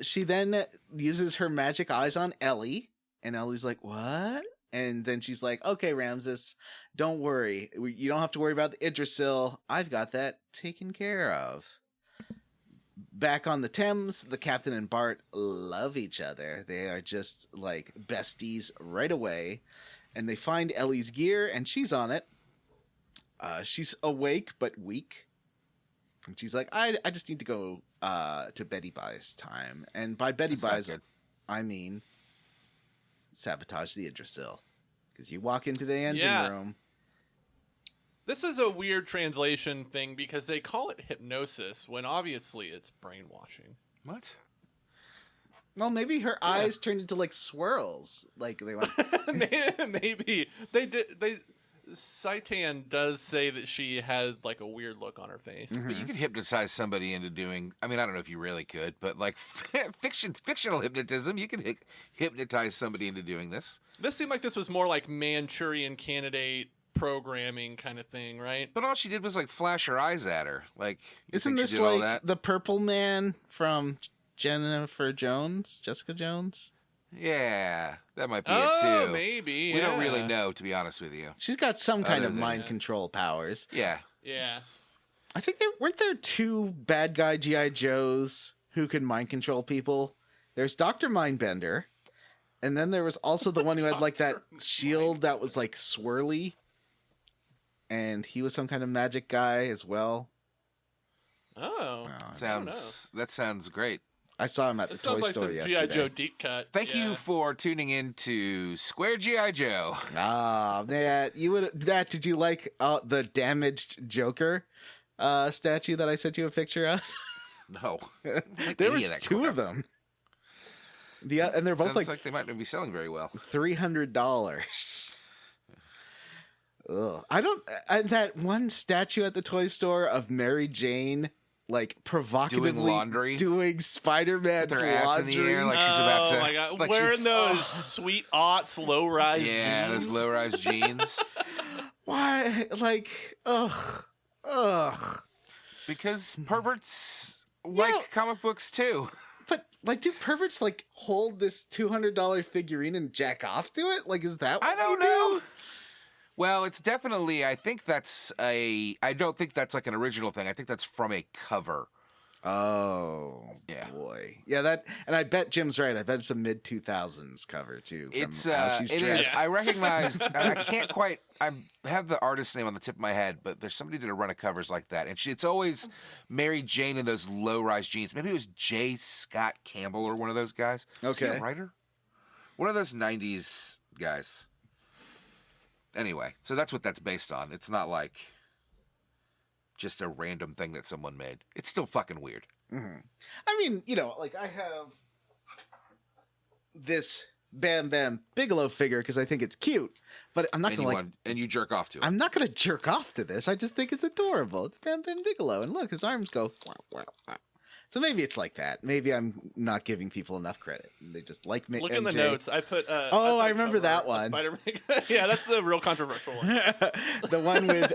she then uses her magic eyes on Ellie, and Ellie's like, "What?" And then she's like, "Okay, Ramses, don't worry. You don't have to worry about the Yggdrasil. I've got that taken care of." Back on the Thames, the captain and Bart love each other. They are just like besties right away. And they find Ellie's gear, and she's on it. She's awake but weak. And she's like, I just need to go to Betty Buy's time. And by Betty Buy's, I mean sabotage the Yggdrasil. Because you walk into the engine room. This is a weird translation thing because they call it hypnosis when obviously it's brainwashing. What? Well, maybe her eyes turned into like swirls. Like they went. Maybe they did. Saitan does say that she has like a weird look on her face. But you could hypnotize somebody into doing. I mean, I don't know if you really could, but like fictional hypnotism, you can hypnotize somebody into doing this. This seemed like this was more like Manchurian Candidate programming kind of thing, right? But all she did was like flash her eyes at her. Like, isn't this like the Purple Man from Jessica Jones? Yeah, that might be it too. Maybe. We don't really know, to be honest with you. She's got some kind of mind control powers. Yeah. Yeah. I think weren't there two bad guy G.I. Joes who could mind control people? There's Dr. Mindbender, and then there was also the one who had like that shield that was like swirly, and he was some kind of magic guy as well. That sounds great. I saw him at the Toy Store yesterday. G.I. Joe deep cut. Thank you for tuning in to Square G.I. Joe. Ah, man, did you like the damaged Joker statue that I sent you a picture of? No. There was two of them. And they're both Sounds like they might not be selling very well. $300. Ugh. That one statue at the toy store of Mary Jane, like provocatively doing laundry, doing Spider-Man's with her ass in the air, like she's about to. Oh my god! Like wearing those sweet aughts low-rise jeans. Yeah, those low-rise jeans. Why? Like, ugh. Because perverts like comic books too. But like, do perverts like hold this $200 figurine and jack off to it? Like, is that what I don't you know. do? Well, it's definitely. I don't think that's like an original thing. I think that's from a cover. Oh, yeah, boy, yeah. And I bet Jim's right. I bet it's a mid-2000s cover too. It is. I recognize. I can't quite. I have the artist's name on the tip of my head, but there's somebody that did a run of covers like that, and it's always Mary Jane in those low-rise jeans. Maybe it was J. Scott Campbell or one of those guys. Okay, is he a writer? One of those '90s guys. Anyway, so that's what that's based on. It's not like just a random thing that someone made. It's still fucking weird. Mm-hmm. I mean, like I have this Bam Bam Bigelow figure because I think it's cute, but I'm not going to and you jerk off to it. I'm not going to jerk off to this. I just think it's adorable. It's Bam Bam Bigelow, and look, his arms go. Wow, wow. So maybe it's like that. Maybe I'm not giving people enough credit. They just like me. Look MJ. in the notes. I put. I remember that one. Spider-Man. Yeah, that's the real controversial one. The one with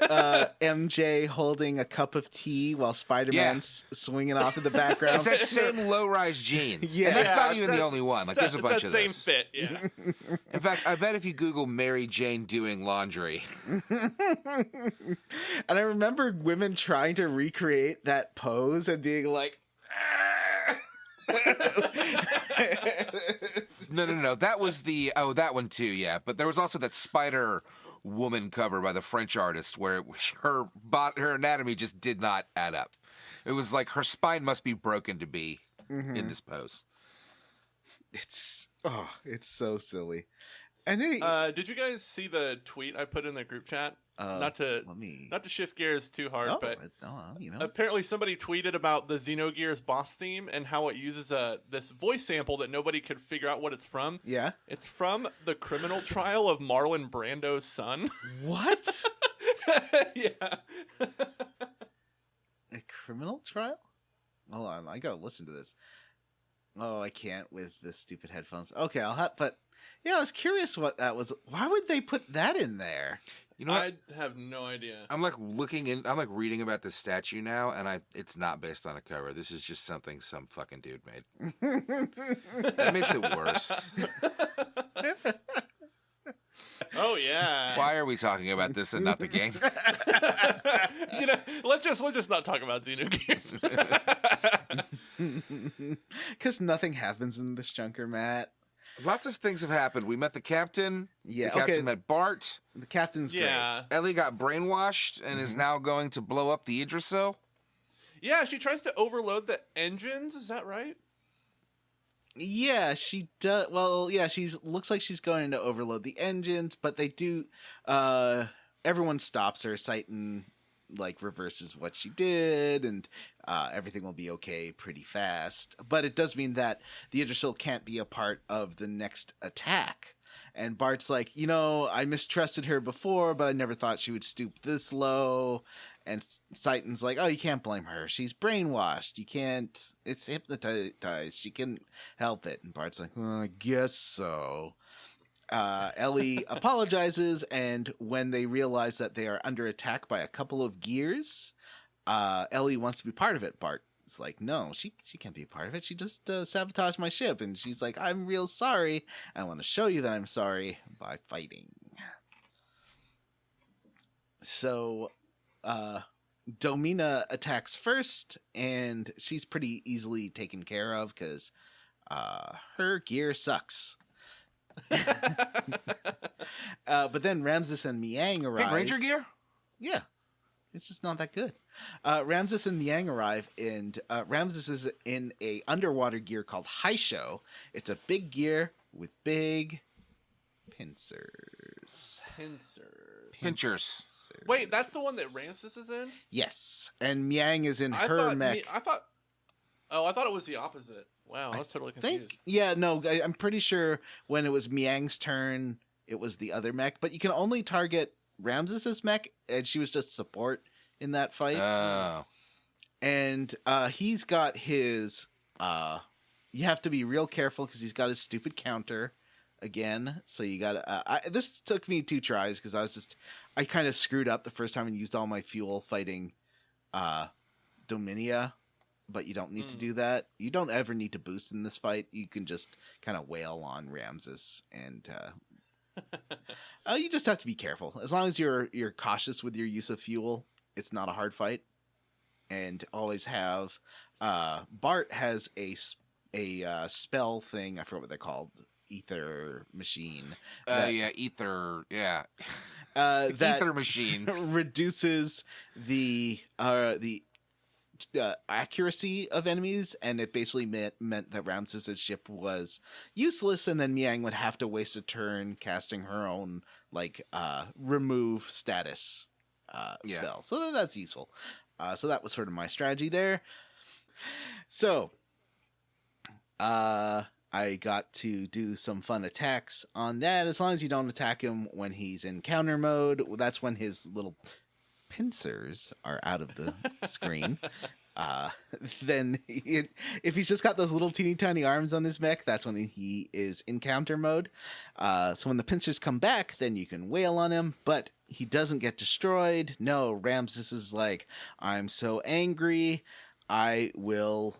MJ holding a cup of tea while Spider-Man's swinging off in the background. It's that same low-rise jeans. Yeah. And that's not even the only one. Like, there's a bunch of same those. fit. Yeah. In fact, I bet if you Google Mary Jane doing laundry. And I remember women trying to recreate that pose and being like. No. That was that one too, yeah. But there was also that Spider Woman cover by the French artist where her anatomy just did not add up. It was like her spine must be broken to be in this pose. It's so silly. And then Did you guys see the tweet I put in the group chat? Not to let me. not to shift gears too hard, but apparently somebody tweeted about the Xenogears boss theme and how it uses this voice sample that nobody could figure out what it's from. Yeah. It's from the criminal trial of Marlon Brando's son. What? Yeah. A criminal trial? Hold on, I gotta listen to this. Oh, I can't with the stupid headphones. Okay, I'll have. But yeah, I was curious what that was. Why would they put that in there? You know what? I have no idea. I'm like reading about this statue now, and it's not based on a cover. This is just something some fucking dude made. That makes it worse. Oh yeah. Why are we talking about this and not the game? Let's just not talk about Xenogears. Because nothing happens in this junker, Matt. Lots of things have happened. We met the captain. Yeah, the captain met Bart. The captain's great. Ellie got brainwashed and is now going to blow up the Yggdrasil. Yeah, she tries to overload the engines. Is that right? Yeah, she does. Well, yeah, looks like she's going to overload the engines, but they do. Everyone stops her. Titan reverses what she did, and everything will be okay pretty fast. But it does mean that the Yggdrasil can't be a part of the next attack. And Bart's like, I mistrusted her before, but I never thought she would stoop this low. And Titan's like, oh, you can't blame her. She's brainwashed. You can't. It's hypnotized. She can help it. And Bart's like, well, I guess so. Ellie apologizes, and when they realize that they are under attack by a couple of gears, Ellie wants to be part of it. Bart's like, no, she can't be a part of it. She just sabotaged my ship. And she's like, I'm real sorry. I want to show you that I'm sorry by fighting. So Domina attacks first, and she's pretty easily taken care of because her gear sucks. But then Ramses and Miang arrive. Big Ranger gear? Yeah. It's just not that good. Ramses and Miang arrive, and Ramses is in a underwater gear called Haisho. It's a big gear with big pincers. Pinchers. Wait, that's the one that Ramses is in? Yes. And Miang is in her mech. I thought it was the opposite. Wow, I was totally confused. I'm pretty sure when it was Miang's turn, it was the other mech. But you can only target Ramses' mech, and she was just support in that fight. Oh. And he's got his... you have to be real careful because he's got his stupid counter again. So you got to... this took me 2 tries because I kind of screwed up the first time and used all my fuel fighting Dominia. But you don't need to do that. You don't ever need to boost in this fight. You can just kind of wail on Ramses, and you just have to be careful. As long as you're cautious with your use of fuel, it's not a hard fight. And always have Bart has a spell thing. I forgot what they're called. Ether machine. Ether. Yeah. That ether machines reduces the accuracy of enemies, and it basically meant that Ramses' ship was useless, and then Miang would have to waste a turn casting her own remove status spell. So that's useful. So that was sort of my strategy there. So I got to do some fun attacks on that. As long as you don't attack him when he's in counter mode, that's when his little pincers are out of the screen. Then if he's just got those little teeny tiny arms on his mech, that's when he is in counter mode. So when the pincers come back, then you can wail on him, but he doesn't get destroyed. No, Ramses is like, I'm so angry, I will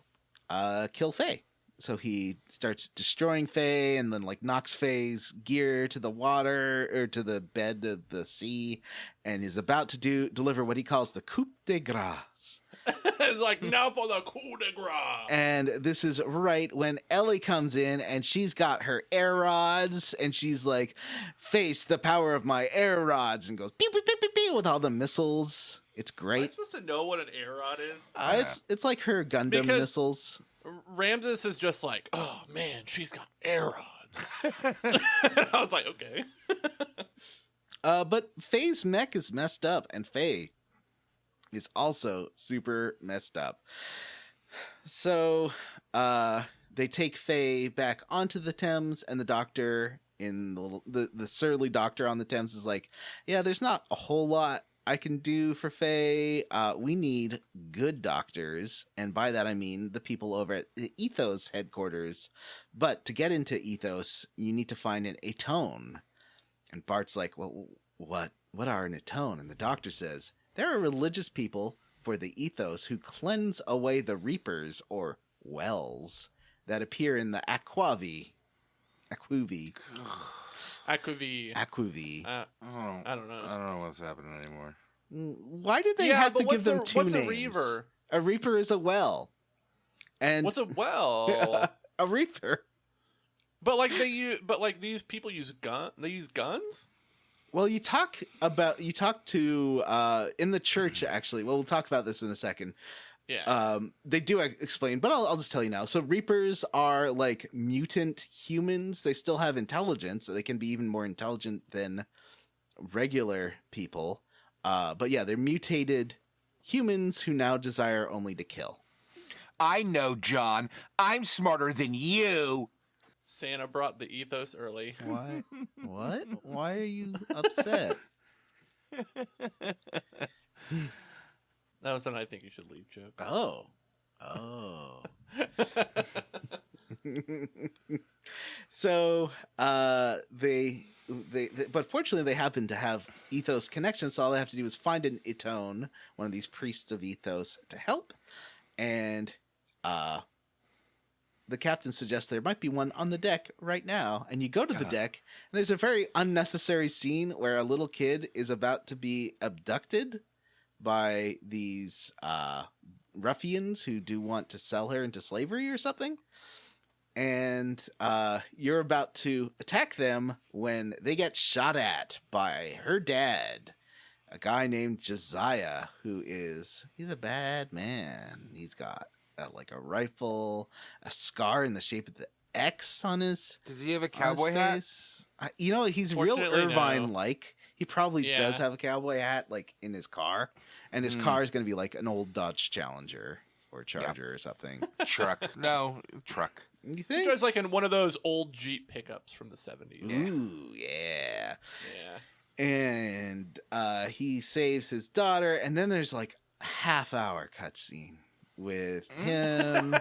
kill Faye. So he starts destroying Faye, and then knocks Faye's gear to the water or to the bed of the sea, and is about to deliver what he calls the coup de grace. It's like, now for the coup de grace. And this is right when Ellie comes in, and she's got her air rods, and she's like, face the power of my air rods, and goes pew pew pew pew pew with all the missiles. It's great. Am I supposed to know what an air rod is? It's like her Gundam missiles. Ramses is just like, oh man, she's got arrows. I was like, okay. But Faye's mech is messed up, and Faye is also super messed up. So, they take Faye back onto the Thames, and the doctor in the surly doctor on the Thames is like, yeah, there's not a whole lot I can do for Faye. We need good doctors, and by that I mean the people over at the Ethos headquarters. But to get into Ethos, you need to find an Atone. And Bart's like, well, what are an Atone? And the doctor says, there are religious people for the Ethos who cleanse away the Reapers, or wells, that appear in the Aquavi. Aquavi. I don't know what's happening anymore. Why did they have to give them two names? What's a Reaver? A Reaper is a well. And what's a well? A Reaper. But these people use guns? Well, you talk to in the church, actually. Well, we'll talk about this in a second. Yeah. They do explain, but I'll just tell you now. So Reapers are like mutant humans. They still have intelligence. They can be even more intelligent than regular people. But yeah, they're mutated humans who now desire only to kill. I know, John. I'm smarter than you. Santa brought the Ethos early. Why? What? Why are you upset? That was an I think you should leave joke. Oh. So, but fortunately they happen to have Ethos connections, so all they have to do is find an Atone, one of these priests of Ethos, to help. And, the captain suggests there might be one on the deck right now. And you go to the deck, and there's a very unnecessary scene where a little kid is about to be abducted by these ruffians who do want to sell her into slavery or something. And you're about to attack them when they get shot at by her dad, a guy named Josiah, he's a bad man. He's got like a rifle, a scar in the shape of the X on his Does he have a cowboy hat? He's real Fortunately, Irvine-like. He probably Yeah. does have a cowboy hat, like, in his car. And his car is going to be, like, an old Dodge Challenger or Charger or something. Truck. No, truck. You He think? drives like in one of those old Jeep pickups from the 70s. Ooh, yeah. Yeah. And he saves his daughter, and then there's, like, a half-hour cutscene with him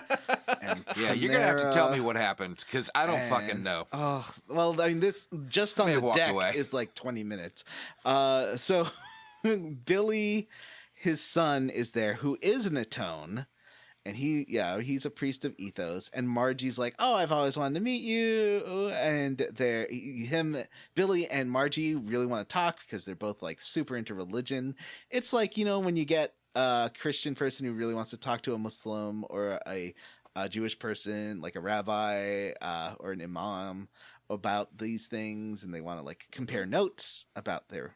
and Yeah, you're going to have to tell me Primera, what happened, because I don't fucking and- know. Oh, well, I mean, this just on May the have walked deck away. is like 20 minutes. So Billy, his son, is there, who is an Atone, and he's a priest of Ethos. And Margie's like, "Oh, I've always wanted to meet you." And Billy and Margie really want to talk because they're both like super into religion. It's like, when you get a Christian person who really wants to talk to a Muslim or a Jewish person, like a rabbi or an imam, about these things, and they want to like compare notes about their,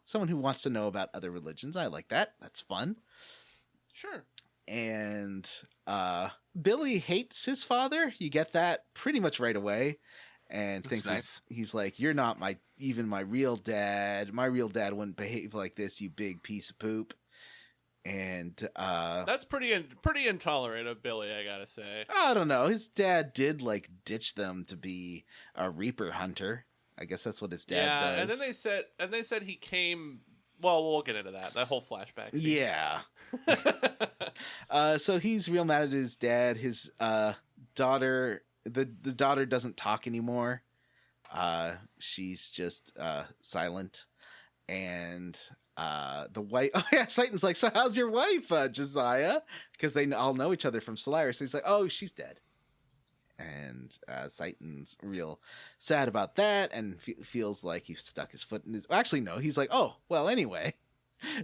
someone who wants to know about other religions. I like that. That's fun. Sure. And Billy hates his father. You get that pretty much right away, and That's thinks nice. he's like, "You're not my real dad. My real dad wouldn't behave like this, you big piece of poop." And That's pretty intolerant of Billy, I gotta say. I don't know. His dad did like ditch them to be a Reaper hunter. I guess that's what his dad does. And then they said he came. Well, we'll get into that whole flashback scene. Yeah. So he's real mad at his dad. His daughter, the daughter doesn't talk anymore. She's just silent. And the wife, oh yeah, Satan's like, "So how's your wife, Josiah?" Because they all know each other from Solaris. So he's like, "Oh, she's dead." And Satan's real sad about that, and feels like he's stuck his foot in his. Actually, no, he's like, "Oh, well, anyway."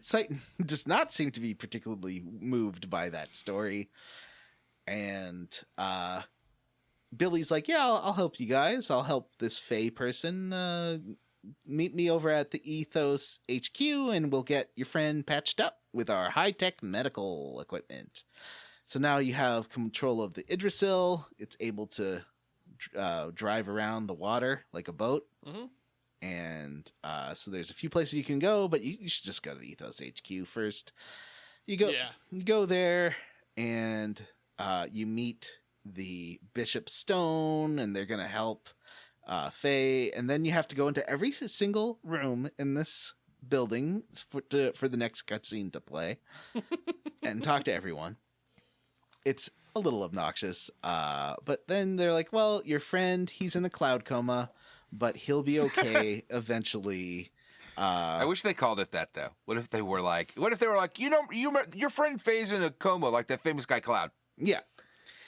Satan does not seem to be particularly moved by that story, and Billy's like, "Yeah, I'll help you guys. I'll help this Fae person. Meet me over at the Ethos HQ, and we'll get your friend patched up with our high-tech medical equipment." So now you have control of the Yggdrasil. It's able to drive around the water like a boat. Mm-hmm. And so there's a few places you can go, but you should just go to the Ethos HQ first. You go there, and you meet the Bishop Stone, and they're going to help Faye. And then you have to go into every single room in this building for the next cutscene to play and talk to everyone. It's a little obnoxious, but then they're like, well, your friend, he's in a cloud coma, but he'll be okay eventually. I wish they called it that, though. What if they were like, your friend Faye's in a coma, like that famous guy Cloud. Yeah.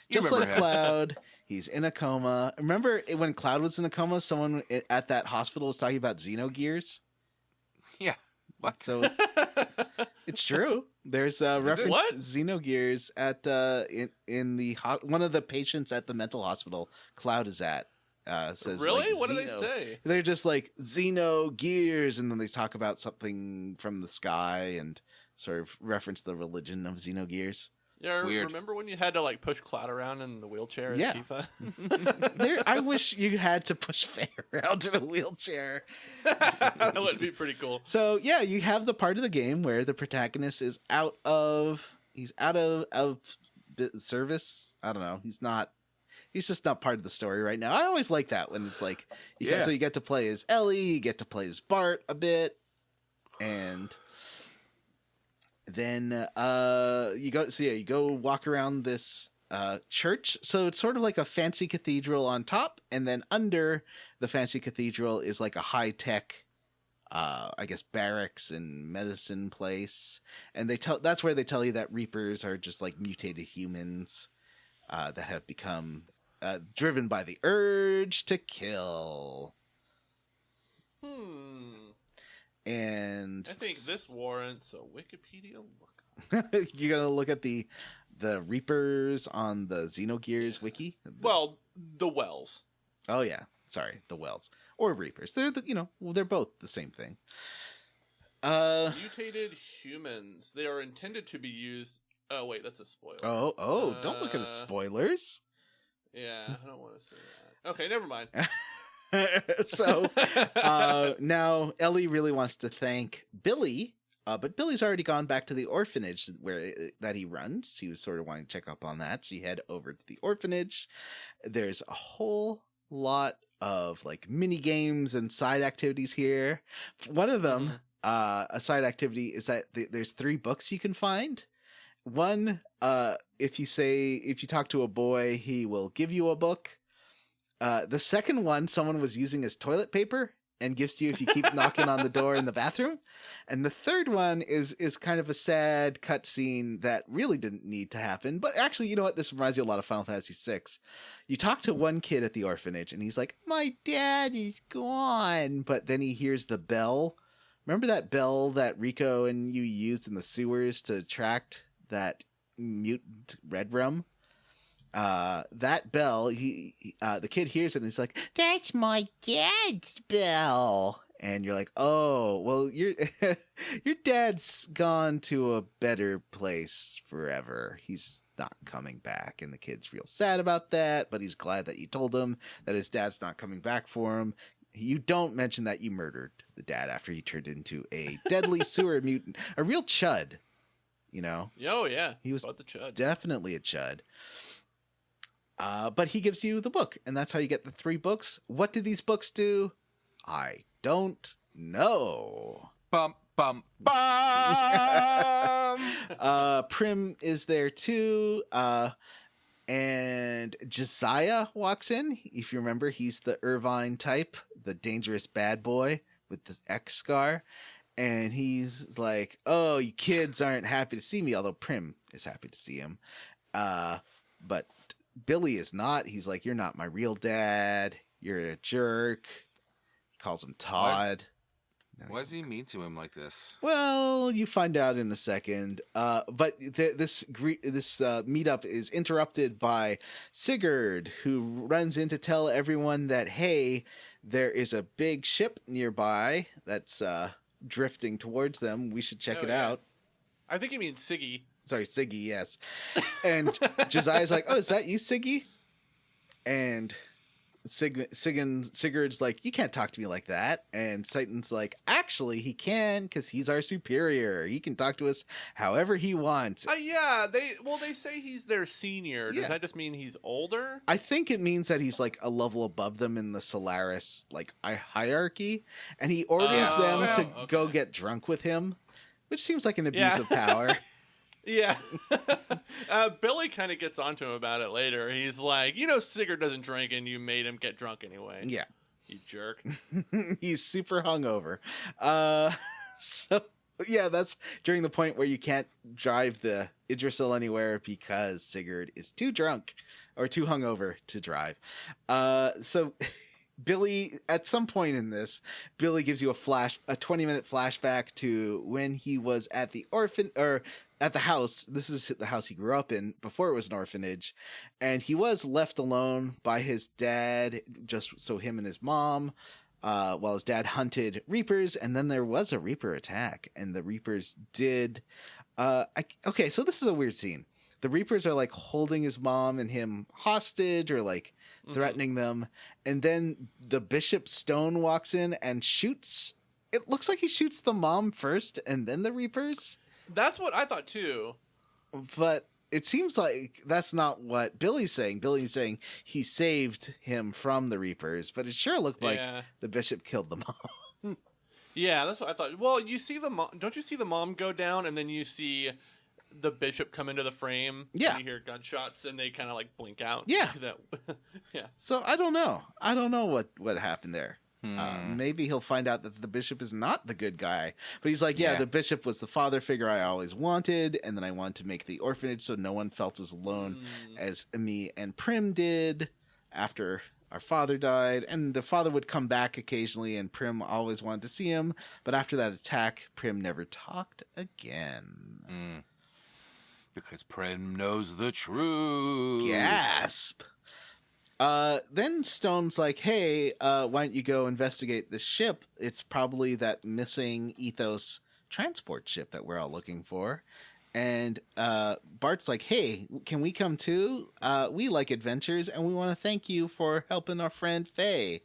You Just remember like him. Cloud, he's in a coma. Remember when Cloud was in a coma, someone at that hospital was talking about Xenogears? Yeah. What? So it's true. There's a reference What? to Xenogears at in the one of the patients at the mental hospital Cloud is at. Says Really? like, What do they Xeno. say? They're just like Xenogears, and then they talk about something from the sky and sort of reference the religion of Xenogears. Yeah, Weird. remember when you had to like push Cloud around in the wheelchair as Yeah. Tifa? I wish you had to push Faye around in a wheelchair. That would be pretty cool. So yeah, you have the part of the game where the protagonist is out of service. I don't know. He's just not part of the story right now. I always like that when it's like, so you get to play as Ellie, you get to play as Bart a bit, and then you go walk around this church. So it's sort of like a fancy cathedral on top, and then under the fancy cathedral is like a high tech, I guess, barracks and medicine place. And that's where they tell you that Reapers are just like mutated humans that have become driven by the urge to kill. And I think this warrants a Wikipedia look. you're gonna look at the Reapers on the Xenogears wiki. Well, the Wells. Oh yeah, sorry, the Wells or Reapers. They're both the same thing. Mutated humans. They are intended to be used. Oh wait, that's a spoiler. Don't look at the spoilers. Yeah, I don't want to say that. Okay, never mind. So now Ellie really wants to thank Billy, but Billy's already gone back to the orphanage that he runs. He was sort of wanting to check up on that, so you head over to the orphanage. There's a whole lot of like mini games and side activities here. One of them, a side activity, is that there's 3 books you can find. One, if you talk to a boy, he will give you a book. The second one, someone was using as toilet paper and gives to you if you keep knocking on the door in the bathroom. And the third one is kind of a sad cutscene that really didn't need to happen. But actually, you know what? This reminds you a lot of Final Fantasy VI. You talk to one kid at the orphanage, and he's like, "My dad is gone." But then he hears the bell. Remember that bell that Rico and you used in the sewers to attract that mutant red rum? That bell, the kid hears it and he's like, "That's my dad's bell." And you're like, "Oh, well, your dad's gone to a better place forever. He's not coming back." And the kid's real sad about that, but he's glad that you told him that his dad's not coming back for him. You don't mention that you murdered the dad after he turned into a deadly sewer mutant, a real chud, you know? Oh yeah, He was about the chud. Definitely a chud. But he gives you the book, and that's how you get the 3 books. What do these books do? I don't know. Bum, bum, bum! Prim is there too. And Josiah walks in. If you remember, he's the Irvine type, the dangerous bad boy with the X scar. And he's like, "Oh, you kids aren't happy to see me," although Prim is happy to see him. But Billy is not. He's like, "You're not my real dad. You're a jerk." He calls him Todd. Why does he mean to him like this? Well, you find out in a second. But this meetup is interrupted by Sigurd, who runs in to tell everyone that, hey, there is a big ship nearby that's drifting towards them. We should check it out. I think he means Siggy. Sorry, Siggy, yes. And Josiah's like, oh, is that you, Siggy? And Sigurd's like, you can't talk to me like that. And Satan's like, actually, he can, because he's our superior. He can talk to us however he wants. Yeah, they say he's their senior. Does that just mean he's older? I think it means that he's like a level above them in the Solaris like hierarchy, and he orders them to go get drunk with him, which seems like an abuse of power. Yeah. Billy kind of gets onto him about it later. He's like, Sigurd doesn't drink and you made him get drunk anyway. Yeah. You jerk. He's super hungover. So, yeah, that's during the point where you can't drive the Yggdrasil anywhere because Sigurd is too drunk or too hungover to drive. So... Billy, at some point in this, Billy gives you a 20-minute flashback to when he was at the at the house. This is the house he grew up in before it was an orphanage, and he was left alone by his dad, just so him and his mom, while his dad hunted reapers, and then there was a reaper attack, and the reapers did. Okay, so this is a weird scene. The reapers are like holding his mom and him hostage, or like threatening them, and then the Bishop Stone walks in and shoots. It looks like he shoots the mom first and then the Reapers. That's what I thought too. But it seems like that's not what Billy's saying. Billy's saying he saved him from the Reapers, but it sure looked like the Bishop killed the mom. Yeah, that's what I thought. Well, you see the mom. Don't you see the mom go down, and then you see the Bishop come into the frame? Yeah. And you hear gunshots, and they kind of like blink out. Yeah. Yeah. So I don't know. I don't know what happened there. Maybe he'll find out that the Bishop is not the good guy. But he's like, the Bishop was the father figure I always wanted, and then I wanted to make the orphanage so no one felt as alone as me and Prim did after our father died. And the father would come back occasionally, and Prim always wanted to see him. But after that attack, Prim never talked again. Because Prim knows the truth. Gasp. Then Stone's like, hey, why don't you go investigate the ship? It's probably that missing Ethos transport ship that we're all looking for. And Bart's like, hey, can we come too? We like adventures, and we want to thank you for helping our friend Faye.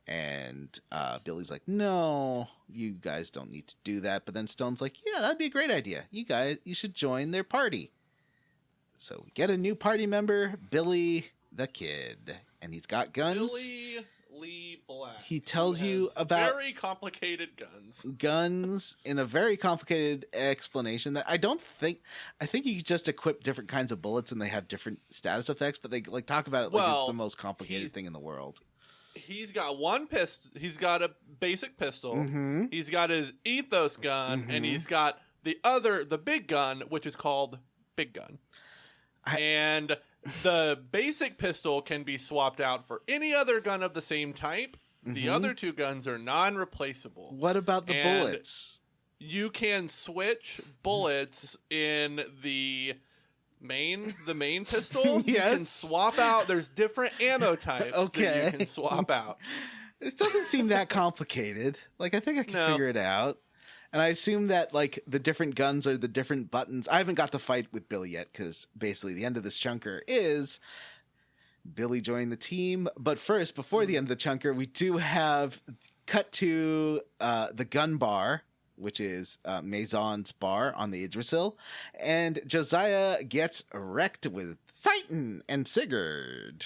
And Billy's like, no, you guys don't need to do that. But then Stone's like, yeah, that'd be a great idea. You should join their party. So we get a new party member, Billy the Kid, and he's got guns. Billy Lee Black. He tells you about very complicated guns. Guns in a very complicated explanation that I think you just equip different kinds of bullets and they have different status effects, but they like talk about it like it's the most complicated thing in the world. He's got one pistol. He's got a basic pistol. Mm-hmm. He's got his Ethos gun, and he's got the big gun, which is called Big Gun. And the basic pistol can be swapped out for any other gun of the same type. The other two guns are non-replaceable. What about the bullets? You can switch bullets in the main pistol. Yes. You can swap out. There's different ammo types that you can swap out. It doesn't seem that complicated. Like, I think I can figure it out. And I assume that, like, the different guns are the different buttons. I haven't got to fight with Billy yet, because basically the end of this chunker is Billy joined the team. But first, before the end of the chunker, we do have cut to the gun bar, which is Maison's bar on the Yggdrasil. And Josiah gets wrecked with Satan and Sigurd.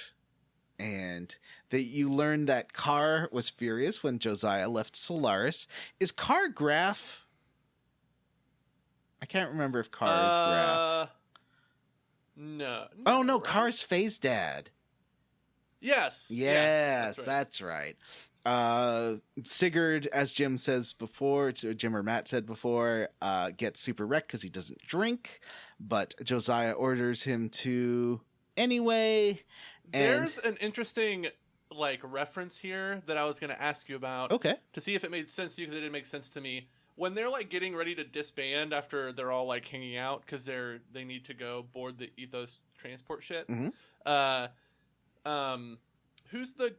And that you learn that Carr was furious when Josiah left Solaris. Is Carr Graf? I can't remember if Carr is Graf. No. Oh, no, right? Carr's Faye's dad. Yes. Yes, that's right. Sigurd, as Jim says before, or Jim or Matt said before, gets super wrecked because he doesn't drink. But Josiah orders him to anyway. There's an interesting reference here that I was going to ask you about. Okay. To see if it made sense to you, because it didn't make sense to me. When they're getting ready to disband after they're all hanging out because they need to go board the Ethos transport ship. Mm-hmm. Who's the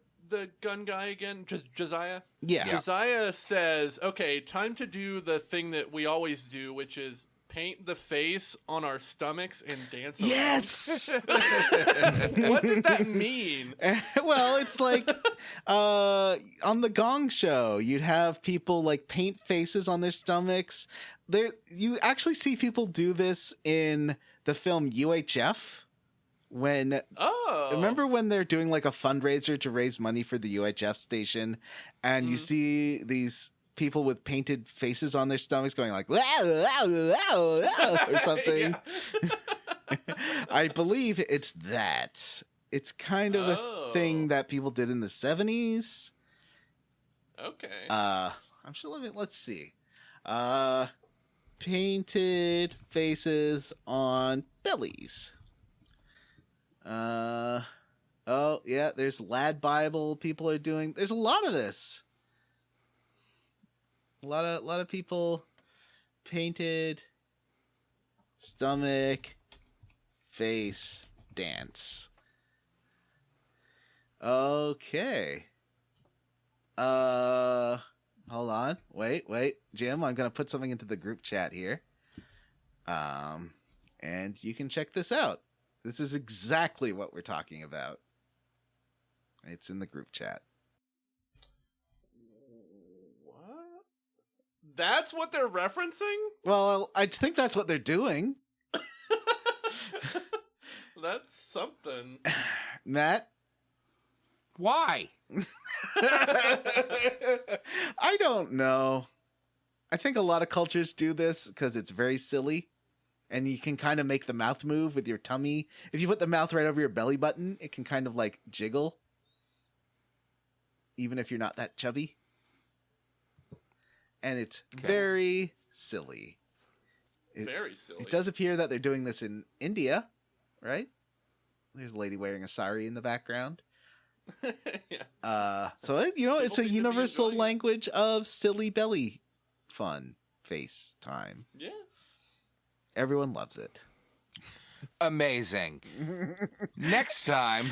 gun guy again? Josiah? Yeah. Josiah says, okay, time to do the thing that we always do, which is paint the face on our stomachs and dance around. Yes. What did that mean? Well, it's like on the Gong Show, you'd have people like paint faces on their stomachs. You actually see people do this in the film UHF. Remember when they're doing like a fundraiser to raise money for the UHF station, and you see these people with painted faces on their stomachs going like "Wow, wow, wow, wow," or something. I believe it's that. It's kind of a thing that people did in the 70s. Okay. I'm sure. Let's see. Painted faces on bellies. Oh yeah, there's Lad Bible. People are doing. There's a lot of this. A lot of people painted stomach face dance. Okay. Hold on. Wait. Jim, I'm going to put something into the group chat here. And you can check this out. This is exactly what we're talking about. It's in the group chat. What? That's what they're referencing? Well, I think that's what they're doing. That's something. Matt? Why? I don't know. I think a lot of cultures do this because it's very silly. And you can kind of make the mouth move with your tummy. If you put the mouth right over your belly button, it can kind of like jiggle. Even if you're not that chubby. And it's very silly. Very silly. It does appear that they're doing this in India, right? There's a lady wearing a sari in the background. Yeah. So it's People a seem to be universal enjoying it. language of silly belly fun face time. Yeah. Everyone loves it. Amazing. Next time.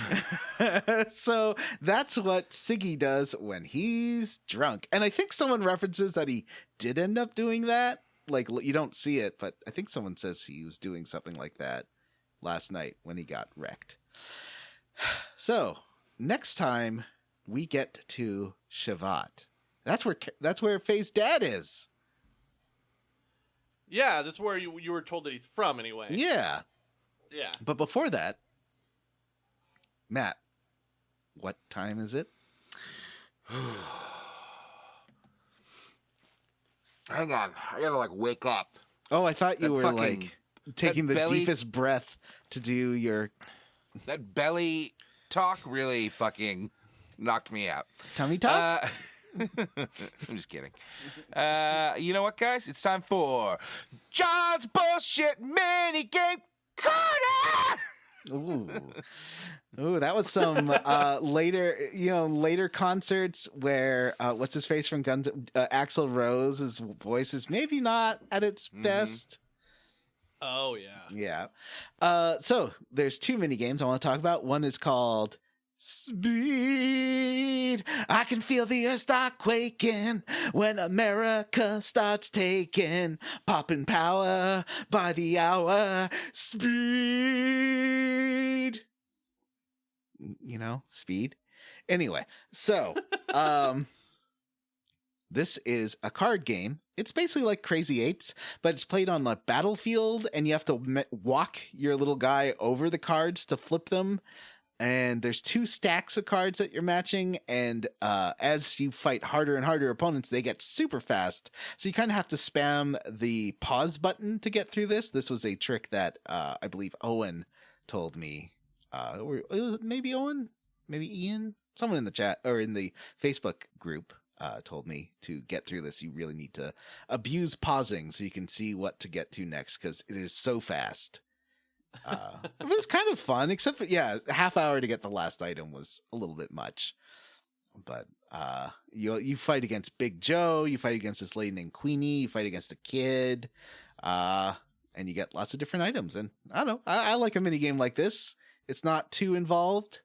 So that's what Siggy does when he's drunk. And I think someone references that he did end up doing that. Like, you don't see it, but I think someone says he was doing something like that last night when he got wrecked. So, next time we get to Shevat. That's where Faye's dad is. Yeah, that's where you were told that he's from anyway. Yeah. Yeah. But before that, Matt, what time is it? Hang on. I gotta like wake up. Oh, I thought you That were fucking- like taking the belly- deepest breath to do your That belly talk really fucking knocked me out. tummy talk. I'm just kidding. You know what, guys? It's time for John's Bullshit Minigame Corner! Ooh, that was some later concerts where what's his face from Guns, Axl Rose's voice is maybe not at its best. Oh, yeah. Yeah. So there's two mini games I want to talk about. One is called Speed. I can feel the earth start quaking when America starts taking, popping power by the hour. Speed. You know, speed. Anyway, so this is a card game. It's basically like Crazy Eights, but it's played on a battlefield, and you have to walk your little guy over the cards to flip them. And there's two stacks of cards that you're matching, and as you fight harder and harder opponents, they get super fast. So you kind of have to spam the pause button to get through this. This was a trick that I believe Owen told me. Or it was maybe Owen, maybe Ian, someone in the chat or in the Facebook group told me to get through this. You really need to abuse pausing so you can see what to get to next, because it is so fast. It was kind of fun, except for a half hour to get the last item was a little bit much. But you fight against Big Joe, you fight against this lady named Queenie, you fight against a kid, and you get lots of different items. And I don't know, I like a mini game like this. It's not too involved.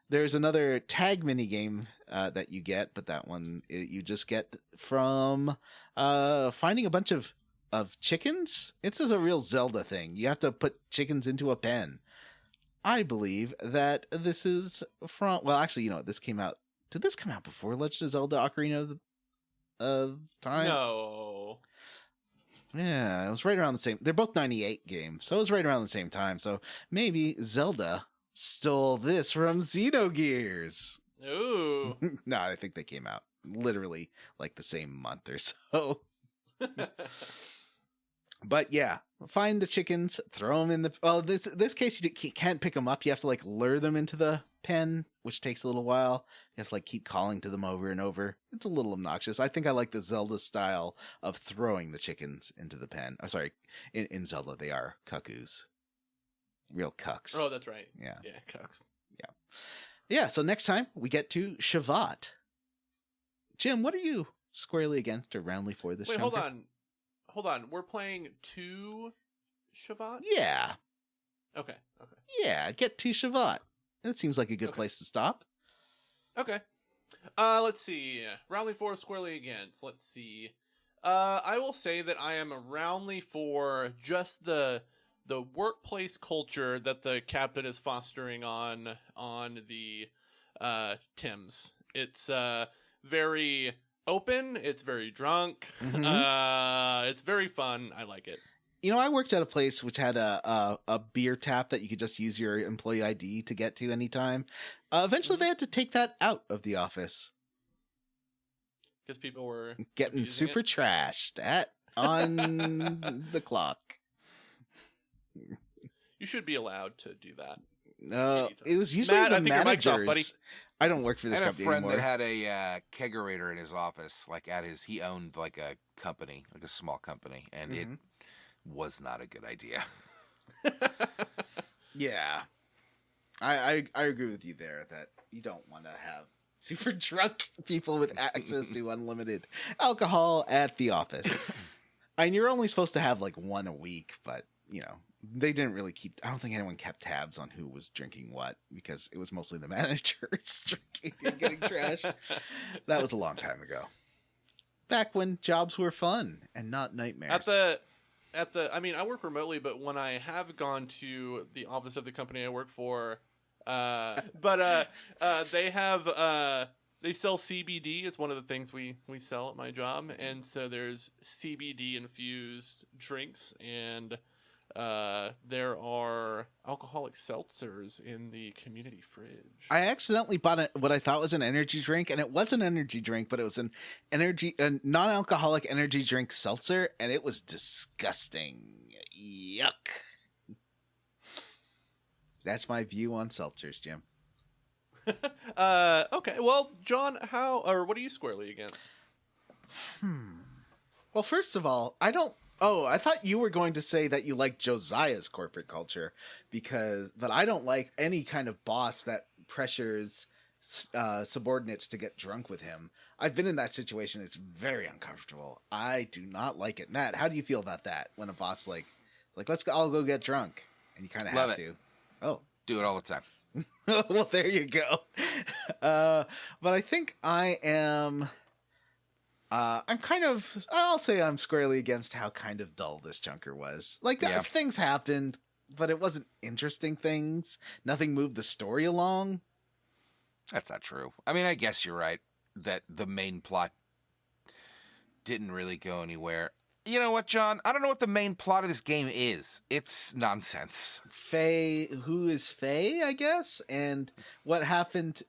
There's another tag mini game that you get, but that one you just get from finding a bunch of of chickens. It's just a real Zelda thing. You have to put chickens into a pen. I believe that this is from. Well, actually, you know, this came out. Did this come out before Legend of Zelda: Ocarina of Time? No. Yeah, it was right around the same. They're both 98 games, so it was right around the same time. So maybe Zelda stole this from Xenogears. Ooh. No, I think they came out literally like the same month or so. But yeah, find the chickens, throw them in the. Well, this case you can't pick them up. You have to like lure them into the pen, which takes a little while. You have to like keep calling to them over and over. It's a little obnoxious. I think I like the Zelda style of throwing the chickens into the pen. Oh, sorry, in Zelda they are cuckoos, real cucks. Oh, that's right. Yeah. Yeah, cucks. Yeah. So next time we get to Shevat. Jim, what are you squarely against or roundly for this? Wait, chunker? hold on. We're playing 2 Shevat? Yeah. Okay. Yeah, get to Shevat. That seems like a good Okay. place to stop. Okay. Let's see. Roundly for, squarely against. Let's see. I will say that I am roundly for just the workplace culture that the captain is fostering on the Thames. It's very open. It's very drunk. It's very fun. I like it. You know, I worked at a place which had a beer tap that you could just use your employee ID to get to anytime. Eventually, they had to take that out of the office. Because people were Getting abusing super it. trashed on the clock. You should be allowed to do that. It was usually Matt, the I think your mic's off, managers. buddy. I don't work for I this had a company friend anymore. that had a kegerator in his office, like he owned like a company, like a small company, and it was not a good idea. Yeah. I agree with you there that you don't want to have super drunk people with access to unlimited alcohol at the office. And you're only supposed to have like one a week, but you know, they didn't really keep. I don't think anyone kept tabs on who was drinking what because it was mostly the managers drinking and getting trashed. That was a long time ago. Back when jobs were fun and not nightmares. I mean, I work remotely, but when I have gone to the office of the company I work for, they have they sell CBD is one of the things we sell at my job, and so there's CBD infused drinks, and there are alcoholic seltzers in the community fridge. I accidentally bought what I thought was an energy drink, and it was an energy drink, but it was a non-alcoholic energy drink seltzer, and it was disgusting. Yuck. That's my view on seltzers, Jim. Okay. Well, John, what are you squarely against? Well, first of all, I don't. Oh, I thought you were going to say that you like Josiah's corporate culture, but I don't like any kind of boss that pressures subordinates to get drunk with him. I've been in that situation. It's very uncomfortable. I do not like it. Matt, how do you feel about that when a boss like all go get drunk, and you kind of have Love it. to? Oh, Do it all the time. well, there you go. But I think I am. I'll say I'm squarely against how kind of dull this chunker was. Like, Yeah. things happened, but it wasn't interesting things. Nothing moved the story along. That's not true. I mean, I guess you're right that the main plot didn't really go anywhere. You know what, John? I don't know what the main plot of this game is. It's nonsense. Faye, who is Faye, I guess? And what happened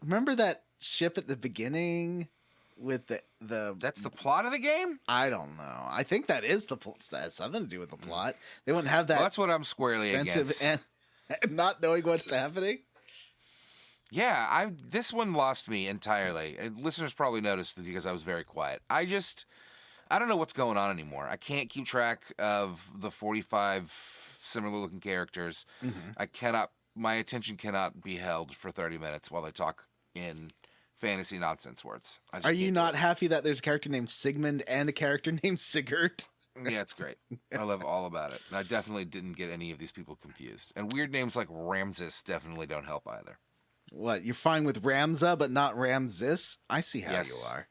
remember that ship at the beginning with the That's the plot of the game? I don't know. I think that is that has something to do with the plot. They wouldn't have that Well, that's what I'm squarely expensive against. and not knowing what's happening. Yeah, this one lost me entirely. And listeners probably noticed because I was very quiet. I don't know what's going on anymore. I can't keep track of the 45 similar-looking characters. My attention cannot be held for 30 minutes while they talk in fantasy nonsense words. Are you not happy that there's a character named Sigmund and a character named Sigurd? Yeah, it's great. I love all about it. And I definitely didn't get any of these people confused. And weird names like Ramses definitely don't help either. What, you're fine with Ramza but not Ramses? I see how Yes. you are.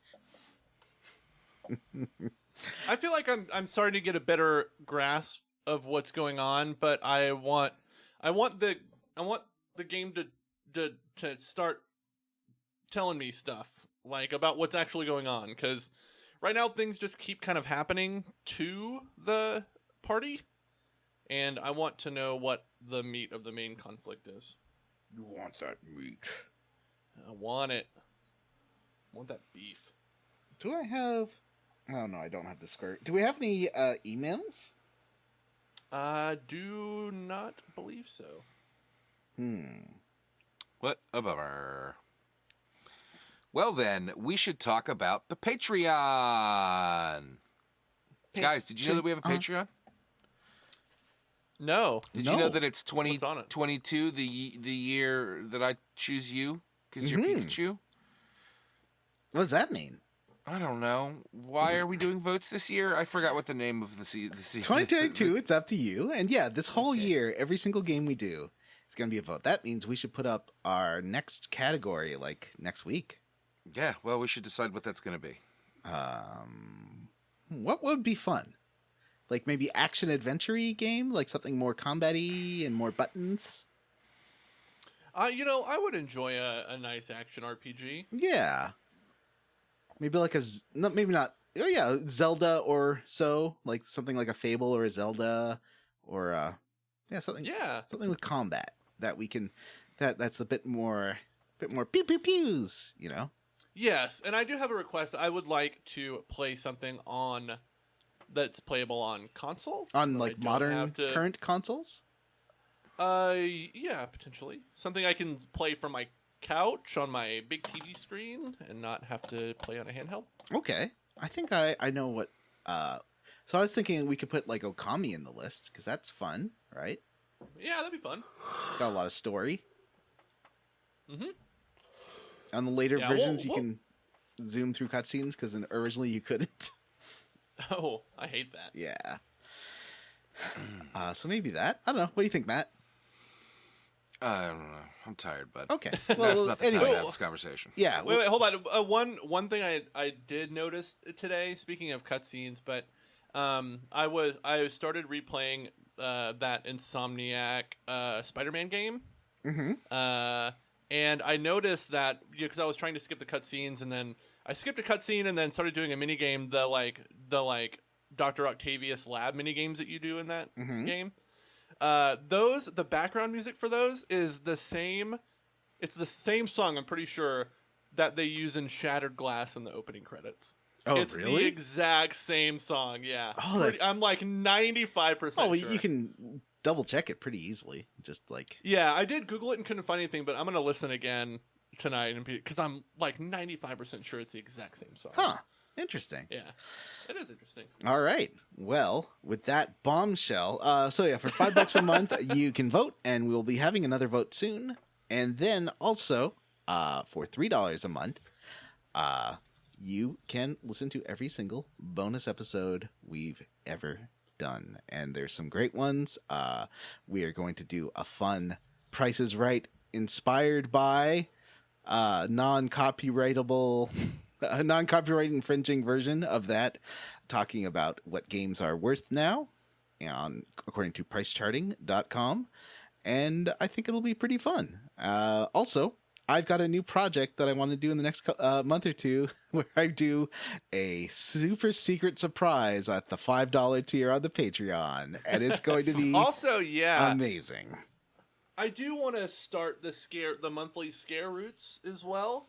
I feel like I'm starting to get a better grasp of what's going on, but I want the game to start telling me stuff like about what's actually going on, because right now things just keep kind of happening to the party, and I want to know what the meat of the main conflict is. You want that meat? I want it. I want that beef. Do I have? Oh no, I don't have the square. Do we have any emails? I do not believe so. What a bummer. Well then, we should talk about the Patreon. Guys, did you know that we have a Patreon? No. Did you know that it's What's on it? 2022, the year that I choose you because you're Pikachu? What does that mean? I don't know. Why are we doing votes this year? I forgot what the name of the season. 2022, it's up to you. And yeah, this whole year, every single game we do is going to be a vote. That means we should put up our next category like next week. Yeah, well, we should decide what that's going to be. What would be fun? Like maybe action adventure-y game, like something more combat-y and more buttons. I would enjoy a nice action RPG. Yeah. Maybe like maybe not. Oh yeah, Zelda or so, like something like a Fable or a Zelda, or something. Yeah, something with combat that we can. That's a bit more pew pew pews. Yes, and I do have a request. I would like to play something that's playable on console. On like modern current consoles? Yeah, potentially. Something I can play from my couch on my big TV screen and not have to play on a handheld. Okay. I think I know what so I was thinking we could put like Okami in the list because that's fun, right? Yeah, that'd be fun. It's got a lot of story. Mm-hmm. On the later versions, you can zoom through cutscenes because originally you couldn't. Oh, I hate that. Yeah. So maybe that. I don't know. What do you think, Matt? I don't know. I'm tired, bud. Okay. That's not the time to anyway. have this conversation. Yeah. Wait, hold on. One thing I did notice today, speaking of cutscenes, but I started replaying that Insomniac Spider-Man game. Mm-hmm. And I noticed that because I was trying to skip the cutscenes, and then I skipped a cutscene, and then started doing a mini game, the Dr. Octavius lab mini games that you do in that game. The background music for those is the same. It's the same song, I'm pretty sure, that they use in Shattered Glass in the opening credits. Oh, it's really? the exact same song. Yeah. Oh, I'm like 95%. Oh, well, sure. you can double check it pretty easily. Just like. Yeah, I did Google it and couldn't find anything, but I'm gonna listen again tonight because I'm like 95% sure it's the exact same song. Huh. Interesting. Yeah, it is interesting. All right. Well, with that bombshell, so yeah, for $5 a month, you can vote, and we'll be having another vote soon. And then also, for $3 a month, you can listen to every single bonus episode we've ever done. And there's some great ones. We are going to do a fun Price is Right inspired by non-copyrightable... a non-copyright infringing version of that, talking about what games are worth now, according to pricecharting.com, and I think it'll be pretty fun. Also, I've got a new project that I want to do in the next month or two, where I do a super secret surprise at the $5 tier on the Patreon, and it's going to be also, yeah, amazing. I do want to start the monthly scare routes as well.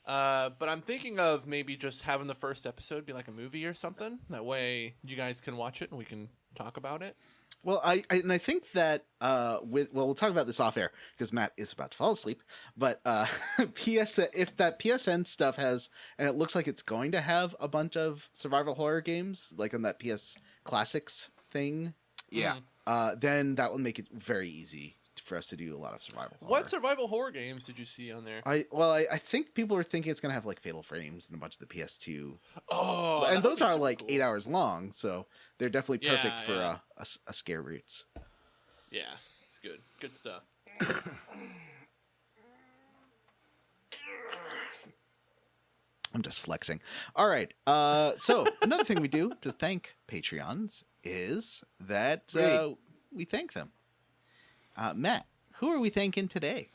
But I'm thinking of maybe just having the first episode be like a movie or something. That way you guys can watch it and we can talk about it. Well, I think that we'll talk about this off air because Matt is about to fall asleep. But if that PSN stuff has, and it looks like it's going to have a bunch of survival horror games like on that PS Classics thing, yeah, then that will make it very easy for us to do a lot of survival horror. What survival horror games did you see on there? I think people are thinking it's going to have like Fatal Frames and a bunch of the PS2. Oh, and those are super like cool. 8 hours long, so they're definitely perfect for yeah. a scare routes. Yeah, it's good. Good stuff. I'm just flexing. All right. So another thing we do to thank Patreons is that we thank them. Matt, who are we thanking today?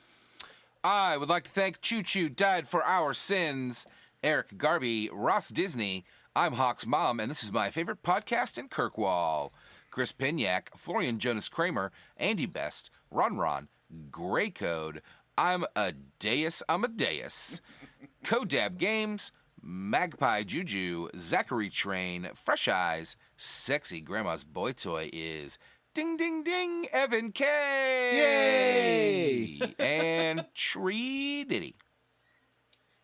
I would like to thank Choo Choo Died for Our Sins, Eric Garby, Ross Disney, I'm Hawk's Mom, and this is my favorite podcast in Kirkwall. Chris Pignac, Florian Jonas Kramer, Andy Best, Ron, Grey Code, I'm a Deus Amadeus, Codab Games, Magpie Juju, Zachary Train, Fresh Eyes, Sexy Grandma's Boy Toy is Ding Ding Ding, Evan K. Yay! And Tree Diddy.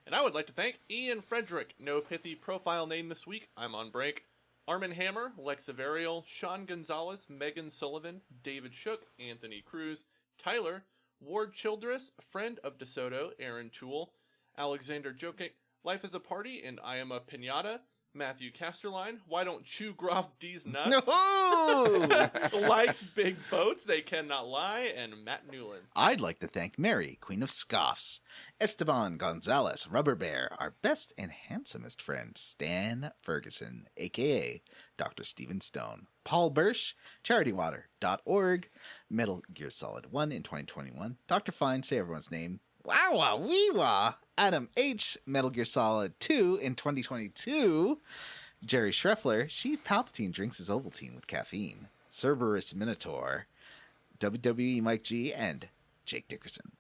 And I would like to thank Ian Frederick, no pithy profile name this week, I'm on break. Armin Hammer, Lex Averial, Sean Gonzalez, Megan Sullivan, David Shook, Anthony Cruz, Tyler, Ward Childress, friend of DeSoto, Aaron Toole, Alexander Jokic, Life is a Party, and I Am a Pinata, Matthew Casterline, Why Don't Chew Groff D's Nuts, No! Life's Big Boats, They Cannot Lie, and Matt Newland. I'd like to thank Mary, Queen of Scoffs, Esteban Gonzalez, Rubber Bear, our best and handsomest friend, Stan Ferguson, a.k.a. Dr. Stephen Stone, Paul Birch, CharityWater.org, Metal Gear Solid 1 in 2021, Dr. Fine, say everyone's name, Wawa Weewa, Adam H., Metal Gear Solid 2 in 2022, Jerry Schreffler, She Palpatine drinks his Ovaltine with caffeine, Cerberus Minotaur, WWE Mike G, and Jake Dickerson.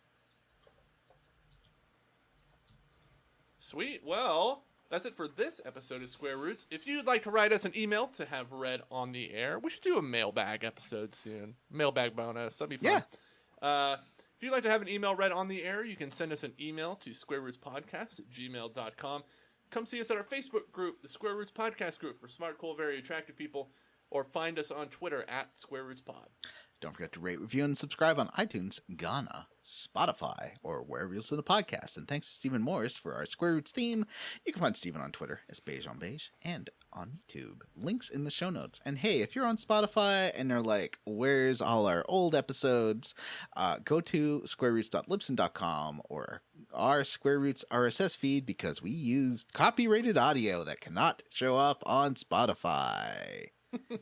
Sweet. Well, that's it for this episode of Square Roots. If you'd like to write us an email to have read on the air, we should do a mailbag episode soon. Mailbag bonus. That'd be fun. Yeah. If you'd like to have an email read on the air, you can send us an email to squarerootspodcast@gmail.com. Come see us at our Facebook group, the Square Roots Podcast Group, for smart, cool, very attractive people, or find us on Twitter at SquareRootsPod. Don't forget to rate, review, and subscribe on iTunes, Ghana, Spotify, or wherever you listen to podcasts. And thanks to Stephen Morris for our Square Roots theme. You can find Stephen on Twitter as Beige on Beige and on YouTube. Links in the show notes. And hey, if you're on Spotify and you're like, where's all our old episodes? Go to squareroots.libsyn.com or our Square Roots RSS feed because we use copyrighted audio that cannot show up on Spotify.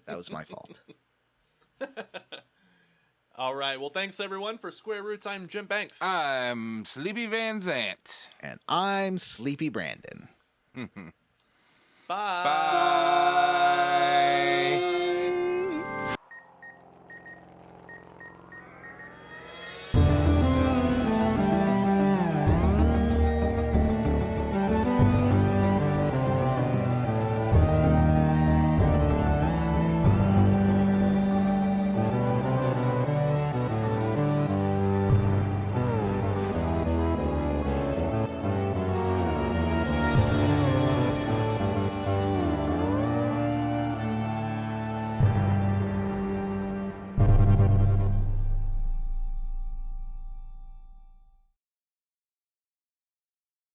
That was my fault. All right. Well, thanks, everyone. For Square Roots, I'm Jim Banks. I'm Sleepy Van Zant. And I'm Sleepy Brandon. Bye. Bye.